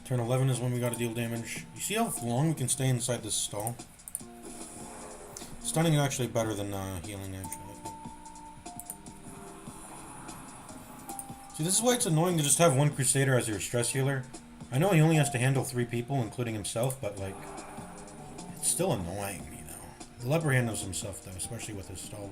Turn 11 is when we gotta deal damage. You see how long we can stay inside this stall? Stunning is actually better than healing, actually. See, this is why it's annoying to just have one Crusader as your stress healer. I know he only has to handle 3 people, including himself, but, like, it's still annoying, you know. The leper handles himself, though, especially with his stalwart.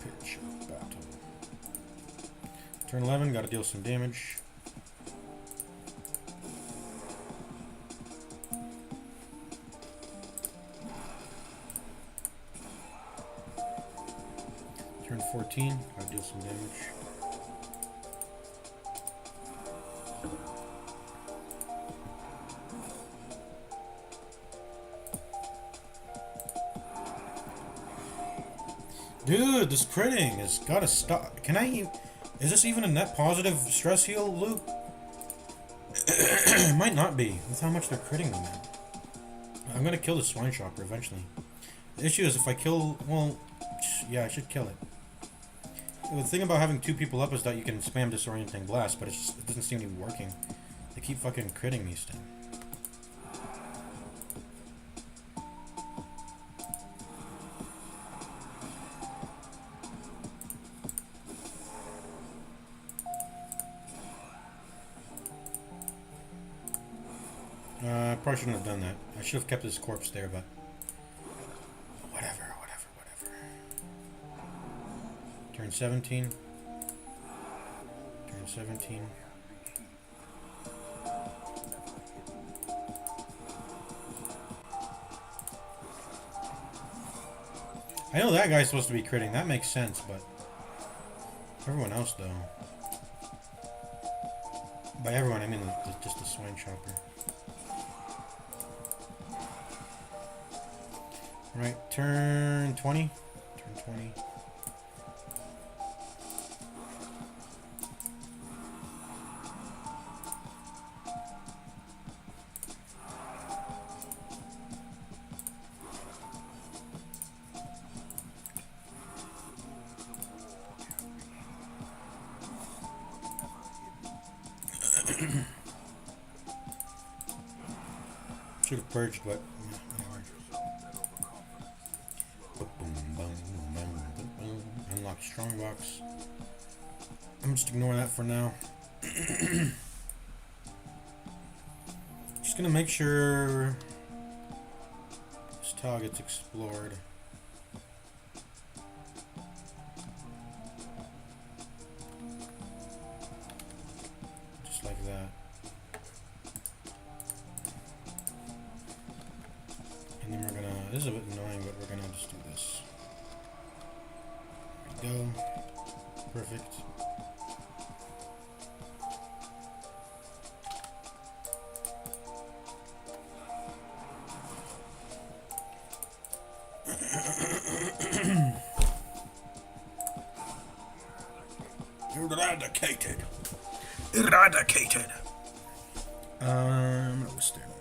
Pitch of battle. Turn 11, gotta deal some damage. Turn 14, gotta deal some damage. Dude, this critting has gotta stop. Can I... Is this even a net positive stress heal loop? It might not be, with how much they're critting me now. I'm gonna kill the swine shopper eventually. The issue is if I kill... Well, yeah, I should kill it. The thing about having 2 people up is that you can spam disorienting blast, but it doesn't seem to be working. They keep fucking critting me still. I probably shouldn't have done that. I should have kept his corpse there, but... Whatever. Turn 17. Turn 17. I know that guy's supposed to be critting. That makes sense, but... Everyone else, though. By everyone, I mean just the swine chopper. Right, turn 20. Turn 20. Should have purged, but unlock strongbox. I'm just ignoring that for now. Just gonna make sure this tile gets explored. Just like that. And then we're gonna, this is a bit annoying, but we're gonna just do this. There we go. Perfect. Eradicated. Eradicated. What's there now?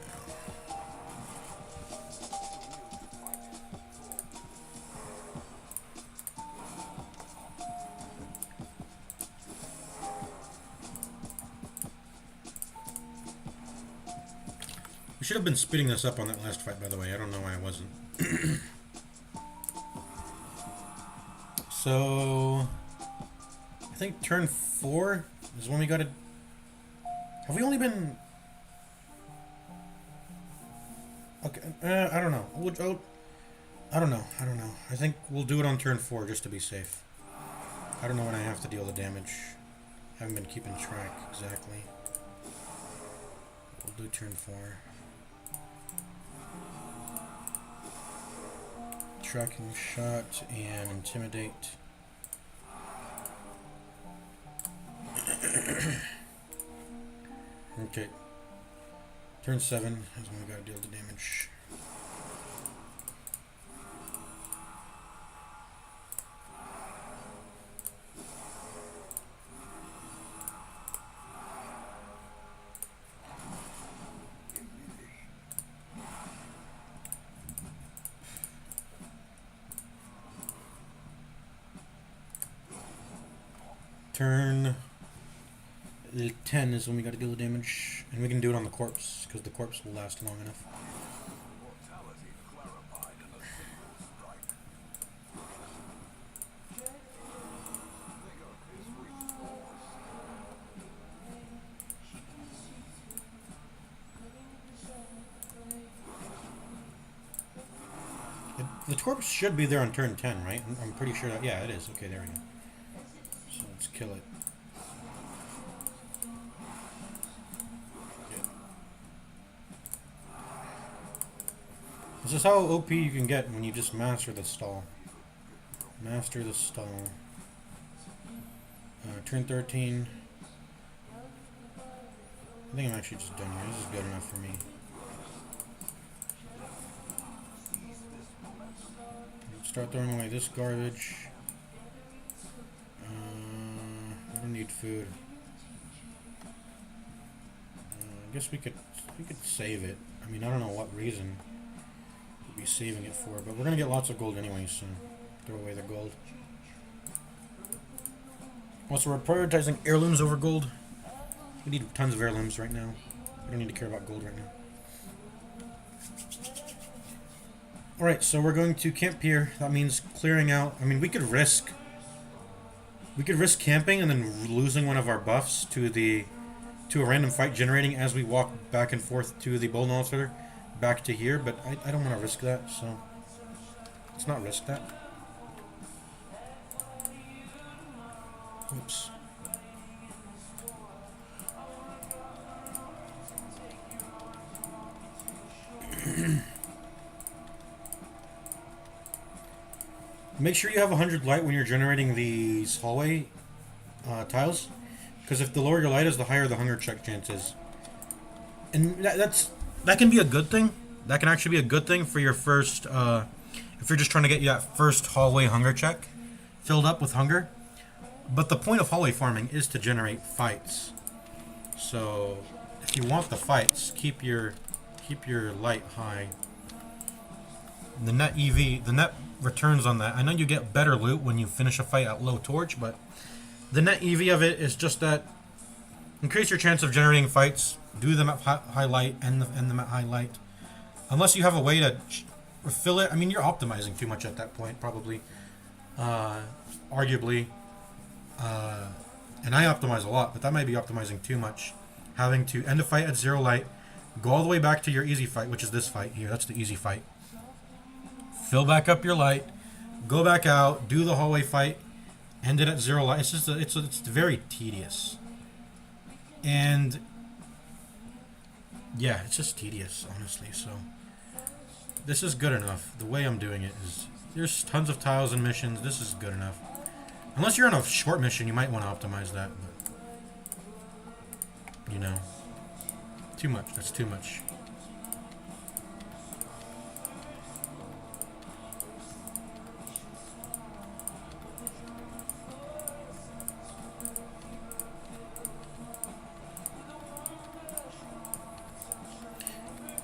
We should have been speeding this up on that last fight, by the way. I don't know why I wasn't. So, I think turn 4 is when we got to. Have we only been? Okay, I don't know. I don't know. I think we'll do it on turn 4 just to be safe. I don't know when I have to deal the damage. Haven't been keeping track exactly. We'll do turn 4. Tracking shot and intimidate. Okay. Turn 7 is when we gotta deal the damage. Turn 10 is when we got to deal the damage, and we can do it on the corpse because the corpse will last long enough. The corpse should be there on turn 10, right? I'm pretty sure that, yeah, it is. Okay, there we go. So let's kill it. This is how OP you can get when you just master the stall. Master the stall. Turn 13. I think I'm actually just done here. This is good enough for me. Start throwing away this garbage. I don't need food. I guess we could save it. I mean, I don't know what reason be saving it for, but we're gonna get lots of gold anyway, so throw away the gold. Also, we're prioritizing heirlooms over gold. We need tons of heirlooms right now. We don't need to care about gold right now. Alright, so we're going to camp here. That means clearing out. I mean, we could risk camping and then losing one of our buffs to a random fight generating as we walk back and forth to the Bold Officer. Back to here, but I don't want to risk that, so let's not risk that. Oops. Make sure you have 100 light when you're generating these hallway tiles, because if the lower your light is, the higher the hunger check chance is. And that can be a good thing. That can actually be a good thing for your first, if you're just trying to get that first hallway hunger check filled up with hunger. But the point of hallway farming is to generate fights. So if you want the fights, keep your light high. The net EV, the net returns on that. I know you get better loot when you finish a fight at low torch, but the net EV of it is just that increase your chance of generating fights. Do them at high light, end them at high light. Unless you have a way to fill it. I mean, you're optimizing too much at that point, probably. Arguably. And I optimize a lot, but that might be optimizing too much. Having to end a fight at 0 light, go all the way back to your easy fight, which is this fight here. That's the easy fight. Fill back up your light, go back out, do the hallway fight, end it at 0 light. It's just it's very tedious. And yeah, it's just tedious, honestly. So this is good enough. The way I'm doing it is there's tons of tiles and missions. This is good enough. Unless you're on a short mission, you might want to optimize that. But, you know, too much. That's too much.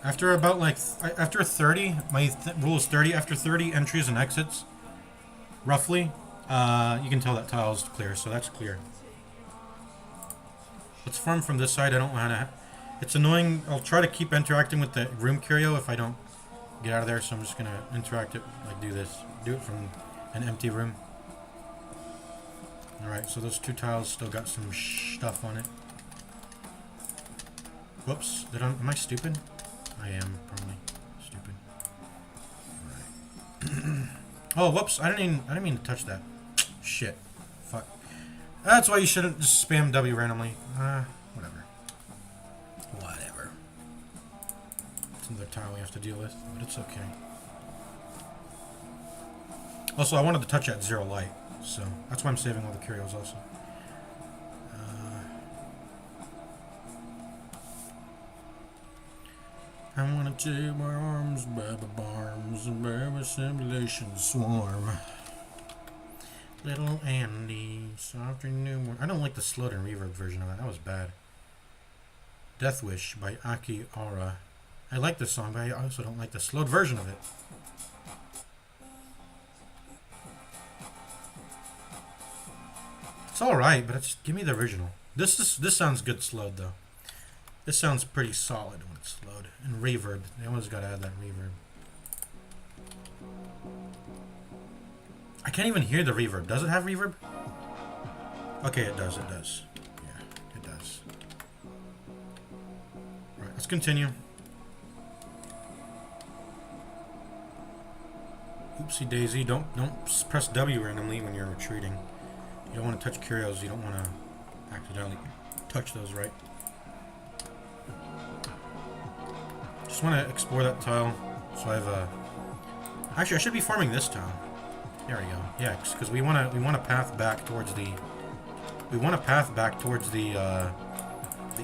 After about like after 30, my rule is 30. After 30 entries and exits, roughly, you can tell that tile is clear, so that's clear. Let's farm from this side. I don't want to. It's annoying. I'll try to keep interacting with the room curio if I don't get out of there. So I'm just gonna interact it like do this. Do it from an empty room. All right. So those two tiles still got some stuff on it. Whoops. Am I stupid? I am probably stupid. Alright. Oh, whoops! I didn't mean to touch that. Shit. Fuck. That's why you shouldn't just spam W randomly. Whatever. Whatever. It's another tile we have to deal with, but it's okay. Also, I wanted to touch at 0 light, so that's why I'm saving all the curios also. I wanna take my arms, baby barms, and baby simulation swarm. Little Andy, soft and new. I don't like the slowed and reverb version of that. That was bad. Death Wish by Aki Aura. I like this song, but I also don't like the slowed version of it. It's alright, but it's give me the original. This sounds good slowed though. This sounds pretty solid when it's slowed. And reverb. They always gotta add that reverb. I can't even hear the reverb. Does it have reverb? Okay, it does. It does. Yeah, it does. Alright, let's continue. Oopsie daisy. Don't press W randomly when you're retreating. You don't want to touch curios. You don't want to accidentally touch those, right? Just want to explore that tile, so I have a. Actually, I should be farming this tile. There we go. Yeah, because we want to path back towards the. We want to path back towards the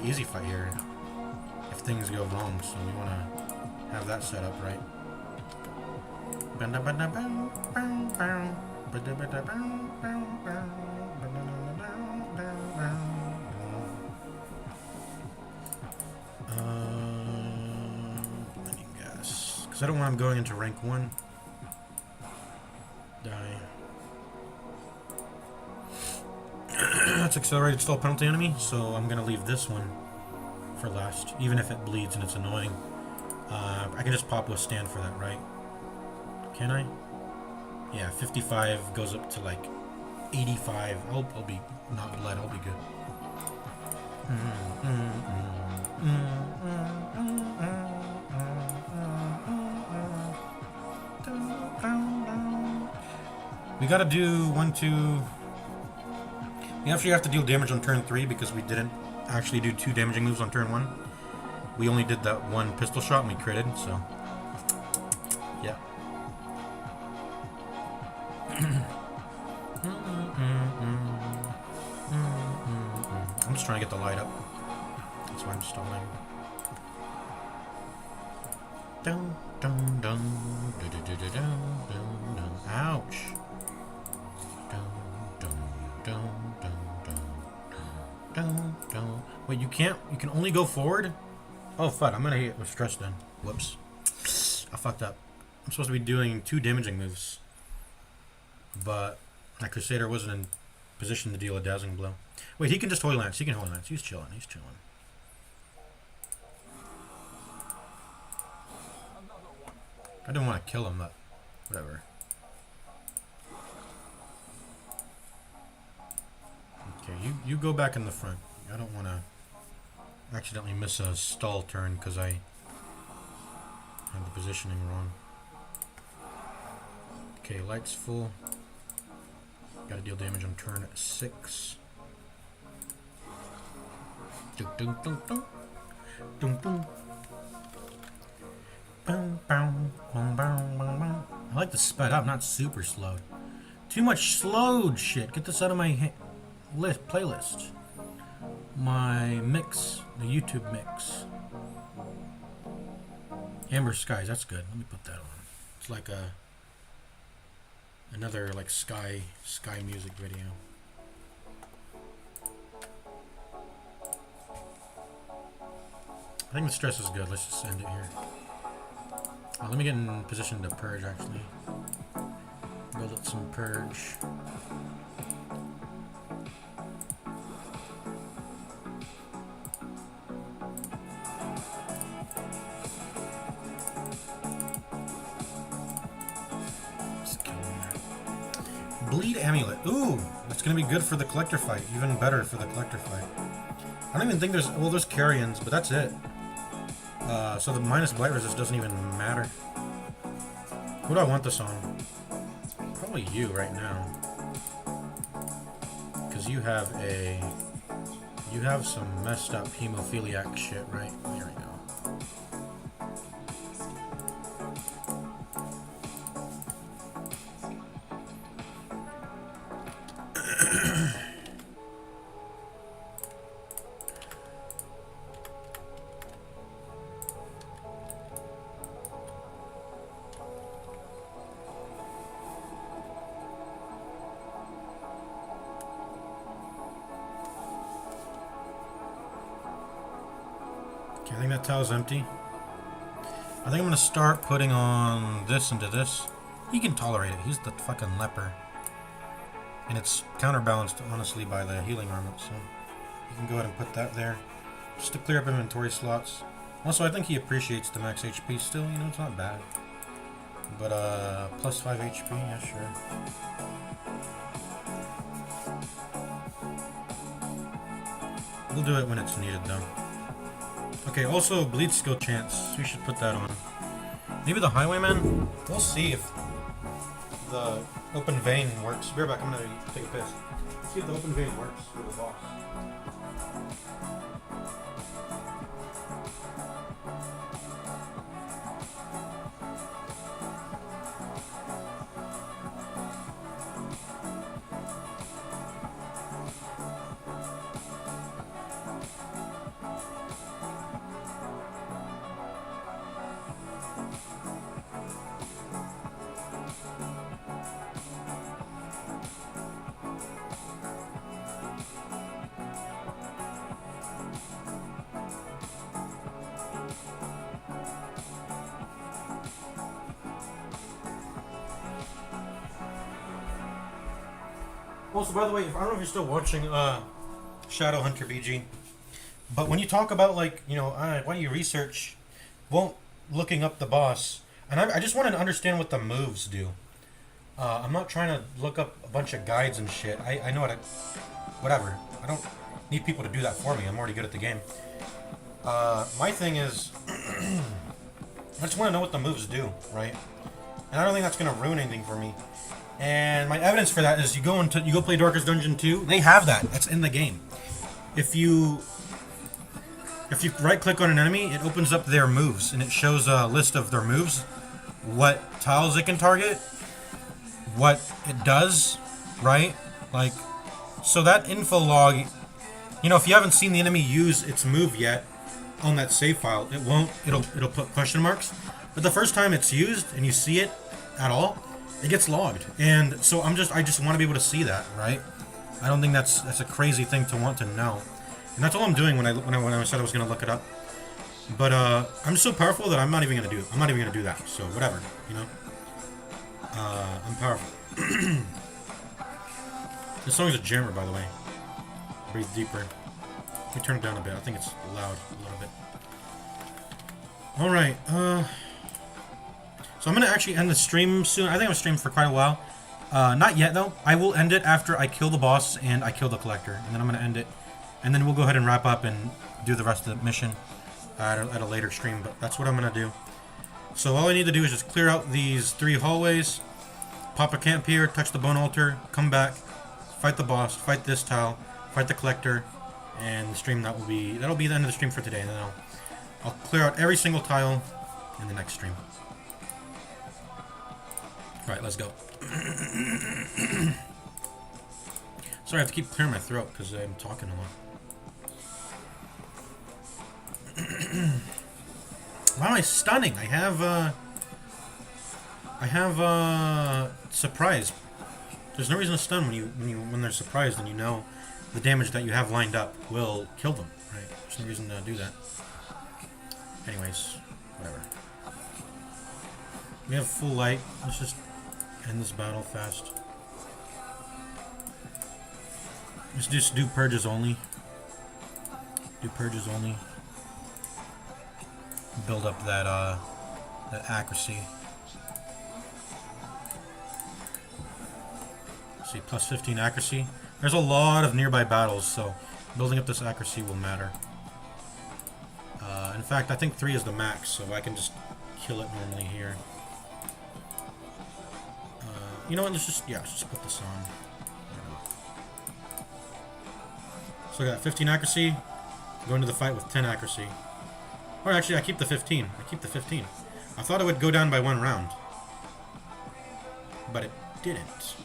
easy fight here. If things go wrong, so we want to have that set up right. Because I don't want him going into rank 1. Die. That's accelerated stall penalty enemy, so I'm going to leave this one for last. Even if it bleeds and it's annoying. I can just pop withstand for that, right? Can I? Yeah, 55 goes up to like 85. I'll be not bled, I'll be good. We gotta do 1, 2. We actually have to deal damage on turn 3 because we didn't actually do 2 damaging moves on turn 1. We only did that 1 pistol shot and we critted, so. Yeah. I'm just trying to get the light up. That's why I'm stalling. Dun, dun, dun, dun, dun, dun, dun, dun, dun. Ouch. Dun, dun, dun, dun, dun, dun, dun. Wait, you can't. You can only go forward? Oh, fuck. I'm gonna hit it with stress then. Whoops. I fucked up. I'm supposed to be doing 2 damaging moves. But my Crusader wasn't in position to deal a dazzling blow. Wait, he can just Holy Lance. He can Holy Lance. He's chilling. He's chilling. I didn't want to kill him, but whatever. Okay, you go back in the front. I don't want to accidentally miss a stall turn because I have the positioning wrong. Okay, lights full. Gotta deal damage on turn 6. Dun, dun, dun, dun. Dun, dun. Boom, boom, boom, boom, boom, boom. I like the sped up, not super slowed. Too much slowed shit. Get this out of my playlist. My mix, the YouTube mix. Amber Skies, that's good. Let me put that on. It's like another like sky music video. I think the stress is good. Let's just end it here. Let me get in position to purge actually. Build up some purge. Bleed Amulet. Ooh, that's gonna be good for the collector fight. Even better for the collector fight. I don't even think there's, well, there's carrions, but that's it. So the minus blight resist doesn't even matter. Who do I want this on? Probably you right now. Because you have some messed up hemophiliac shit, right? There we go. Okay, I think that tile's empty. I think I'm gonna start putting on this into this. He can tolerate it. He's the fucking leper. And it's counterbalanced, honestly, by the healing armament, so you can go ahead and put that there. Just to clear up inventory slots. Also, I think he appreciates the max HP still, you know, it's not bad. But, plus 5 HP, yeah, sure. We'll do it when it's needed, though. Okay, also, bleed skill chance. We should put that on. Maybe the Highwayman? We'll see if the open vein works. Bear back, I'm gonna take a piss. Let's see if the open vein works with the boss. Also, by the way, I don't know if you're still watching Shadow Hunter BG, but when you talk about, like, you know, why do you research, well, looking up the boss, and I just wanted to understand what the moves do. I'm not trying to look up a bunch of guides and shit. I know how to, whatever. I don't need people to do that for me. I'm already good at the game. My thing is, I just want to know what the moves do, right? And I don't think that's going to ruin anything for me. And my evidence for that is you go play Darkest Dungeon 2. They have that. That's in the game. If you right click on an enemy, it opens up their moves and it shows a list of their moves, what tiles it can target, what it does, right? Like, so that info log, you know, if you haven't seen the enemy use its move yet on that save file, it won't. It'll put question marks. But the first time it's used and you see it at all, it gets logged, and so I just want to be able to see that, right? I don't think that's a crazy thing to want to know, and that's all I'm doing when I said I was gonna look it up. But I'm so powerful that I'm not even gonna do it. I'm not even gonna do that. So whatever, you know. I'm powerful. This song's a jammer, by the way. Breathe deeper. Let me turn it down a bit. I think it's loud a little bit. All right. So I'm going to actually end the stream soon. I think I'm going to stream for quite a while. Not yet, though. I will end it after I kill the boss and I kill the collector. And then I'm going to end it. And then we'll go ahead and wrap up and do the rest of the mission at a later stream. But that's what I'm going to do. So all I need to do is just clear out these 3 hallways. Pop a camp here, touch the bone altar, come back, fight the boss, fight this tile, fight the collector, and the stream that'll be the end of the stream for today. And then I'll clear out every single tile in the next stream. Alright, let's go. Sorry, I have to keep clearing my throat because I'm talking a lot. Why am I stunning? I have surprise. There's no reason to stun when they're surprised and you know the damage that you have lined up will kill them, right? There's no reason to do that. Anyways, whatever. We have full light. Let's just end this battle fast. Let's just do purges only. Do purges only. Build up that accuracy. See, plus 15 accuracy. There's a lot of nearby battles, so building up this accuracy will matter. In fact, I think 3 is the max, so I can just kill it normally here. You know what? Let's just put this on. So I got 15 accuracy. Go into the fight with 10 accuracy. Or actually, I keep the 15. I thought it would go down by 1 round, but it didn't.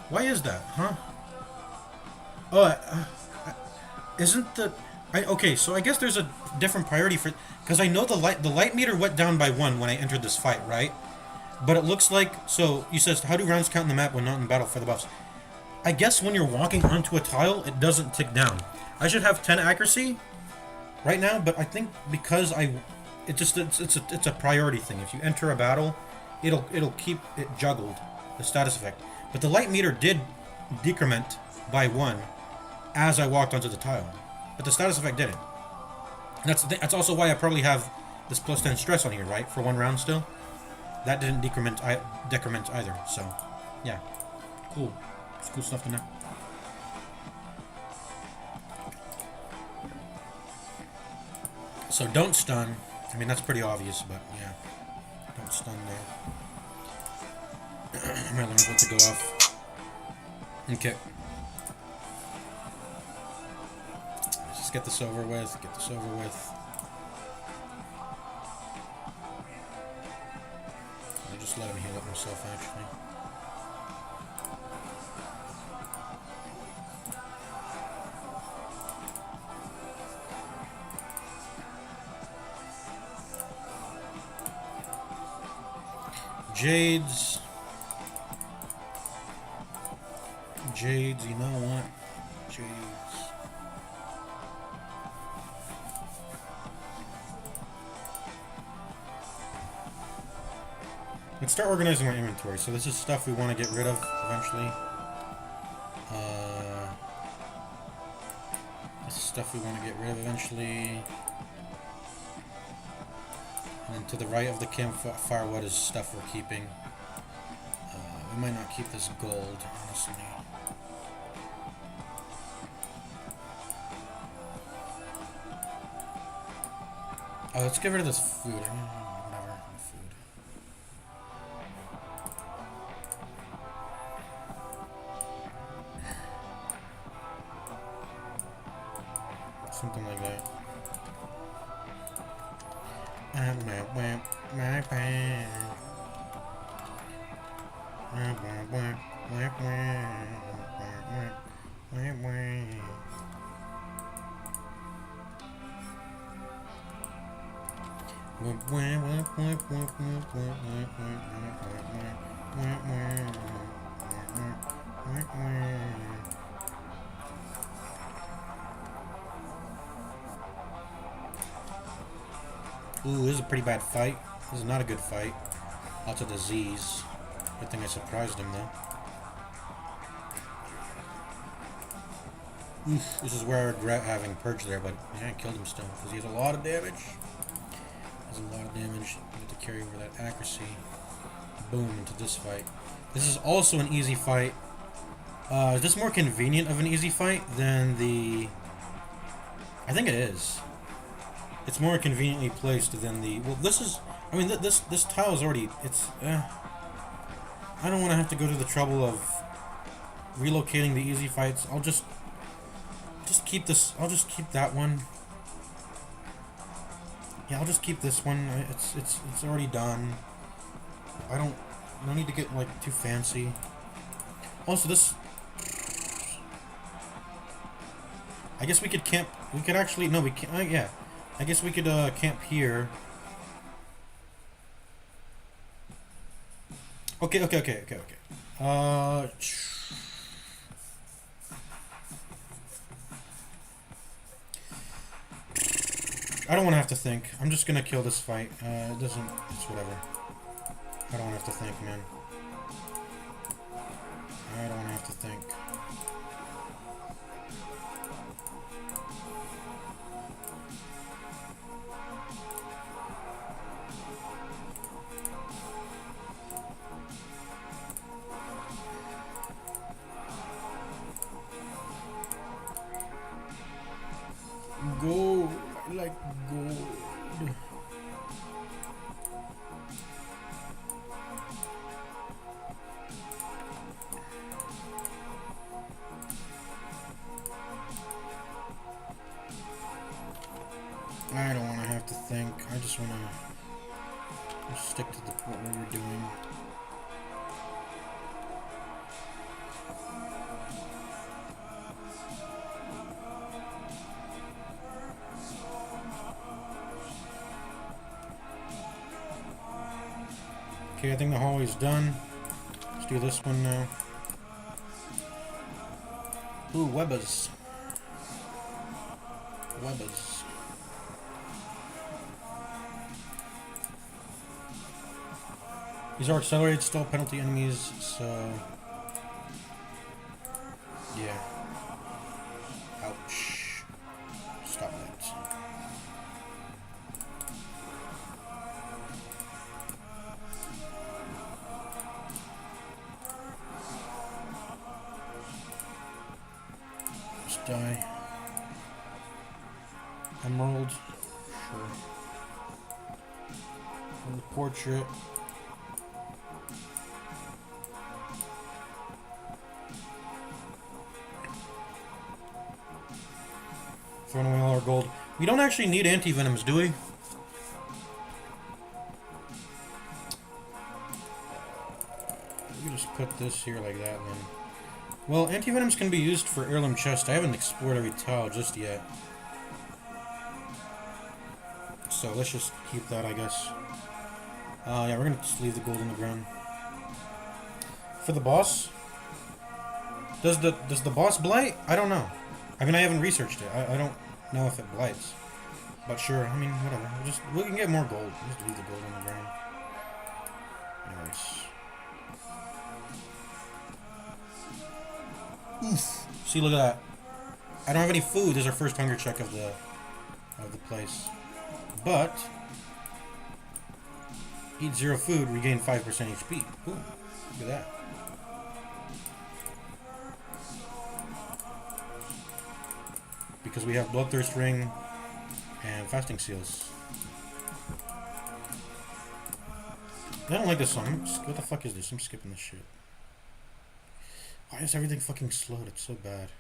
Why is that, huh? Oh, isn't the... okay, so I guess there's a different priority for... Because I know the light meter went down by 1 when I entered this fight, right? But it looks like... So, you says, how do rounds count in the map when not in battle for the buffs? I guess when you're walking onto a tile, it doesn't tick down. I should have 10 accuracy right now, but I think because it's a priority thing. If you enter a battle, it'll keep it juggled, the status effect. But the light meter did decrement by 1 as I walked onto the tile, but the status effect didn't. And that's also why I probably have this plus 10 stress on here, right? For 1 round still. That didn't decrement either. So, yeah, cool. It's cool stuff to know. So don't stun. I mean, that's pretty obvious, but yeah, don't stun there. I might learn what to go off. Okay. Let's just get this over with. I'll just let him heal up himself, actually. Jades, you know what? Jades. Let's start organizing our inventory. So this is stuff we want to get rid of eventually. This is stuff we want to get rid of eventually. And then to the right of the campfire, what is stuff we're keeping? We might not keep this gold, honestly. Oh, let's get rid of this food. Whatever, food. Something like that. Ooh, this is a pretty bad fight. This is not a good fight. Lots of disease. Good thing I surprised him, though. Oof, this is where I regret having purged there, but yeah, I killed him still, because he has a lot of damage. I get to carry over that accuracy. boom, into this fight. This is also an easy fight. Is this more convenient of an easy fight than the... I think it is. It's more conveniently placed than the... Well, this is... I mean, this tile is already... It's... I don't want to have to go to the trouble of relocating the easy fights. I'll just keep this... I'll just keep that one. Yeah, I'll just keep this one. It's already done. I don't need to get, like, too fancy. Also, this... I guess we could camp... We could actually... No, we can't... yeah. I guess we could, camp here. Okay. I don't want to have to think. I'm just gonna kill this fight. It doesn't... It's whatever. I don't want to have to think, man. I don't want to have to think. Gold. I like gold. I don't want to have to think. I just want to stick to what we were doing. Okay, I think the hallway's done. Let's do this one now. Ooh, webbers. Webbers. These are accelerated stall penalty enemies, so... yeah. Ouch. Stop that. Just die. Emerald. Sure. And the portrait. Throwing away all our gold. We don't actually need anti-venoms, do we? We just put this here like that, then. Well, anti-venoms can be used for heirloom chest. I haven't explored every tile just yet. So let's just keep that, I guess. Yeah, we're gonna just leave the gold on the ground. For the boss, does the boss blight? I don't know. I mean, I haven't researched it. I don't know if it blights. But sure, I mean, whatever. We can get more gold. Just leave the gold on the ground. Anyways. Oof. See, look at that. I don't have any food. This is our first hunger check of the place. But eat 0 food, regain 5% HP. Ooh, look at that. Because we have Bloodthirst Ring and Fasting Seals. I don't like this song. What the fuck is this? I'm skipping this shit. Why is everything fucking slowed? It's so bad.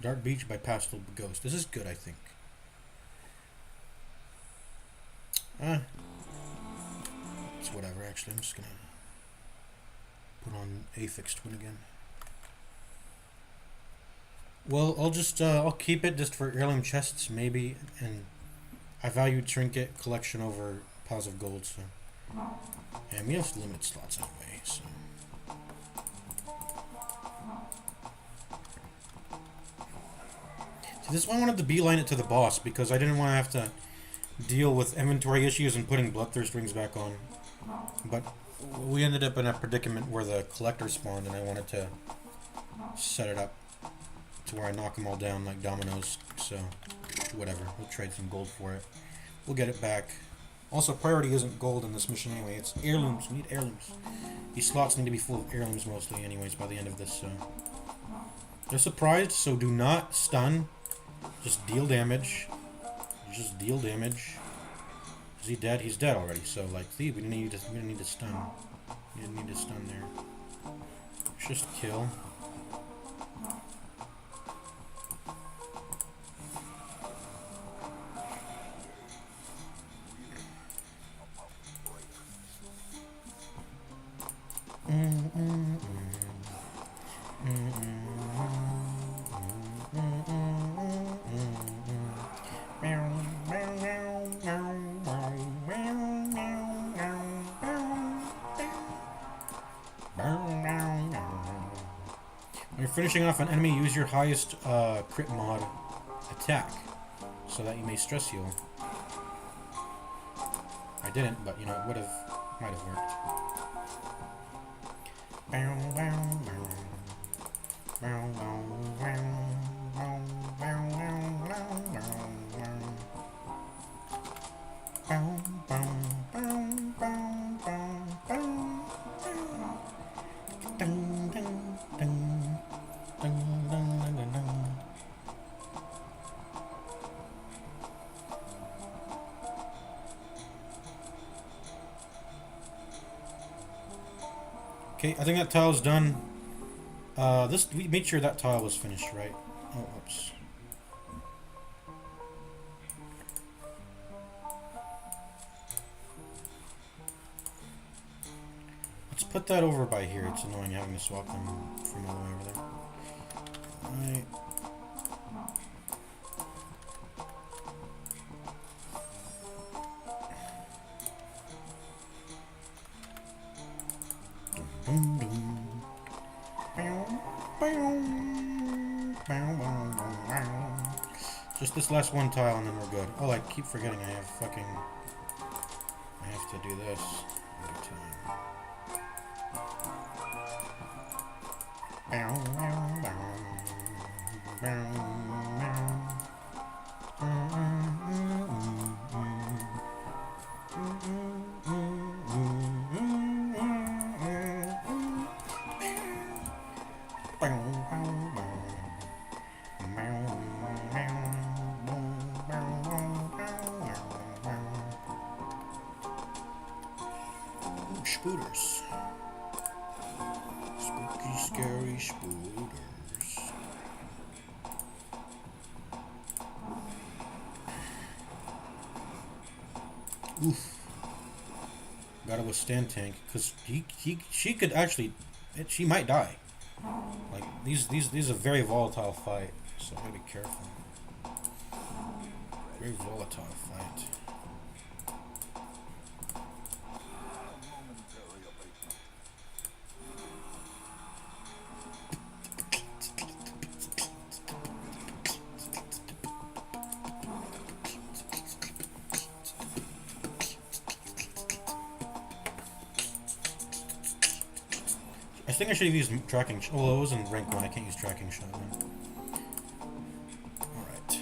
Dark Beach by Pastel Ghost. This is good, I think. It's whatever, actually. I'm just gonna put on Aphix Twin again. Well, I'll keep it just for heirloom chests, maybe, and I value trinket collection over piles of gold, so. And we have limit slots anyway, so. See, this is why I wanted to beeline it to the boss, because I didn't want to have to deal with inventory issues and putting Bloodthirst Rings back on. But we ended up in a predicament where the collector spawned, and I wanted to set it up to where I knock them all down like dominoes, so whatever. We'll trade some gold for it. We'll get it back. Also, priority isn't gold in this mission anyway. It's heirlooms. We need heirlooms. These slots need to be full of heirlooms mostly anyways by the end of this, so... They're surprised, so do not stun. Just deal damage. Just deal damage. Is he dead? He's dead already, so, like, see, we didn't need to stun. We didn't need to stun there. Just kill. When you're finishing off an enemy, use your highest crit mod attack so that you may stress heal. I didn't, but you know, it might have worked. Okay, I think that tile's done. We made sure that tile was finished, right? Oh, oops. Let's put that over by here. It's annoying having to swap them from all the way over there. Alright. Just this last one tile and then we're good. Oh, I keep forgetting I have to do this every time. Spooters. Spooky, scary spooters. Oof. Gotta withstand tank, because she could actually, she might die. Like, these are a very volatile fight, so I gotta be careful. Very volatile fight. I think I should have used tracking shot. Well, it was in rank 1, I can't use tracking shot then. Alright.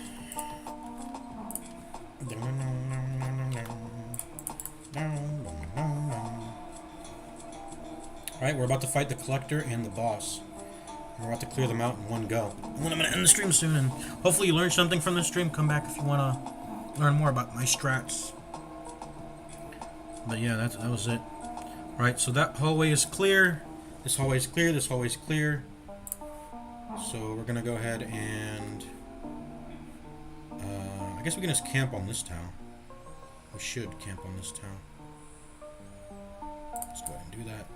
Alright, we're about to fight the Collector and the boss. We're about to clear them out in one go. And then I'm going to end the stream soon, and hopefully you learned something from this stream. Come back if you want to learn more about my strats. But yeah, that was it. Alright, so that hallway is clear. This hallway's clear, this hallway's clear. So we're gonna go ahead and I guess we can just camp on this town. We should camp on this town. Let's go ahead and do that.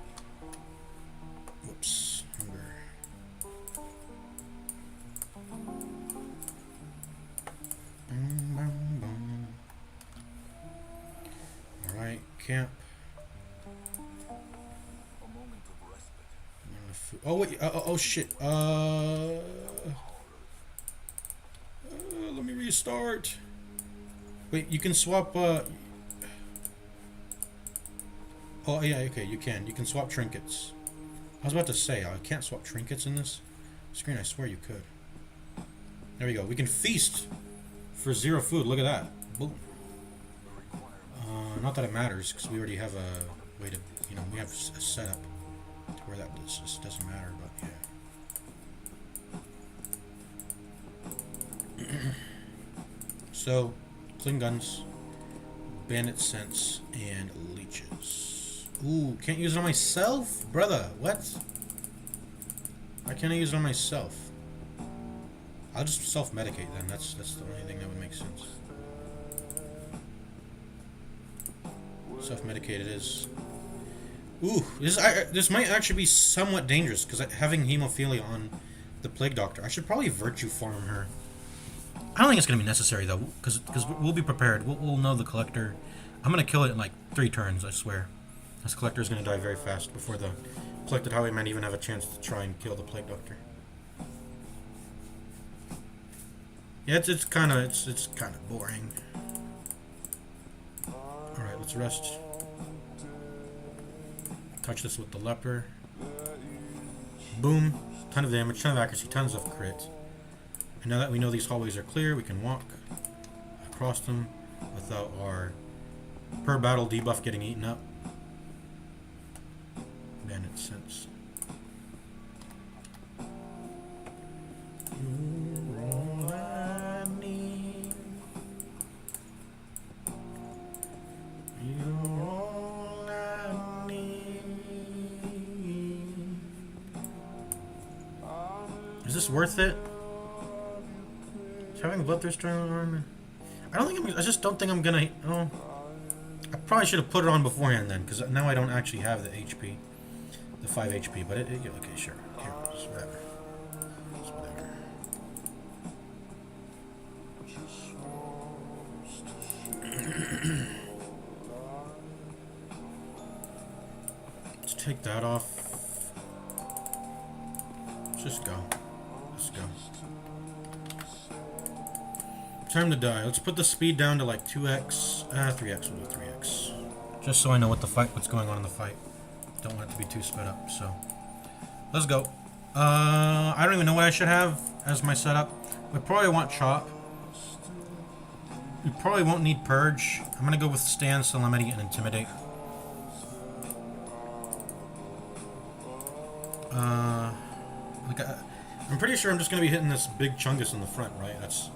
Whoops, hunger. Alright, camp. Oh wait! Oh shit! Let me restart. Wait, you can swap. Oh yeah, okay, you can. You can swap trinkets. I was about to say I can't swap trinkets in this screen. I swear you could. There we go. We can feast for 0 food. Look at that. Boom. Not that it matters, because we already have a way to, you know, we have a setup to where that just doesn't matter, but yeah. So, clean guns, bandit sense, and leeches. Ooh, can't use it on myself? Brother, what? Why can't I use it on myself? I'll just self-medicate then, that's the only thing that would make sense. Self-medicate it is. Ooh, this might actually be somewhat dangerous, because having hemophilia on the Plague Doctor, I should probably virtue farm her. I don't think it's going to be necessary, though, because we'll be prepared. We'll know the Collector. I'm going to kill it in, like, 3 turns, I swear. This Collector is going to die very fast before the Collected Highwaymen even have a chance to try and kill the Plague Doctor. Yeah, it's kind of boring. Alright, let's rest. Touch this with the leper. Boom. Ton of damage, ton of accuracy, tons of crit. And now that we know these hallways are clear, we can walk across them without our per battle debuff getting eaten up. Bandit sense. You're all I need. You're all I need. Is this worth it? Is having bloodthirst on? I don't think I just don't think I'm gonna. Oh, I probably should have put it on beforehand then, because now I don't actually have the HP, the 5 HP. But okay, sure. Here it goes. Whatever. It's whatever. Let's take that off. Let's just go. Let's go. Time to die. Let's put the speed down to like 2x. 3x. We'll do 3x. Just so I know what's going on in the fight. Don't want it to be too sped up, so. Let's go. I don't even know what I should have as my setup. We probably want Chop. We probably won't need Purge. I'm gonna go with Stand, Solemnity, and Intimidate. I'm pretty sure I'm just gonna be hitting this big Chungus in the front, right? That's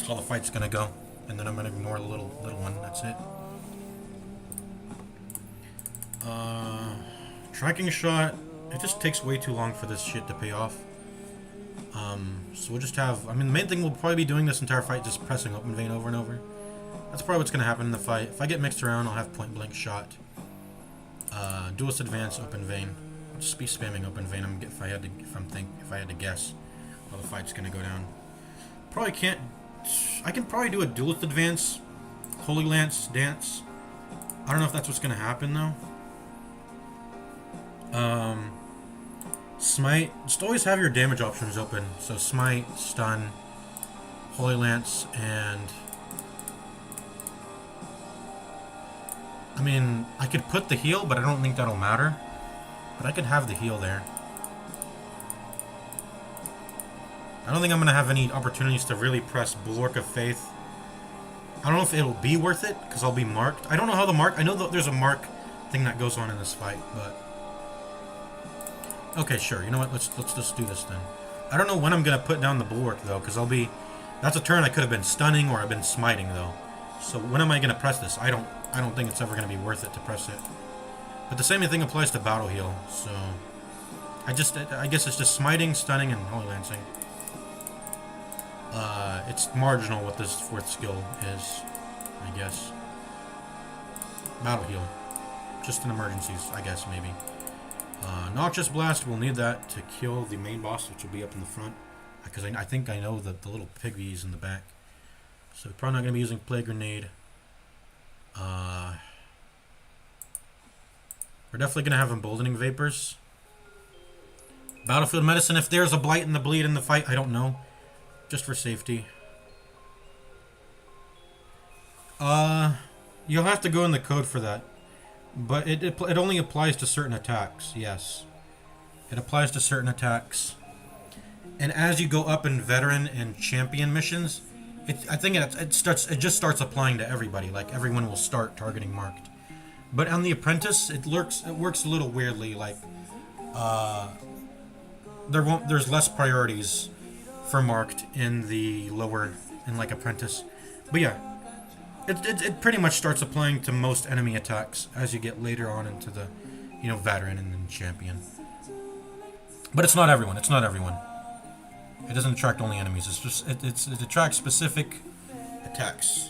how the fight's gonna go, and then I'm gonna ignore the little one. That's it. Tracking shot. It just takes way too long for this shit to pay off. So we'll just have. I mean, the main thing we'll probably be doing this entire fight just pressing Open Vein over and over. That's probably what's gonna happen in the fight. If I get mixed around, I'll have Point Blank Shot. Duelist Advance, Open Vein. I'll just be spamming Open Vein. If I had to guess how the fight's gonna go down. Probably can't. I can probably do a Duelist Advance, Holy Lance, Dance. I don't know if that's what's going to happen, though. Smite. Just always have your damage options open. So Smite, Stun, Holy Lance, and... I mean, I could put the heal, but I don't think that'll matter. But I could have the heal there. I don't think I'm going to have any opportunities to really press Bulwark of Faith. I don't know if it'll be worth it, because I'll be marked. I don't know how the mark... I know that there's a mark thing that goes on in this fight, but... Okay, sure. You know what? Let's just do this then. I don't know when I'm going to put down the Bulwark, though, because I'll be... That's a turn I could have been stunning or I've been smiting, though. So when am I going to press this? I don't think it's ever going to be worth it to press it. But the same thing applies to Battle Heal, so... I guess it's just smiting, stunning, and Holy Lancing. It's marginal what this 4th skill is, I guess. Battle Heal. Just in emergencies, I guess, maybe. Noxious Blast, we'll need that to kill the main boss, which will be up in the front. Because I think I know the little piggies in the back. So we're probably not going to be using Plague Grenade. We're definitely going to have Emboldening Vapors. Battlefield Medicine, if there's a Blight and the Bleed in the fight, I don't know. Just for safety. You'll have to go in the code for that. But it only applies to certain attacks, yes. It applies to certain attacks. And as you go up in Veteran and Champion missions, I think it just starts applying to everybody. Like everyone will start targeting marked. But on the apprentice, it works a little weirdly. Like there's less priorities for marked in the lower in like apprentice. But yeah, it pretty much starts applying to most enemy attacks as you get later on into the veteran and then champion. But it's not everyone. It's not everyone. It doesn't attract only enemies. It's just it attracts specific attacks.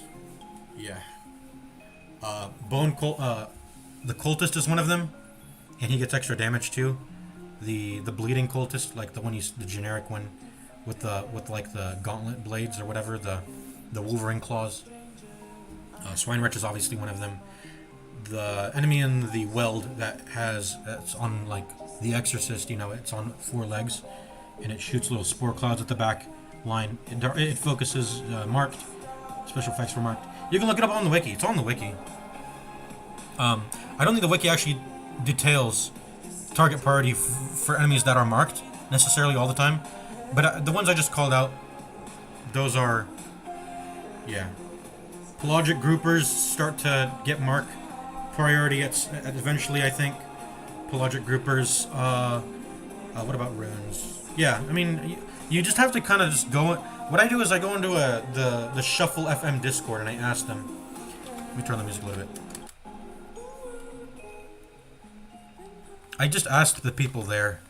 Yeah. The cultist is one of them, and he gets extra damage too. The bleeding cultist, like the generic one, with like the gauntlet blades or whatever, the Wolverine claws. NMRiH is obviously one of them. The enemy in the weld that's on like the Exorcist, it's on 4 legs, and it shoots little spore clouds at the back line. It focuses marked. Special effects for marked. You can look it up on the wiki. It's on the wiki. I don't think the wiki actually details target priority for enemies that are marked necessarily all the time, but the ones I just called out, those are, yeah. Pelagic groupers start to get mark priority at eventually, I think. Pelagic groupers. What about runes? Yeah, I mean, you just have to kind of just go. What I do is I go into the Shuffle FM Discord and I ask them. Let me turn the music a little bit. I just asked the people there,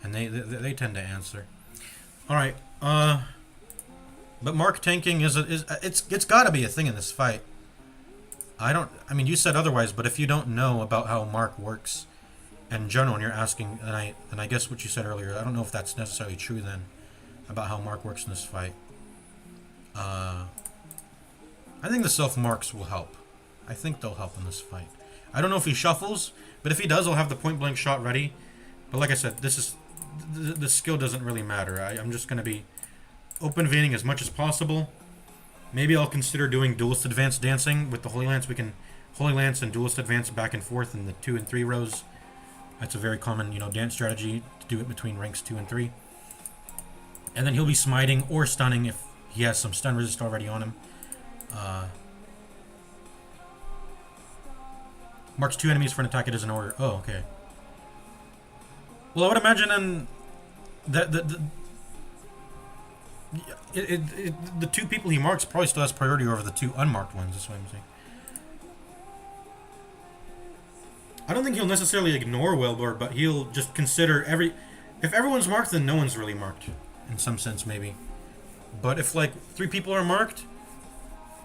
and they tend to answer. All right. But mark tanking it's got to be a thing in this fight. I mean, you said otherwise, but if you don't know about how mark works in general, and you're asking, and I guess what you said earlier, I don't know if that's necessarily true then, about how mark works in this fight. I think the self marks will help. I think they'll help in this fight. I don't know if he shuffles, but if he does, I'll have the point blank shot ready. But like I said, the skill doesn't really matter. I'm just going to be open veining as much as possible. Maybe I'll consider doing duelist advance dancing with the Holy Lance. We can Holy Lance and duelist advance back and forth in the 2 and 3 rows. That's a very common, dance strategy to do it between ranks 2 and 3. And then he'll be smiting or stunning if he has some stun resist already on him. Marks 2 enemies for an attack it is in order. Oh, okay. Well, I would imagine in the 2 people he marks probably still has priority over the 2 unmarked ones. That's what I'm saying. I don't think he'll necessarily ignore Wellbore, but he'll just consider if everyone's marked, then no one's really marked. In some sense, maybe. But if like 3 people are marked,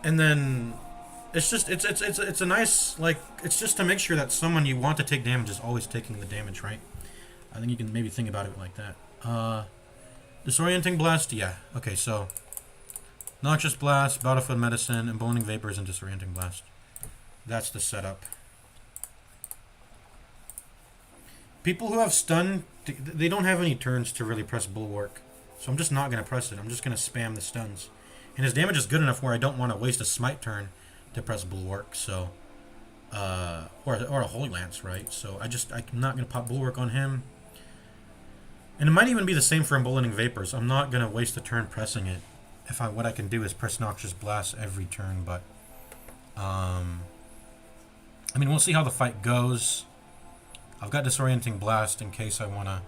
and then it's a nice, like, it's just to make sure that someone you want to take damage is always taking the damage, right? I think you can maybe think about it like that. Disorienting Blast, yeah. Okay, so Noxious Blast, Battlefield Medicine, Emboldening Vapors, and Disorienting Blast. That's the setup. People who have stun, they don't have any turns to really press Bulwark. So I'm just not going to press it. I'm just going to spam the stuns. And his damage is good enough where I don't want to waste a smite turn to press Bulwark. So, or a Holy Lance, right? So I'm not going to pop Bulwark on him. And it might even be the same for Emboldening Vapors. I'm not going to waste a turn pressing it. What I can do is press Noxious Blast every turn, but I mean, we'll see how the fight goes. I've got Disorienting Blast in case I want to.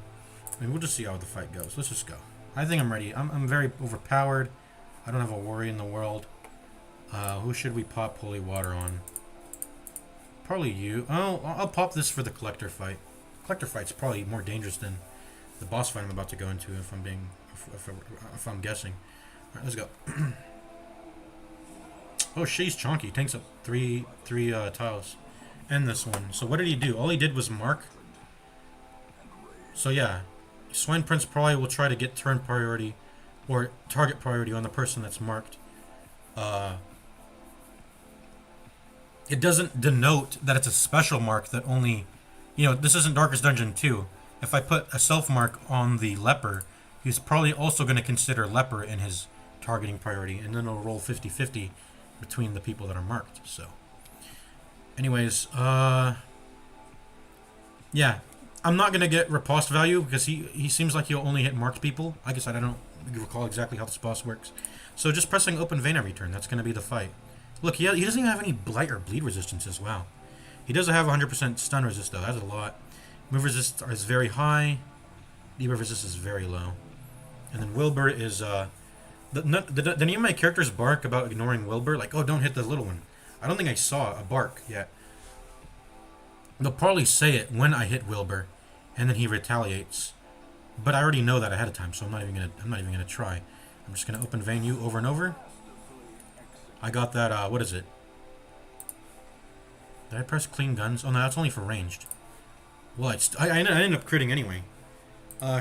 I mean, we'll just see how the fight goes. Let's just go. I think I'm ready. I'm very overpowered. I don't have a worry in the world. Who should we pop Holy Water on? Probably you. Oh, I'll pop this for the Collector fight. Collector fight's probably more dangerous than the boss fight I'm about to go into. If I'm guessing. All right, let's go. Oh, she's chonky. Tanks up three tiles. And this one. So what did he do? All he did was mark. So yeah, Swine Prince probably will try to get turn priority or target priority on the person that's marked. It doesn't denote that it's a special mark that only, this isn't Darkest Dungeon 2. If I put a self mark on the leper, he's probably also going to consider leper in his targeting priority, and then it'll roll 50-50 between the people that are marked. So anyways, yeah, I'm not going to get riposte value because he seems like he'll only hit marked people. I guess I don't recall exactly how this boss works. So just pressing open vein every turn, that's going to be the fight. Look, he doesn't even have any blight or bleed resistances. Wow. He does have 100% stun resist, though. That's a lot. Move resist is very high. Debuff resist is very low. And then Wilbur is... the any of my characters bark about ignoring Wilbur? Like, oh, don't hit the little one. I don't think I saw a bark yet. They'll probably say it when I hit Wilbur, and then he retaliates. But I already know that ahead of time, so I'm not even gonna try. I'm just gonna open vein you over and over. I got that. What is it? Did I press clean guns? Oh no, that's only for ranged. Well, I ended up critting anyway.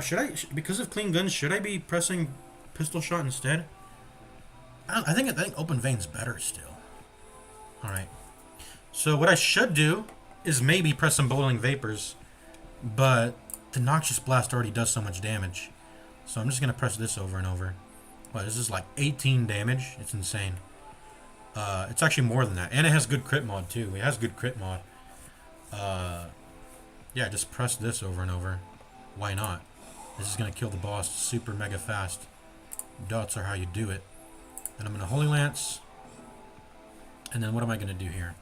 Should I, because of clean guns, should I be pressing pistol shot instead? I think open vein's better still. All right. So what I should do is maybe press some boiling vapors, but the noxious blast already does so much damage. So I'm just gonna press this over and over. Wow, this is like 18 damage. It's insane. It's actually more than that, and it has good crit mod too. It has good crit mod. Yeah, just press this over and over. Why not? This is gonna kill the boss super mega fast. Dots are how you do it. Then I'm gonna Holy Lance. And then what am I gonna do here?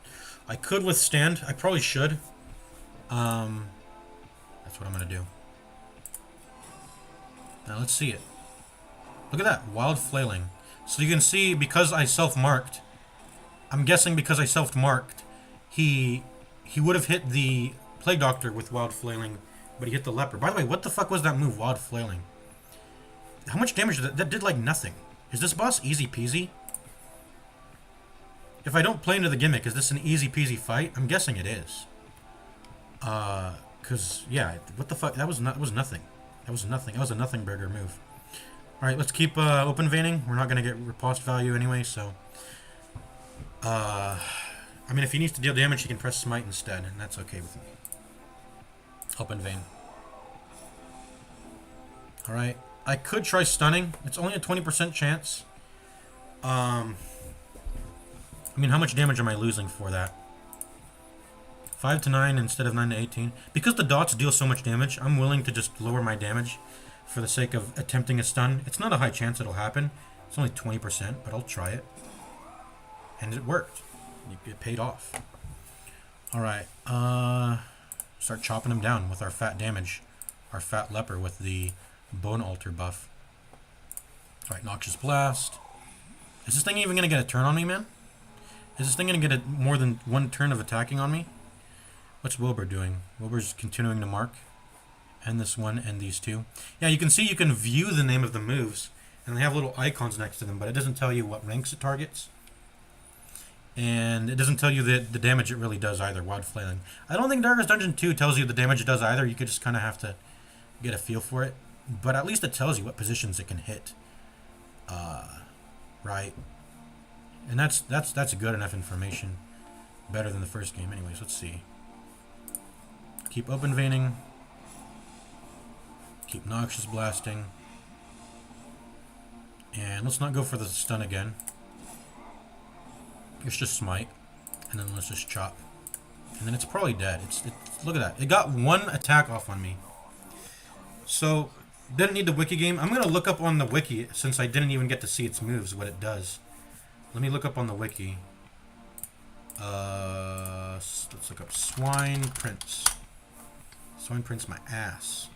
I could withstand. I probably should. That's what I'm gonna do. Now let's see it. Look at that, wild flailing. So you can see, because I self-marked, I'm guessing because I self-marked, he would have hit the Plague Doctor with wild flailing, but he hit the leper. By the way, what the fuck was that move, wild flailing? How much damage did that? That did like nothing. Is this boss easy peasy? If I don't play into the gimmick, is this an easy peasy fight? I'm guessing it is. Cause yeah, what the fuck? That was nothing. That was nothing. That was a nothing burger move. All right, let's keep open veining. We're not gonna get riposte value anyway, so. I mean, if he needs to deal damage, he can press smite instead, and that's okay with me. Open vein. All right, I could try stunning. It's only a 20% chance. I mean, how much damage am I losing for that? 5 to 9 instead of 9 to 18. Because the dots deal so much damage, I'm willing to just lower my damage for the sake of attempting a stun. It's not a high chance it'll happen. It's only 20%, but I'll try it. And it worked. It paid off. Alright, start chopping him down with our fat damage. Our fat leper with the Bone Altar buff. Alright, Noxious Blast. Is this thing even going to get a turn on me, man? Is this thing going to get more than one turn of attacking on me? What's Wilbur doing? Wilbur's continuing to mark. And this one and these two. Yeah, you can see you can view the name of the moves. And they have little icons next to them, but it doesn't tell you what ranks it targets. And it doesn't tell you the damage it really does either, Wild Flailing. I don't think Darkest Dungeon 2 tells you the damage it does either. You could just kind of have to get a feel for it. But at least it tells you what positions it can hit. Right? And that's good enough information. Better than the first game. Anyways, let's see. Keep open veining. Keep Noxious Blasting. And let's not go for the stun again. Let's just smite. And then let's just chop. And then it's probably dead. Look at that. It got one attack off on me. So, didn't need the wiki game. I'm going to look up on the wiki, since I didn't even get to see its moves, what it does. Let me look up on the wiki. Let's look up Swine Prince. Swine Prince, my ass.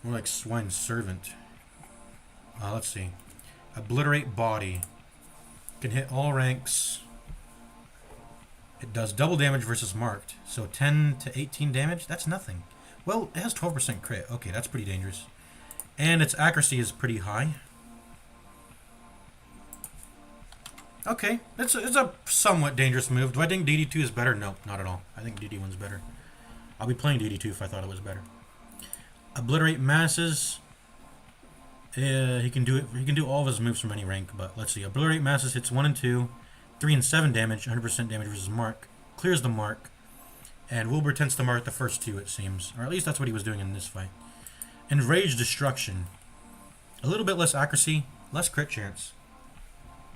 More like Swine Servant. Let's see. Obliterate Body. Can hit all ranks. It does double damage versus marked. So 10 to 18 damage? That's nothing. Well, it has 12% crit. Okay, that's pretty dangerous. And its accuracy is pretty high. Okay, it's a somewhat dangerous move. Do I think DD2 is better? No, not at all. I think DD1's better. I'll be playing DD2 if I thought it was better. Obliterate Masses. He can do it. He can do all of his moves from any rank, but let's see. Obliterate Masses hits 1 and 2, 3 and 7 damage, 100% damage versus mark. Clears the mark. And Wilbur tends to mark the first two, it seems. Or at least that's what he was doing in this fight. Enraged Destruction. A little bit less accuracy, less crit chance.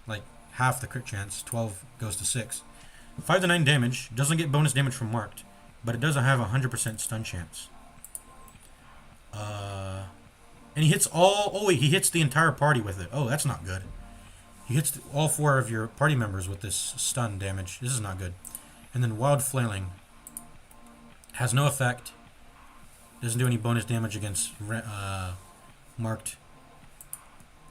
Like half the crit chance. 12 goes to 6. 5 to 9 damage. Doesn't get bonus damage from marked. But it doesn't have a 100% stun chance. And he hits all... Oh, wait, he hits the entire party with it. Oh, that's not good. He hits all 4 of your party members with this stun damage. This is not good. And then Wild Flailing has no effect. Doesn't do any bonus damage against marked.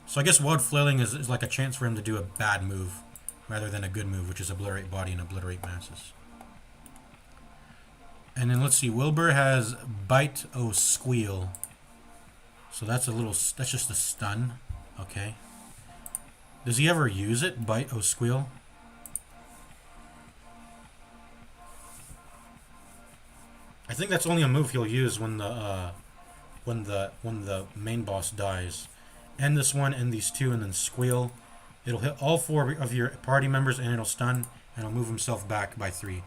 So I guess Wild Flailing is like a chance for him to do a bad move rather than a good move, which is Obliterate Body and Obliterate Masses. And then let's see, Wilbur has Bite O Squeal. So that's just a stun. Okay. Does he ever use it? Bite O Squeal? I think that's only a move he'll use when the main boss dies. End this one, end these 2, and then Squeal. It'll hit all 4 of your party members, and it'll stun, and he'll move himself back by 3.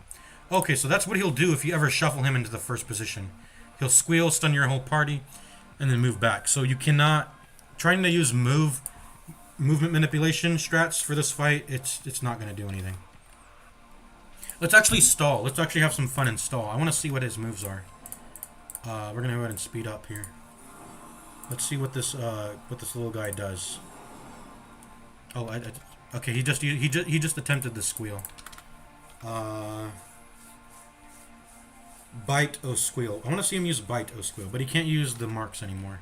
Okay, so that's what he'll do if you ever shuffle him into the first position. He'll Squeal, stun your whole party, and then move back. So you cannot... Trying to use movement manipulation strats for this fight, it's not going to do anything. Let's actually stall. Let's actually have some fun and stall. I want to see what his moves are. We're going to go ahead and speed up here. Let's see what this little guy does. Oh, okay. He just attempted the Squeal. Bite O Squeal. I want to see him use Bite O Squeal, but he can't use the marks anymore.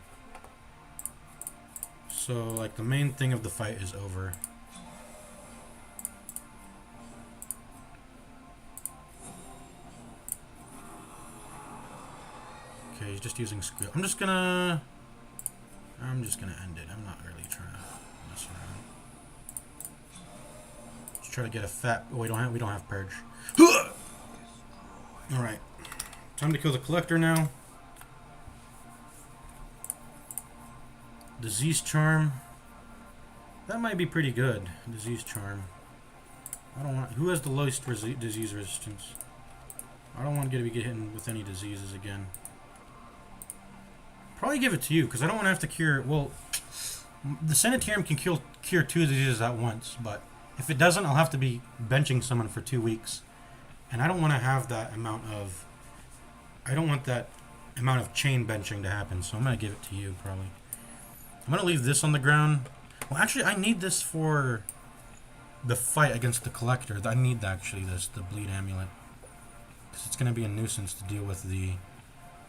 So, like, the main thing of the fight is over. Okay, he's just using Squeal. I'm just gonna end it. I'm not really trying to mess around. Just try to get a fat... Oh, we don't have Purge. Alright. Time to kill the Collector now. Disease Charm. That might be pretty good. Disease Charm. I don't want... Who has the lowest disease resistance? I don't want to get hit with any diseases again. Probably give it to you, because I don't want to have to cure... Well, the Sanitarium can cure 2 diseases at once, but if it doesn't, I'll have to be benching someone for 2 weeks. And I don't want to have that amount of... I don't want that amount of chain benching to happen, so I'm going to give it to you, probably. I'm going to leave this on the ground. Well, actually, I need this for the fight against the Collector. I need, actually, the Bleed Amulet. Because it's going to be a nuisance to deal with the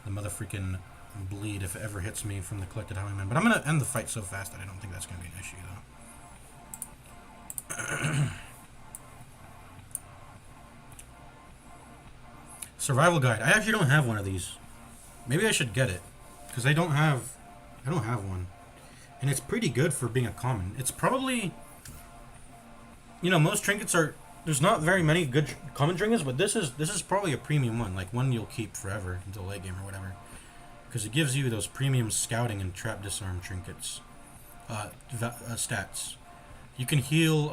motherfreaking bleed if it ever hits me from the Collected Highwayman. But I'm going to end the fight so fast that I don't think that's going to be an issue, though. Survival Guide. I actually don't have one of these. Maybe I should get it. Because I don't have one. And it's pretty good for being a common. It's probably... You know, most trinkets are... There's not very many good common trinkets, but this is probably a premium one. Like, one you'll keep forever until late game or whatever. Because it gives you those premium scouting and trap disarm trinkets. Stats. You can heal...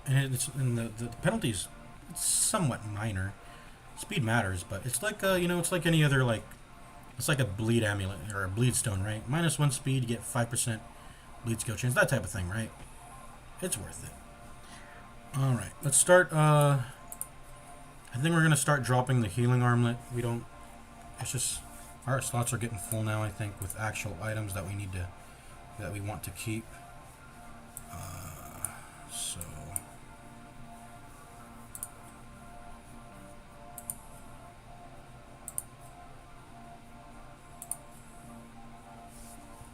and the penalties... It's somewhat minor. Speed matters, but it's like, you know, it's like any other, like... It's like a bleed amulet, or a bleed stone, right? -1 speed, you get 5% bleed skill chains, that type of thing, right? It's worth it. Alright, let's start, I think we're going to start dropping the healing armlet. We don't... It's just... Our slots are getting full now, I think, with actual items that we need to... That we want to keep. So...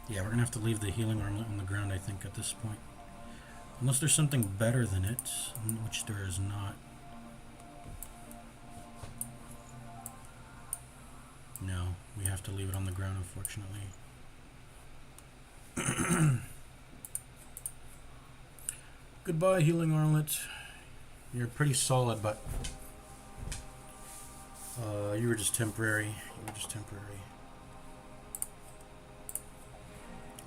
Yeah, we're going to have to leave the healing armlet on the ground, I think, at this point. Unless there's something better than it, which there is not. No, we have to leave it on the ground, unfortunately. Goodbye, healing armlet. You're pretty solid, but... you were just temporary. You were just temporary.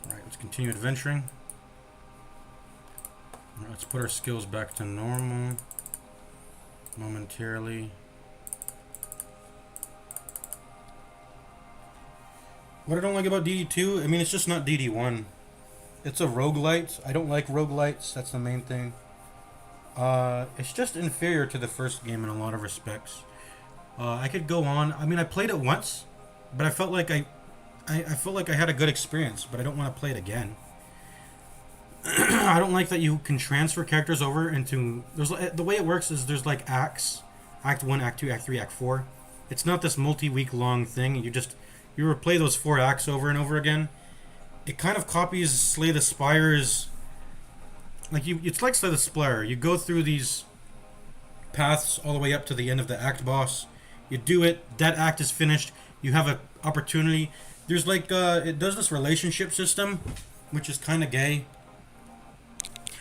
Alright, let's continue adventuring. Alright, let's put our skills back to normal. Momentarily. What I don't like about DD2, I mean, it's just not DD1. It's a roguelite. I don't like roguelites, that's the main thing. It's just inferior to the first game in a lot of respects. I could go on. I mean, I played it once, but I felt like I I feel like I had a good experience, but I don't want to play it again. I don't like that you can transfer characters over into. There's the way it works is there's like acts, Act 1, Act 2, Act 3, Act 4. It's not this multi-week long thing. You replay those 4 acts over and over again. It kind of copies Slay the Spire's. It's like Slay the Spire. You go through these paths all the way up to the end of the act boss. You do it. That act is finished. You have an opportunity. There's it does this relationship system, which is kind of gay.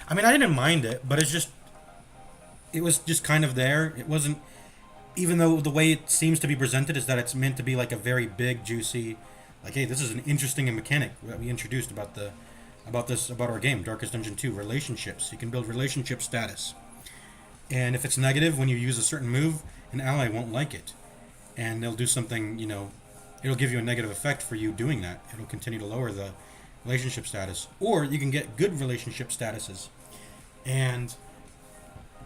I mean, I didn't mind it, but it was just kind of there. It wasn't, even though the way it seems to be presented is that it's meant to be like a very big, juicy, like, hey, this is an interesting mechanic that we introduced about our game, Darkest Dungeon 2, relationships. You can build relationship status. And if it's negative when you use a certain move, an ally won't like it. And they'll do something, it'll give you a negative effect for you doing that. It'll continue to lower the relationship status. Or you can get good relationship statuses. And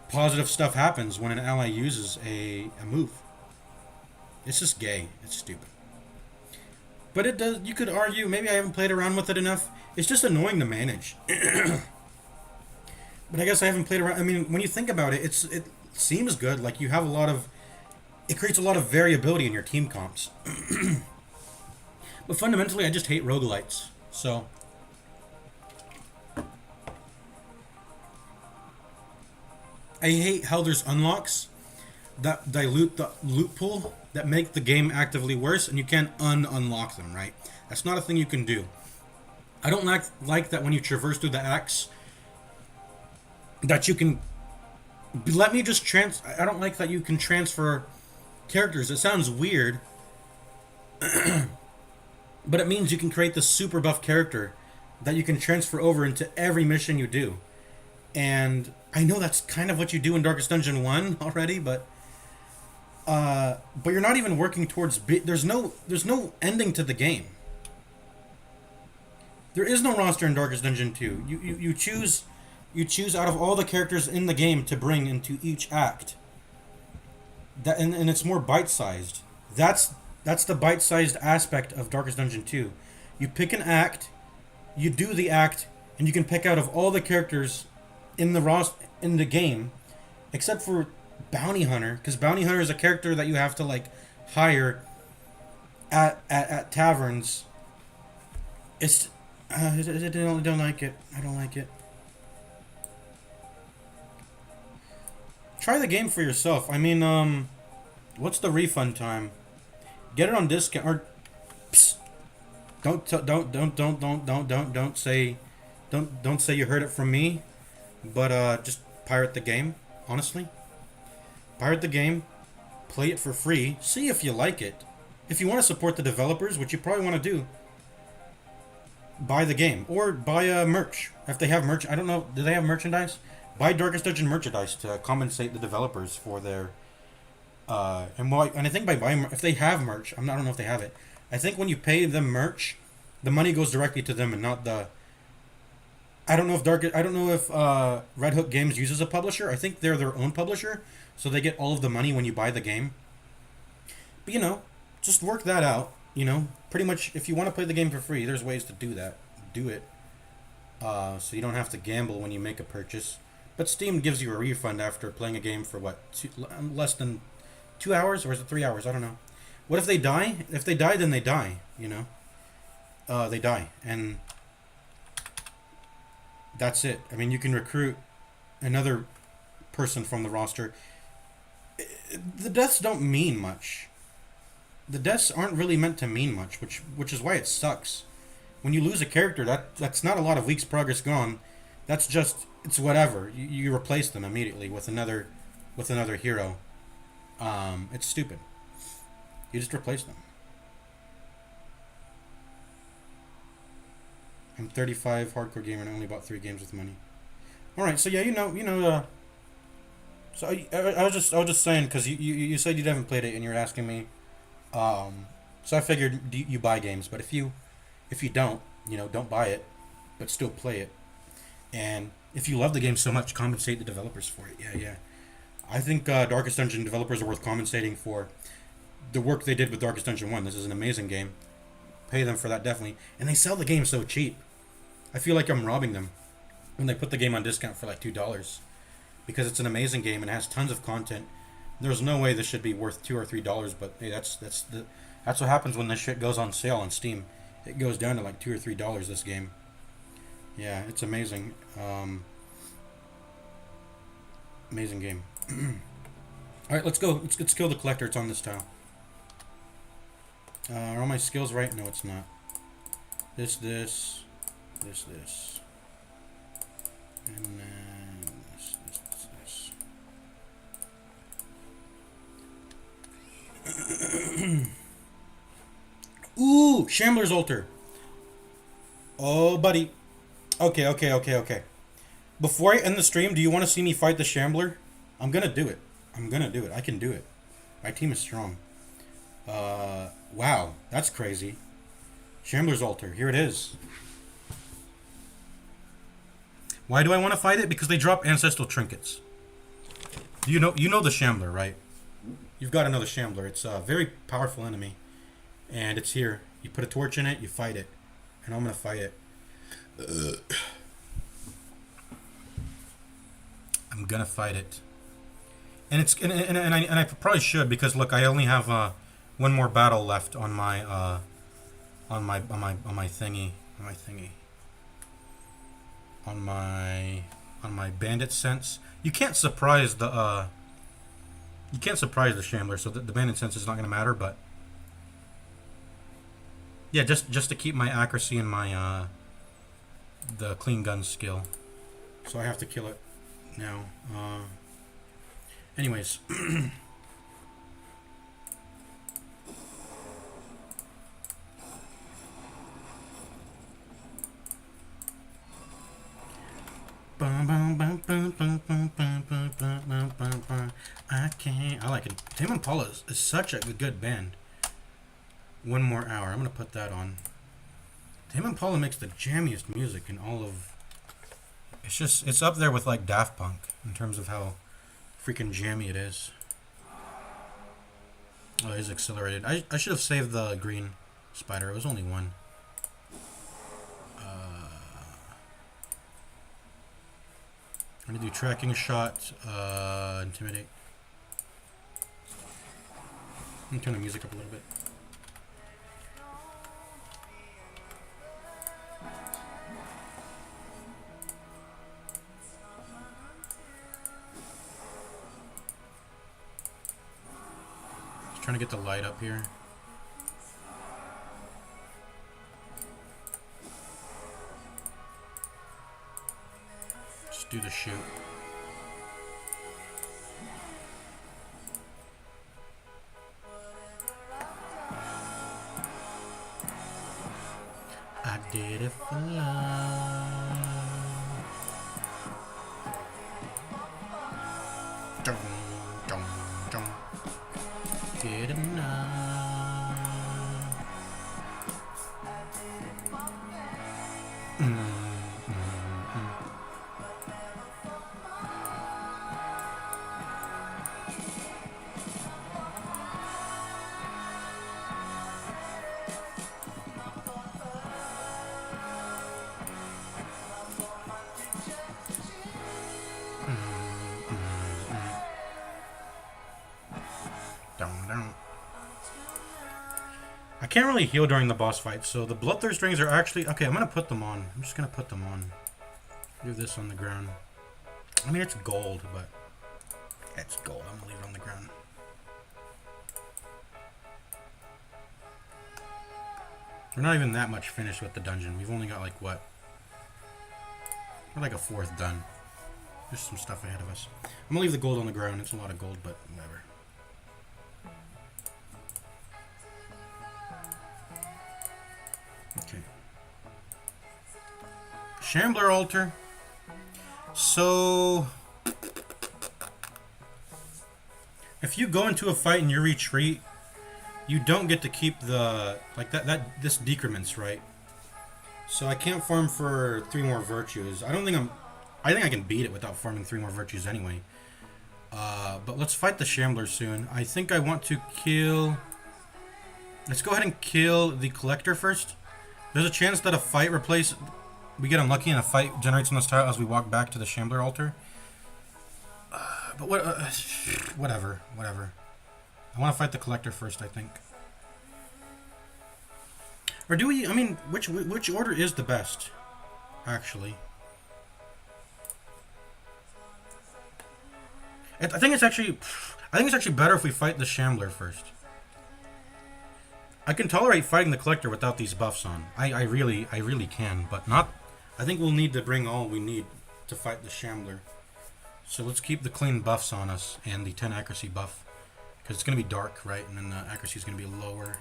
positive stuff happens when an ally uses a move. It's just gay. It's stupid. But it does. You could argue, maybe I haven't played around with it enough. It's just annoying to manage. But I guess I haven't played around. I mean, when you think about it, it seems good. Like, you have it creates a lot of variability in your team comps. But fundamentally, I just hate roguelites. So, I hate how there's unlocks that dilute the loot pool, that make the game actively worse, and you can't unlock them, right? That's not a thing you can do. I don't like that when you traverse through the acts, that you can... I don't like that you can transfer characters. It sounds weird, but it means you can create this super buff character that you can transfer over into every mission you do. And I know that's kind of what you do in Darkest Dungeon 1 already, but you're not even working towards... There's no ending to the game. There is no roster in Darkest Dungeon 2. You choose out of all the characters in the game to bring into each act. And it's more bite-sized. That's the bite-sized aspect of Darkest Dungeon 2. You pick an act, you do the act, and you can pick out of all the characters in the game, except for Bounty Hunter, because Bounty Hunter is a character that you have to hire at taverns. I don't like it. I don't like it. Try the game for yourself. I mean, what's the refund time? Get it on discount, or psst, don't say you heard it from me, but just pirate the game. Honestly, pirate the game, play it for free, see if you like it. If you want to support the developers, which you probably want to do, buy the game or buy merch if they have merch. I don't know. Do they have merchandise? Buy Darkest Dungeon merchandise to compensate the developers for their. And I think by buying, if they have merch, I don't know if they have it. I think when you pay them merch, the money goes directly to them and not the. I don't know if Red Hook Games uses a publisher. I think they're their own publisher, so they get all of the money when you buy the game. But just work that out. Pretty much, if you want to play the game for free, there's ways to do that. Do it. So you don't have to gamble when you make a purchase. But Steam gives you a refund after playing a game for less than 2 hours, or is it 3 hours? I don't know. What if they die? If they die, then they die. They die, and that's it. I mean, you can recruit another person from the roster. The deaths don't mean much. The deaths aren't really meant to mean much, which is why it sucks. When you lose a character, that's not a lot of weeks' progress gone. That's just, it's whatever. You replace them immediately with another hero. It's stupid. You just replace them. I'm 35, hardcore gamer, and I only bought 3 games with money. All right, so yeah, So I was just saying, because you said you haven't played it, and you're asking me. So I figured you buy games, but if you don't, don't buy it, but still play it. And if you love the game so much, compensate the developers for it. Yeah. I think Darkest Dungeon developers are worth compensating for the work they did with Darkest Dungeon 1. This is an amazing game. pay them for that, definitely. And they sell the game so cheap. I feel like I'm robbing them when they put the game on discount for like $2, because it's an amazing game and it has tons of content. There's no way this should be worth $2 or $3, but hey, that's what happens when this shit goes on sale on Steam. It goes down to like $2 or $3. This game, yeah, it's amazing. Amazing game. All right, let's go. Let's kill the collector. It's on this tile. Are all my skills right? No, it's not. This, and then this. Ooh, Shambler's Altar. Oh, buddy. Okay. Before I end the stream, do you want to see me fight the Shambler? I'm gonna do it. I can do it. My team is strong. Wow, that's crazy. Shambler's Altar. Here it is. Why do I want to fight it? Because they drop ancestral trinkets. You know the Shambler, right? You've got another Shambler. It's a very powerful enemy. And it's here. You put a torch in it, you fight it. And I'm going to fight it. I'm going to fight it. And it's and I probably should, because look, I only have one more battle left on my thingy. On my bandit sense. You can't surprise the Shambler, so the bandit sense is not going to matter, but yeah, just to keep my accuracy and my the clean gun skill. So I have to kill it now. Anyways. I like it. Tame Impala is such a good band. One More Hour. I'm gonna put that on. Tame Impala makes the jammiest music in all of. It's up there with like Daft Punk in terms of how freaking jammy it is. Oh, he's accelerated. I should have saved the green spider. It was only one. I'm gonna do tracking shot, intimidate. Let me turn the music up a little bit. Just trying to get the light up here. Do the shoot. I did it for love. Dun, dun, dun. Get enough. I can't really heal during the boss fight, so the Bloodthirst rings are actually... Okay, I'm going to put them on. I'm just going to put them on. Do this on the ground. I mean, it's gold, but... It's gold. I'm going to leave it on the ground. We're not even that much finished with the dungeon. We've only got, like, what? We're like a fourth done. There's some stuff ahead of us. I'm going to leave the gold on the ground. It's a lot of gold, but whatever. Okay. Shambler Altar. So, if you go into a fight and you retreat, you don't get to keep the like that. This decrements, right? So I can't farm for 3 more virtues. I think I can beat it without farming 3 more virtues anyway. But let's fight the Shambler soon. I think I want to kill. Let's go ahead and kill the collector first. There's a chance that a fight we get unlucky and a fight generates on this tile as we walk back to the Shambler altar. But whatever. I want to fight the collector first, I think. Or do we? I mean, which order is the best, actually? I think it's actually better if we fight the Shambler first. I can tolerate fighting the collector without these buffs on. I really can, but not. I think we'll need to bring all we need to fight the Shambler. So let's keep the clean buffs on us and the 10 accuracy buff. Because it's going to be dark, right? And then the accuracy is going to be lower.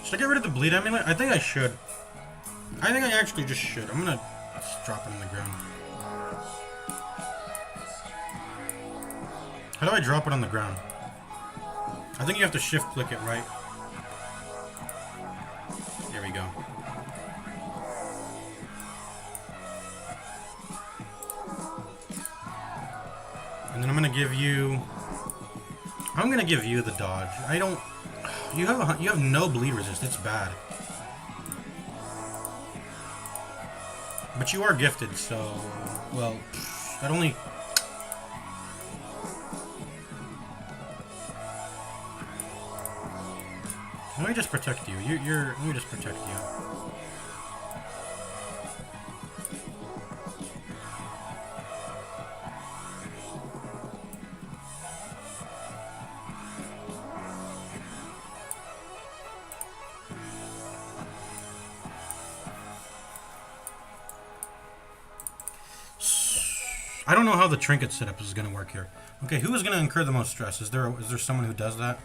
Should I get rid of the bleed amulet? I think I should. I think I actually just should. I'm gonna just drop it on the ground. How do I drop it on the ground? I think you have to shift click it, right? There we go. And then I'm gonna give you the dodge. I don't. You have no bleed resist. It's bad. But you are gifted, so well. That only. Let me just protect you. Let me just protect you. I don't know how the trinket setup is going to work here. Okay, who is going to incur the most stress? Is there someone who does that?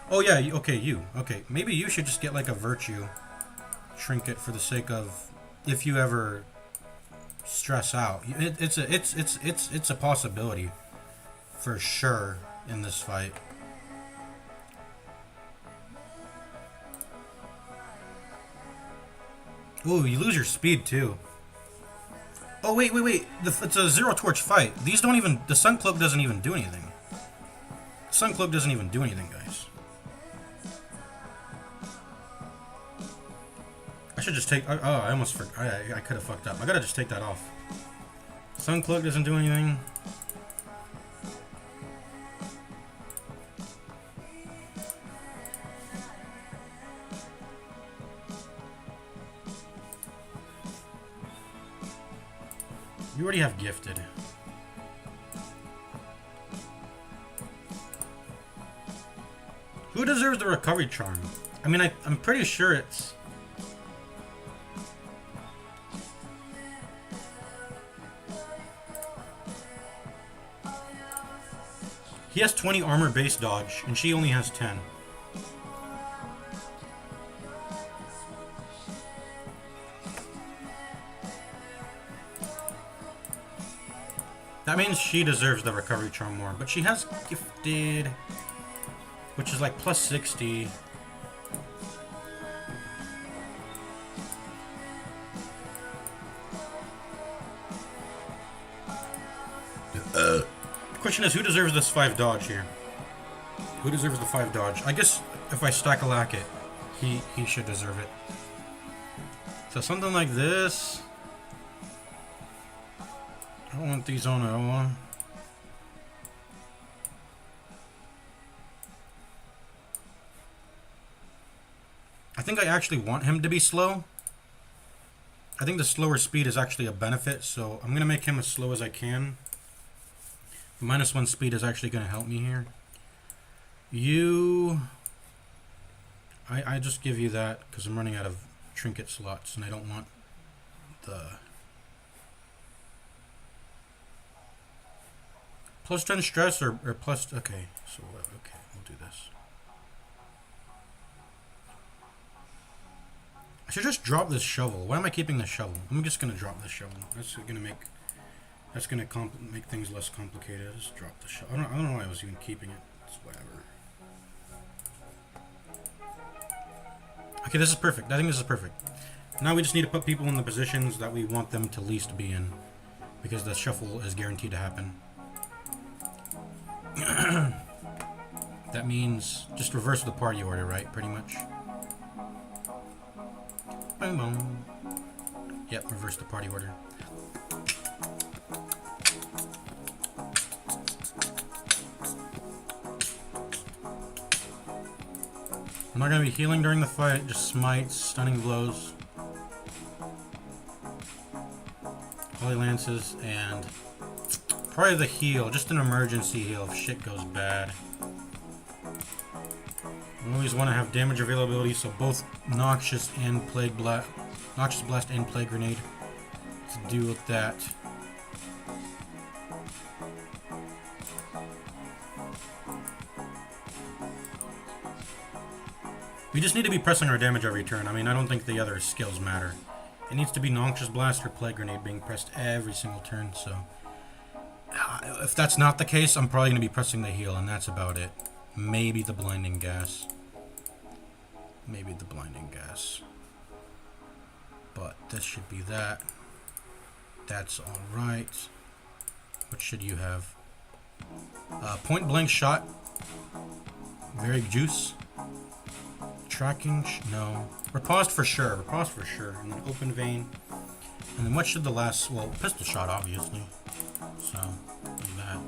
Oh yeah, okay, you. Okay, maybe you should just get like a virtue trinket for the sake of if you ever stress out. It's a possibility for sure in this fight. Ooh, you lose your speed too. Oh, wait. It's a zero torch fight. These don't even... The Sun Cloak doesn't even do anything. Sun Cloak doesn't even do anything, guys. I should just take... Oh, I almost forgot. I could have fucked up. I gotta just take that off. Sun Cloak doesn't do anything. You already have gifted. Who deserves the recovery charm? I mean, I'm pretty sure it's... He has 20 armor base dodge, and she only has 10. That means she deserves the recovery charm more, but she has gifted, which is like plus 60. The question is, who deserves this 5 dodge here? Who deserves the 5 dodge? I guess if I stack a lack it, he should deserve it. So something like this. I don't want these on at all. I think I actually want him to be slow. I think the slower speed is actually a benefit, so I'm going to make him as slow as I can. The -1 speed is actually going to help me here. You... I just give you that because I'm running out of trinket slots and I don't want the... Plus 10 stress or plus... Okay, so okay, we'll do this. I should just drop this shovel. Why am I keeping the shovel? I'm just going to drop this shovel. That's going to make That's gonna make things less complicated. I just dropped the shot. I don't know why I was even keeping it. It's whatever. Okay, this is perfect. I think this is perfect. Now we just need to put people in the positions that we want them to least be in, because the shuffle is guaranteed to happen. That means just reverse the party order, right? Pretty much. Boom, boom. Yep, reverse the party order. I'm not going to be healing during the fight, just smites, stunning blows, holy lances, and probably the heal, just an emergency heal if shit goes bad. You always want to have damage availability, so both Noxious and Plague Blast, Noxious Blast and Plague Grenade to deal with that. We just need to be pressing our damage every turn. I mean, I don't think the other skills matter. It needs to be Noxious Blast or Plague Grenade being pressed every single turn, so... if that's not the case, I'm probably going to be pressing the heal, and that's about it. Maybe the Blinding Gas. Maybe the Blinding Gas. But this should be that. That's alright. What should you have? Point Blank Shot. Very juice. Tracking, no. Riposte for sure, Riposte for sure. And then Open Vein. And then what should the last, well, Pistol Shot, obviously. So, do that.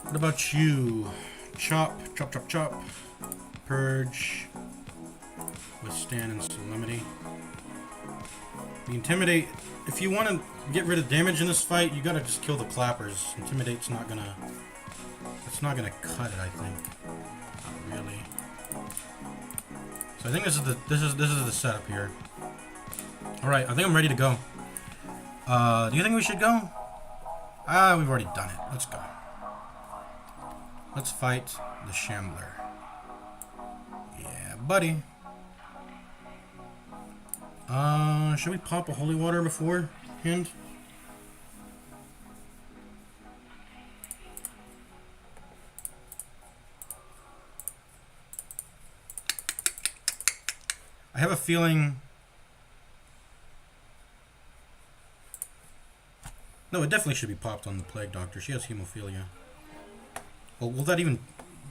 What about you? Chop, chop, chop, chop. Purge. Withstand and Solemnity. The Intimidate, if you want to get rid of damage in this fight, you gotta just kill the clappers. Intimidate's not gonna, it's not gonna cut it, I think. Not really. So I think this is the setup here. All right, I think I'm ready to go. Do you think we should go? We've already done it. Let's go. Let's fight the Shambler. Yeah, buddy. Should we pop a holy water beforehand? I have a feeling... No, it definitely should be popped on the Plague Doctor. She has hemophilia. Well, will that even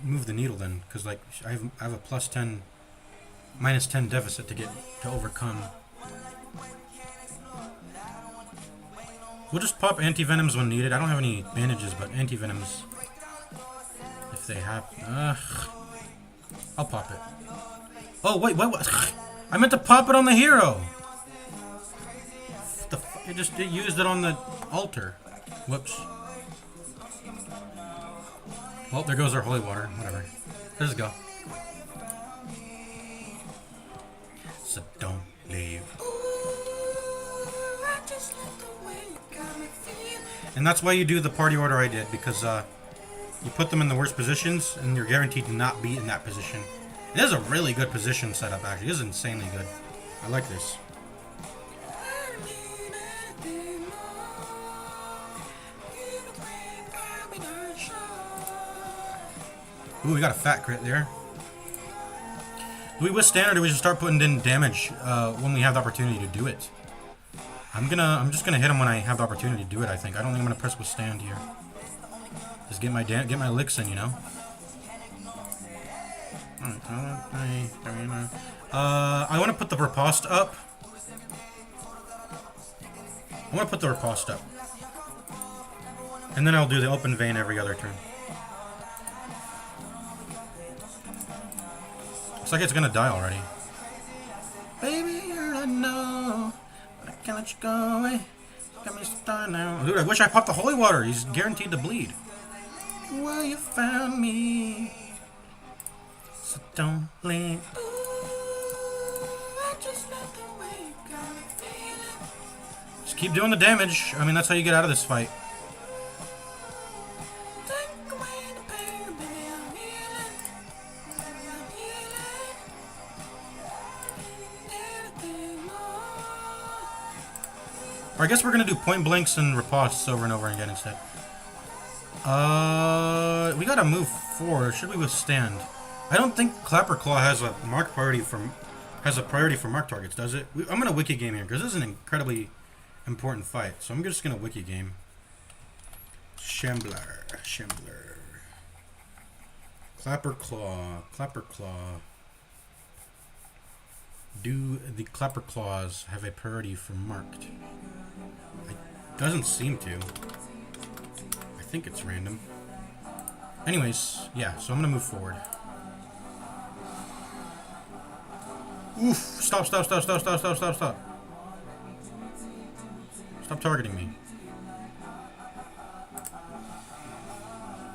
move the needle then? Because like I have a plus 10, minus 10 deficit to overcome. We'll just pop anti-venoms when needed. I don't have any bandages, but anti-venoms, if they happen. I'll pop it. Oh wait, what? I meant to pop it on the hero. It used it on the altar. Whoops. Well, there goes our holy water. Whatever. Let's go. So don't leave. And that's why you do the party order I did, because you put them in the worst positions, and you're guaranteed to not be in that position. It is a really good position setup, actually. It is insanely good. I like this. Ooh, we got a fat crit there. Do we withstand, or do we just start putting in damage when we have the opportunity to do it? I'm just gonna hit him when I have the opportunity to do it. I think. I don't think I'm gonna press withstand here. Just get my licks in, you know. I want to put the riposte up. And then I'll do the open vein every other turn. Looks like it's gonna die already. Baby, I know, but I can't let you go away. Got me started now. Dude, I wish I popped the holy water. He's guaranteed to bleed. Well, you found me. So don't leave. Just keep doing the damage. I mean, that's how you get out of this fight. Or I guess we're gonna do point blanks and ripostes over and over again instead. We gotta move forward. Should we withstand? I don't think Clapper Claw has a priority for mark targets, does it? I'm gonna wiki game here because this is an incredibly important fight. So I'm just gonna wiki game. Shambler. Clapper Claw. Do the Clapper Claws have a priority for marked? It doesn't seem to. I think it's random. Anyways, yeah, so I'm gonna move forward. Oof! Stop. Stop targeting me.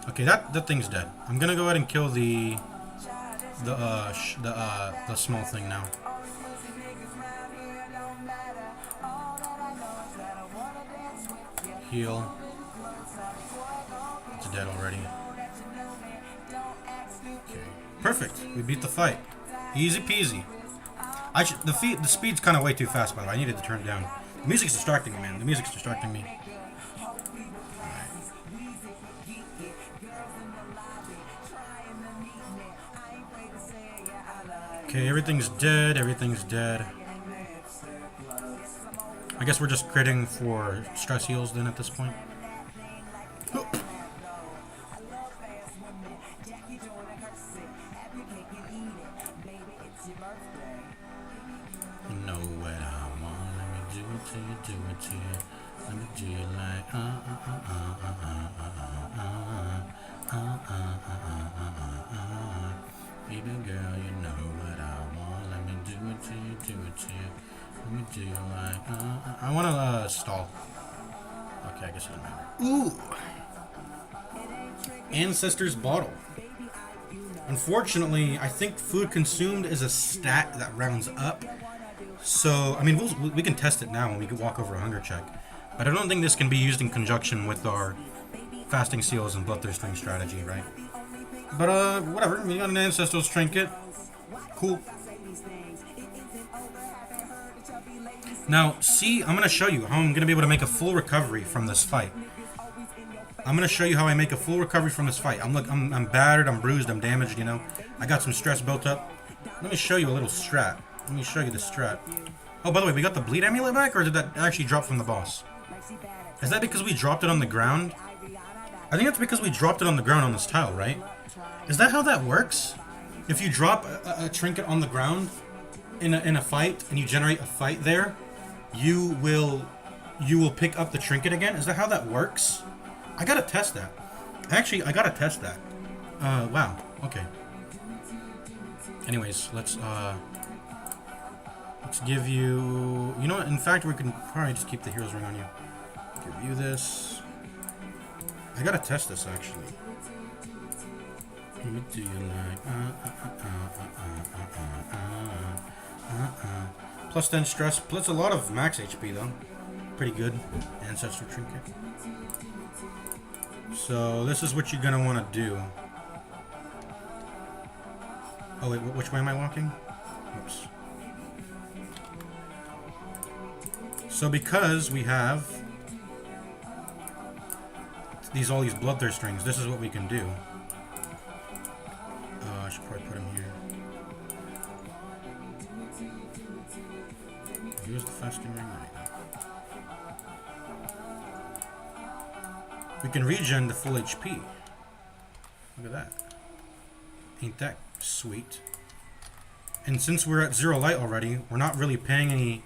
Okay, that thing's dead. I'm gonna go ahead and kill the small thing now. Heal. It's dead already. Okay, perfect. We beat the fight. Easy peasy. The speed's kind of way too fast, by the way. I needed to turn it down. The music's distracting me, man. The music's distracting me. Okay, everything's dead. I guess we're just critting for stress heals then at this point. You know what I want, let me do it to you. Let me do it like baby girl, you know what I want, let me do it to you. Let me do it like I wanna stall. Okay, I guess it doesn't matter. Ooh! Ancestor's Bottle. Unfortunately, I think food consumed is a stat that rounds up. So, I mean, we can test it now when we can walk over a hunger check. But I don't think this can be used in conjunction with our fasting seals and bloodthirsting strategy, right? But, whatever. We got an Ancestor's Trinket. Cool. Now, see, I'm going to show you how I'm going to be able to make a full recovery from this fight. I'm going to show you how I make a full recovery from this fight. I'm battered, I'm bruised, I'm damaged, you know. I got some stress built up. Let me show you a little strat. Let me show you the strat. Oh, by the way, we got the bleed amulet back, or did that actually drop from the boss? Is that because we dropped it on the ground? I think that's because we dropped it on the ground on this tile, right? Is that how that works? If you drop a trinket on the ground in a fight, and you generate a fight there, you will pick up the trinket again? Is that how that works? I gotta test that. Actually, I gotta test that. Wow. Okay. Anyways, let's give you... You know what? In fact, we can probably just keep the hero's ring on you. Give you this. I gotta test this, actually. Let me do you like... Plus 10 stress. Plus a lot of max HP, though. Pretty good. Ancestor Trinket. So, this is what you're gonna want to do. Oh wait, which way am I walking? Oops. So because we have all these bloodthirst rings, this is what we can do. I should probably put them here. Use the fasting ring right now. We can regen the full HP. Look at that. Ain't that sweet? And since we're at 0 light already, we're not really paying any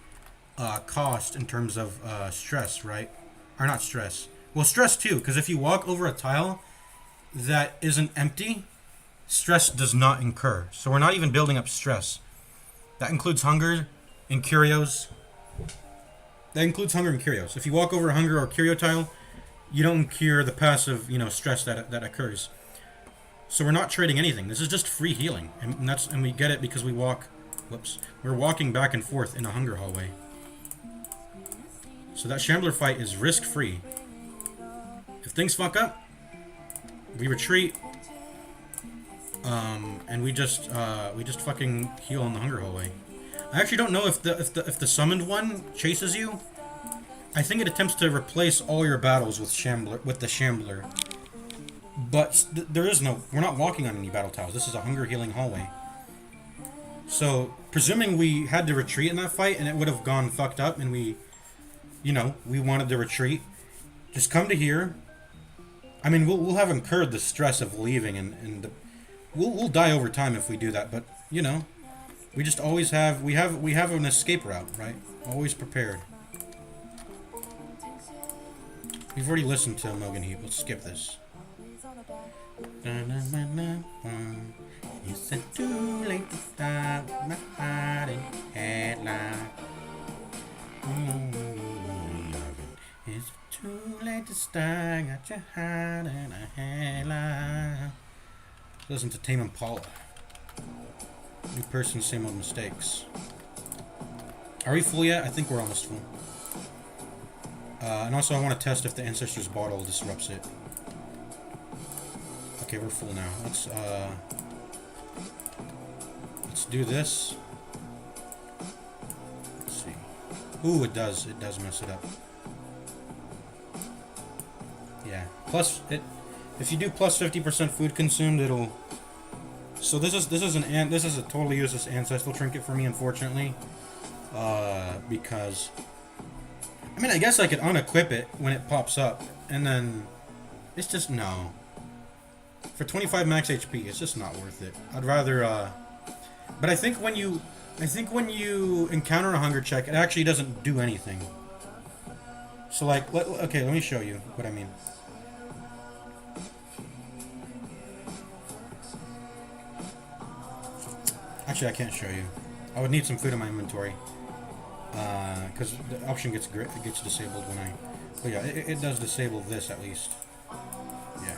cost in terms of stress, right? Or not stress. Well, stress too, because if you walk over a tile that isn't empty, stress does not incur. So we're not even building up stress. That includes hunger and curios. If you walk over a hunger or curio tile, you don't cure the passive, stress that occurs. So we're not trading anything. This is just free healing, and we get it because we walk. Whoops, we're walking back and forth in a hunger hallway. So that Shambler fight is risk-free. If things fuck up, we retreat, and we just fucking heal in the hunger hallway. I actually don't know if the summoned one chases you. I think it attempts to replace all your battles with the Shambler. But there is no... We're not walking on any battle tiles. This is a hunger healing hallway. So, presuming we had to retreat in that fight and it would have gone fucked up and we... You know, we wanted to retreat. Just come to here. I mean, we'll have incurred the stress of leaving and we'll die over time if we do that. But, you know, we just always have... We have an escape route, right? Always prepared. We've already listened to Mogan Heap. Let's skip this. It's too late to stop my heart in headlock. It's too late to start. Got your heart in a headlock. Listen to Tame Impala. New person, same old mistakes. Are we full yet? I think we're almost full. And also I want to test if the Ancestor's Bottle disrupts it. Okay, we're full now. Let's do this. Let's see. Ooh, it does mess it up. Yeah. Plus it if you do plus 50% food consumed, it'll... So this is a totally useless ancestral trinket for me, unfortunately. Because I mean, I guess I could unequip it when it pops up, and then it's just no. For 25 max HP, it's just not worth it. I'd rather but I think when you encounter a hunger check, it actually doesn't do anything. So like, okay, let me show you what I mean. Actually, I can't show you. I would need some food in my inventory. Because the option gets disabled when I... But yeah, it does disable this at least. Yeah.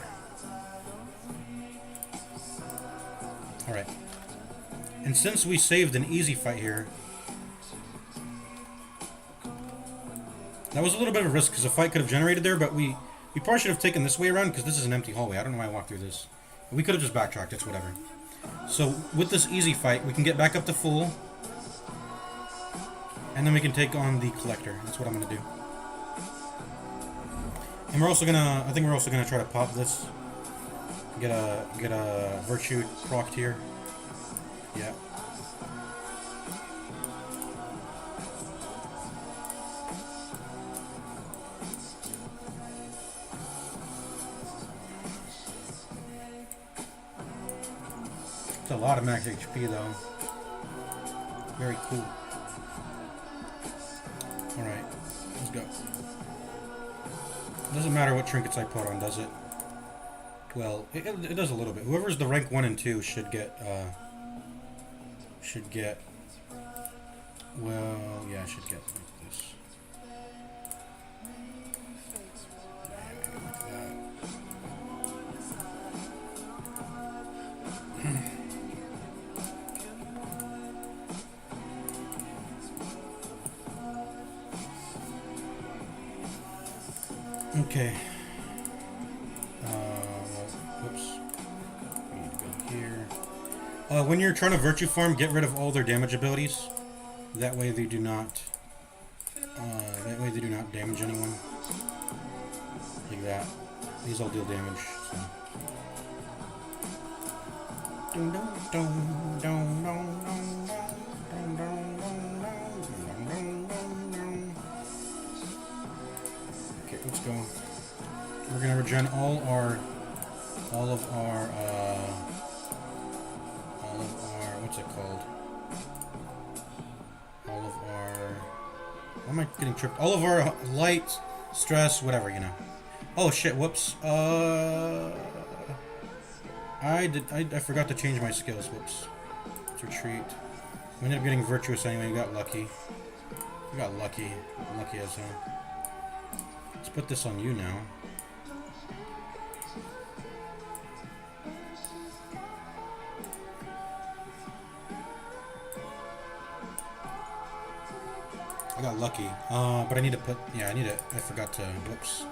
Alright. And since we saved an easy fight here... That was a little bit of a risk because a fight could have generated there, but we probably should have taken this way around because this is an empty hallway. I don't know why I walked through this. We could have just backtracked, it's whatever. So, with this easy fight, we can get back up to full. And then we can take on the Collector. That's what I'm going to do. And we're also going to... I think we're also going to try to pop this. Get a Virtue procced here. Yeah. It's a lot of max HP though. Very cool. Alright, let's go. Doesn't matter what trinkets I put on, does it? Well, it does a little bit. Whoever's the rank 1 and 2 should get, well, yeah, should get like this. Yeah, like that. Okay. Whoops. We need to go here. When you're trying to virtue farm, get rid of all their damage abilities. That way they do not. Damage anyone. Like that. These all deal damage. So. Okay, let's go. We're gonna regen all of our what's it called? All of our... Why am I getting tripped? All of our light, stress, whatever, you know. Oh shit, whoops. I forgot to change my skills, whoops. Let's retreat. We ended up getting virtuous anyway, we got lucky. We got lucky. Lucky as hell. Let's put this on you now. I got lucky. But I need to put... Yeah, I forgot to... Whoops.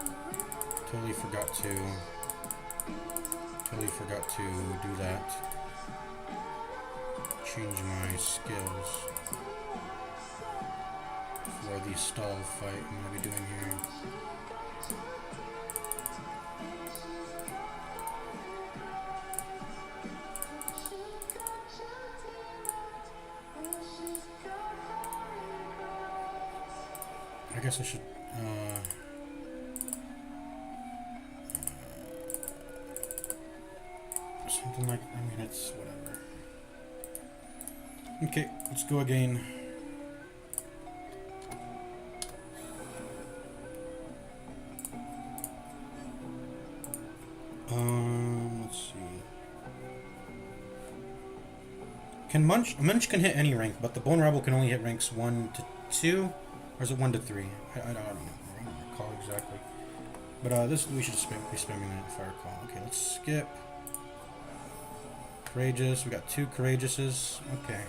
Totally forgot to do that. Change my skills. for the stall fight I'm going to be doing here. I guess I should something like, I mean, it's whatever. Okay, let's go again. Let's see. Can Munch can hit any rank, but the Bone Rebel can only hit ranks 1 to 2, or is it 1 to 3? I don't recall exactly. But this we should be spamming that if I recall. Okay, let's skip. Courageous. We got 2 Courageouses. Okay.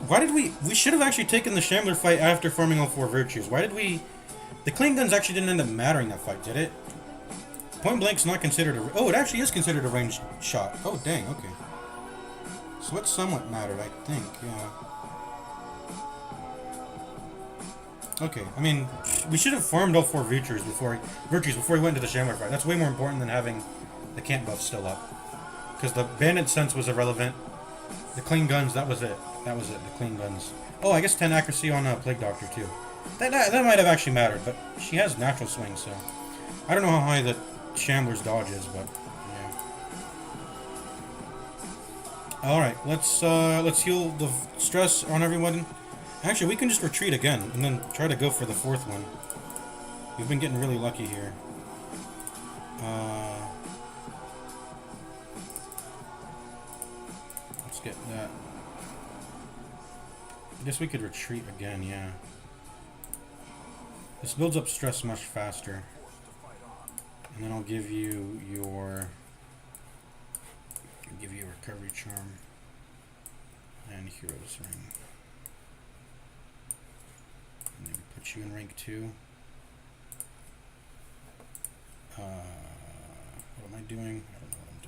Why did we should have actually taken the Shambler fight after farming all 4 virtues. Why did we... The clean guns actually didn't end up mattering that fight, did it? Point blank's not considered a... Oh, it actually is considered a ranged shot. Oh, dang, okay. So it somewhat mattered, I think, yeah. Okay, I mean, we should have farmed all 4 virtues before we went into the Shambler fight. That's way more important than having the camp buff still up. Because the bandit sense was irrelevant. The clean guns, that was it. That was it, the clean guns. Oh, I guess 10 accuracy on Plague Doctor, too. That might have actually mattered, but she has natural swing, so... I don't know how high the Shambler's dodge is, but... yeah. Alright, let's heal the stress on everyone. Actually, we can just retreat again, and then try to go for the 4th one. We've been getting really lucky here. Let's get that. I guess we could retreat again, yeah. This builds up stress much faster. And then I'll give you your... I'll give you a recovery charm. And hero's ring. And then put you in rank 2. What am I doing? I don't know what I'm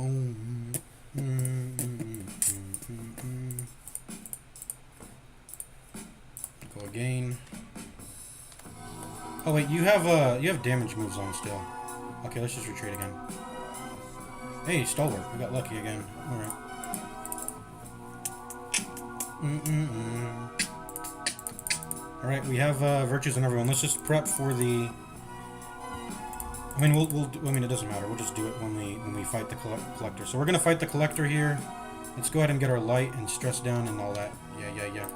doing. Boom. Go again. Oh wait, you have damage moves on still. Okay, let's just retreat again. Hey, Stalwart, we got lucky again. Alright. Alright, we have virtues on everyone. Let's just prep for the... I mean, I mean, it doesn't matter. We'll just do it when we fight the collector. So we're gonna fight the collector here. Let's go ahead and get our light and stress down and all that. Yeah.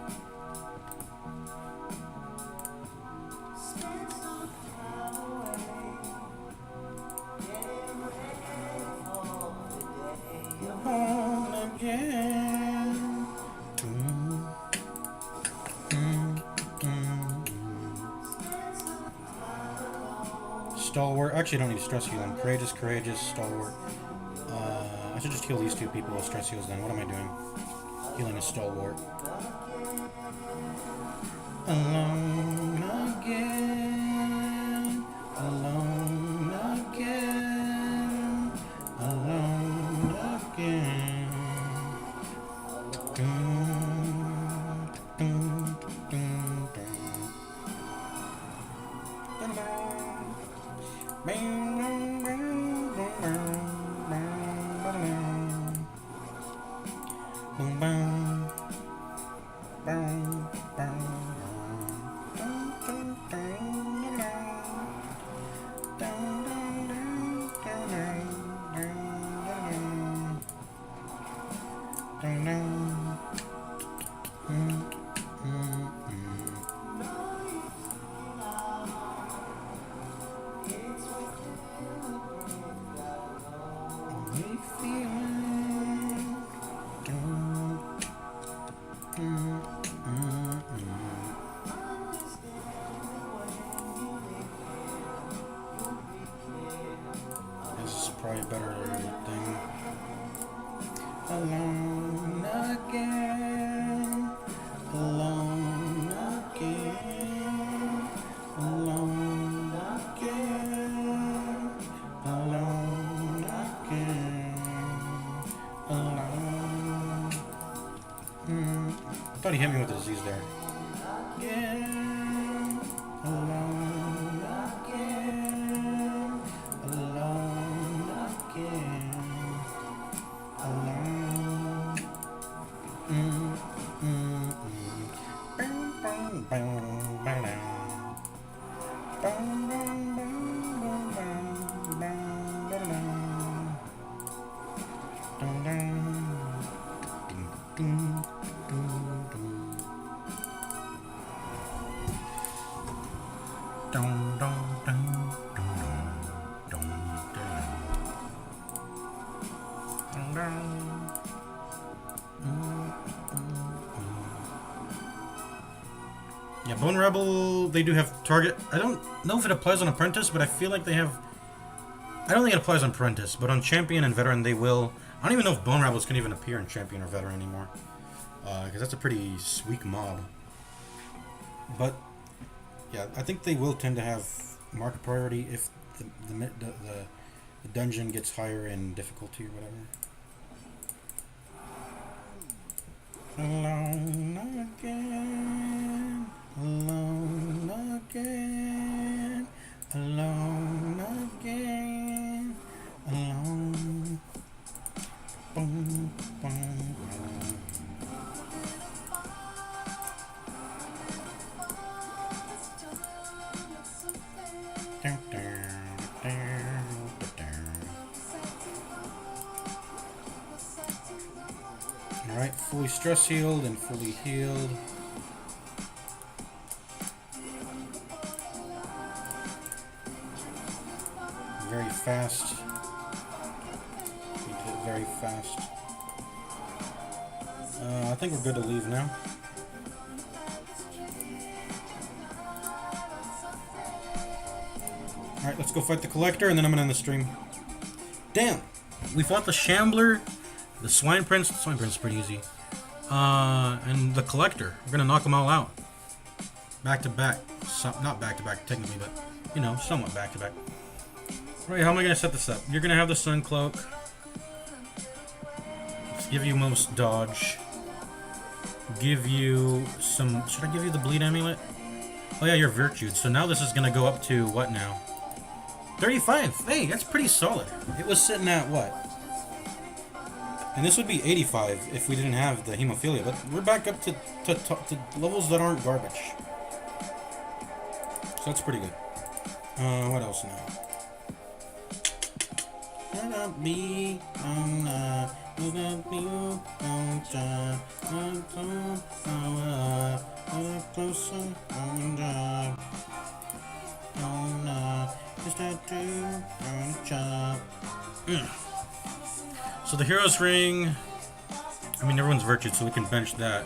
Stalwart. Actually, I don't need stress healing. Courageous, Stalwart. I should just heal these 2 people with stress heals then. What am I doing? Healing a Stalwart. Alone again. Alone again. Alone again. Probably a better thing. Alone again. Alone again. Alone again. Alone Somebody hit me with a disease there. Again, alone again, alone again, alone. Bang, bang, bang, bang, bang. Bang, bang, bang, bang, bang, bang, bang. Dun, dun. Dun, dun, dun. Dun, dun, dun, dun, dun, dun, dun, dun. Yeah, Bone Rebel, they do have target. I don't know if it applies on Apprentice, but I feel like they have... I don't think it applies on Apprentice, but on Champion and Veteran they will. I don't even know if Bone Rebels can even appear in Champion or Veteran anymore. Because that's a pretty weak mob. But, yeah, I think they will tend to have market priority if the dungeon gets higher in difficulty or whatever. Alone again, alone again, alone again, alone. Boom, boom, boom. Dun, dun, dun, dun. Alright, fully stress healed and fully healed. Very fast. We did it very fast. I think we're good to leave now. Alright, let's go fight the Collector and then I'm gonna end the stream. Damn! We fought the Shambler, the Swine Prince. The Swine Prince is pretty easy. And the Collector. We're gonna knock them all out. Back to back. Not back to back technically, but, you know, somewhat back to back. Alright, how am I gonna set this up? You're gonna have the Sun Cloak. Let's give you most dodge. Give you some... Should I give you the Bleed Amulet? Oh yeah, you're Virtued. So now this is gonna go up to what now? 35. Hey, that's pretty solid. It was sitting at what? And this would be 85 if we didn't have the hemophilia, but we're back up to levels that aren't garbage. So that's pretty good. What else now? So the Hero's Ring, I mean everyone's virtued, so we can bench that.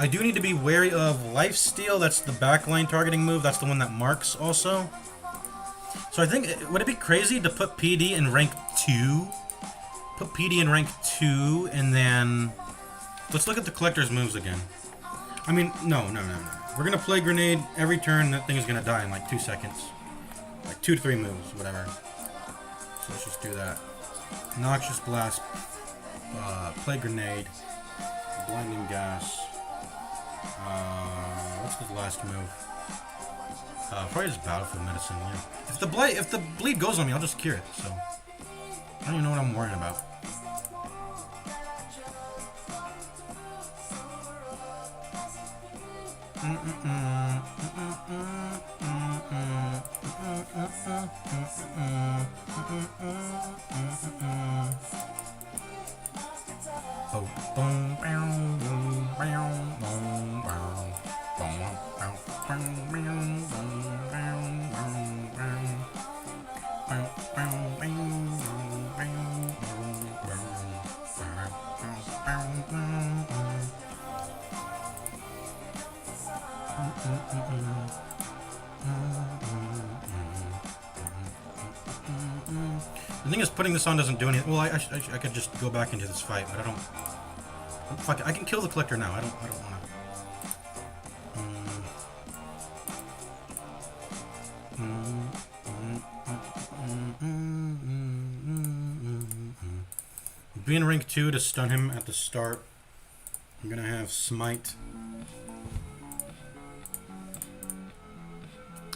I do need to be wary of Lifesteal. That's the backline targeting move. That's the one that marks also. So I think, would it be crazy to put PD in rank 2? Put PD in rank 2 and then... Let's look at the Collector's moves again. I mean, no. We're going to play Grenade every turn. That thing is going to die in like 2 seconds. Like 2 to 3 moves, whatever. So let's just do that. Noxious Blast. Play Grenade. Blinding Gas. What's the last move? Probably just Battlefield Medicine, yeah. If the bleed goes on me, I'll just cure it, so... I don't even know what I'm worrying about. The thing is, putting this on doesn't do anything. Well, I could just go back into this fight, but I don't. Fuck it, I can kill the collector now. I don't want to. Be in rank 2 to stun him at the start. I'm gonna have smite.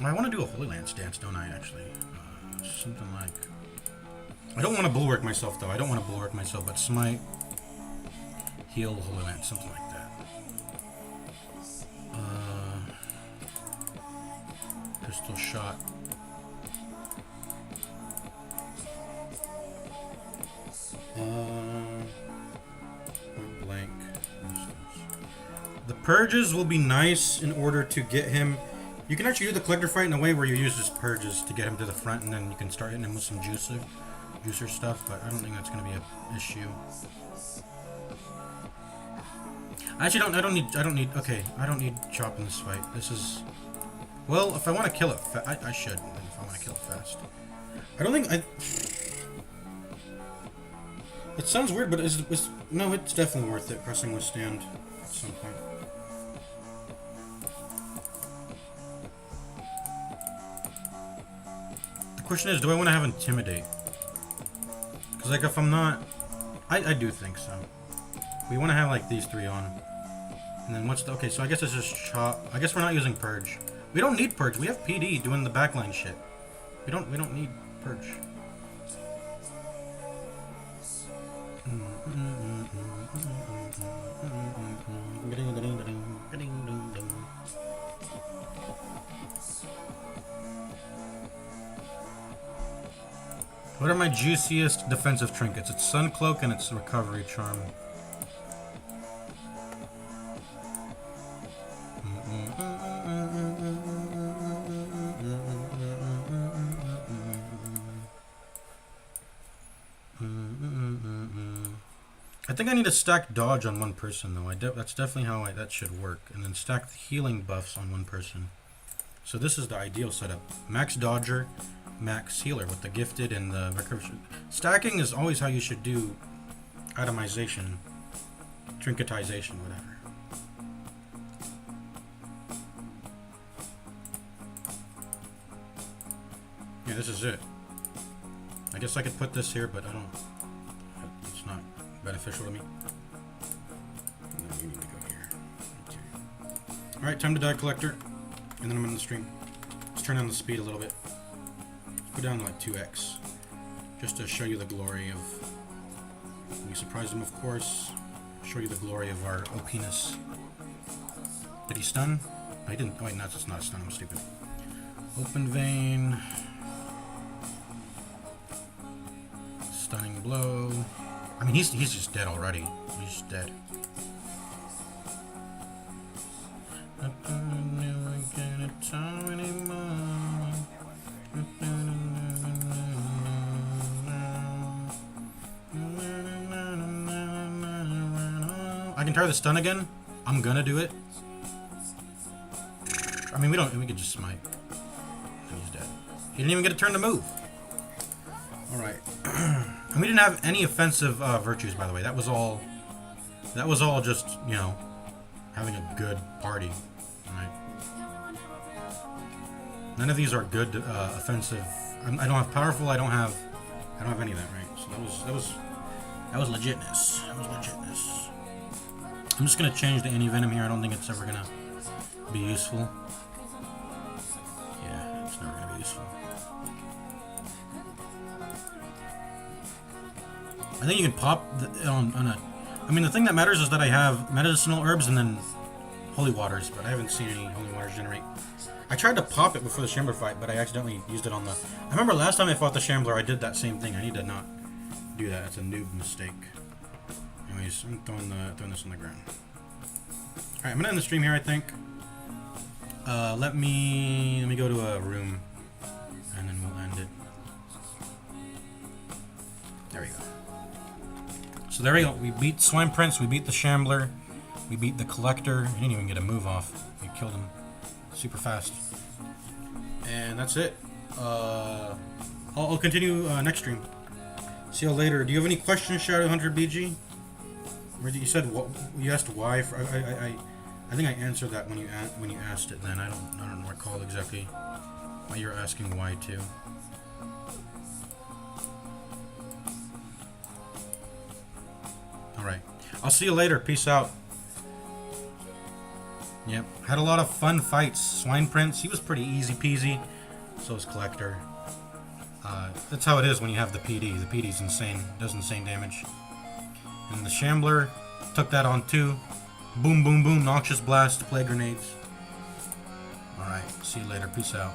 I want to do a Holy Lance dance, don't I? Actually, something like. I don't want to bulwark myself though. I don't want to bulwark myself, but smite, heal, Holy Lance, something like that. Pistol shot. Blank. The purges will be nice in order to get him. You can actually do the collector fight in a way where you use just purges to get him to the front, and then you can start hitting him with some juicer stuff. But I don't think that's going to be an issue. I actually don't. I don't need. Okay, I don't need chop in this fight. This is. Well, if I want to kill it, I should. If I want to kill it fast, I don't think I. It sounds weird, but no, it's definitely worth it. Pressing withstand at some point. The question is, do I want to have intimidate? Because like if I'm not, I do think so. We want to have like these 3 on, and then what's the okay? So I guess it's just chop. I guess we're not using purge. We don't need purge. We have PD doing the backline shit. We don't need purge. What are my juiciest defensive trinkets? It's Sun Cloak and it's Recovery Charm. I think I need to stack dodge on one person though. That's definitely how that should work. And then stack the healing buffs on one person. So this is the ideal setup. Max dodger, max healer with the gifted and the recovery. Stacking is always how you should do itemization, trinketization, whatever. Yeah, this is it. I guess I could put this here, but I don't. It's not beneficial to me. And then we need to go here. Okay. Alright, time to die collector. And then I'm in the stream. Let's turn down the speed a little bit. Let's put down to like 2x. Just to show you the glory of. We surprised him, of course. Show you the glory of our OP-ness. Did he stun? Oh, he didn't. Oh, wait, no, it's not a stun. I'm stupid. Open vein. Stunning blow. I mean, he's just dead already. He's just dead. I can try the stun again. I'm gonna do it. I mean, we could just smite. And he's dead. He didn't even get a turn to move. Alright. And we didn't have any offensive virtues, by the way. That was all just, you know, having a good party. Right? None of these are good offensive. I don't have powerful. I don't have any of that, right? So that was legitness. That was legitness. I'm just gonna change the anti-venom here. I don't think it's ever gonna be useful. Yeah, it's never gonna be useful. I think you can pop on a. I mean, the thing that matters is that I have medicinal herbs and then holy waters, but I haven't seen any holy waters generate. I tried to pop it before the Shambler fight, but I accidentally used it on the. I remember last time I fought the Shambler, I did that same thing. I need to not do that. It's a noob mistake. Anyways, I'm throwing this on the ground. All right, I'm gonna end the stream here. I think. Let me go to a room, and then we'll end it. There we go. So there we go. We beat Swine Prince. We beat the Shambler. We beat the Collector. He didn't even get a move off. We killed him super fast. And that's it. I'll continue next stream. See you later. Do you have any questions, Shadow Hunter BG? Or you said what? You asked why. I think I answered that when you asked it. Then I don't recall exactly why you were asking why too. All right. I'll see you later. Peace out. Yep. Had a lot of fun fights. Swine Prince, he was pretty easy peasy. So is Collector. That's how it is when you have the PD. The PD's insane. Does insane damage. And the Shambler took that on too. Boom, boom, boom. Noxious Blast. Plague Grenades. Alright. See you later. Peace out.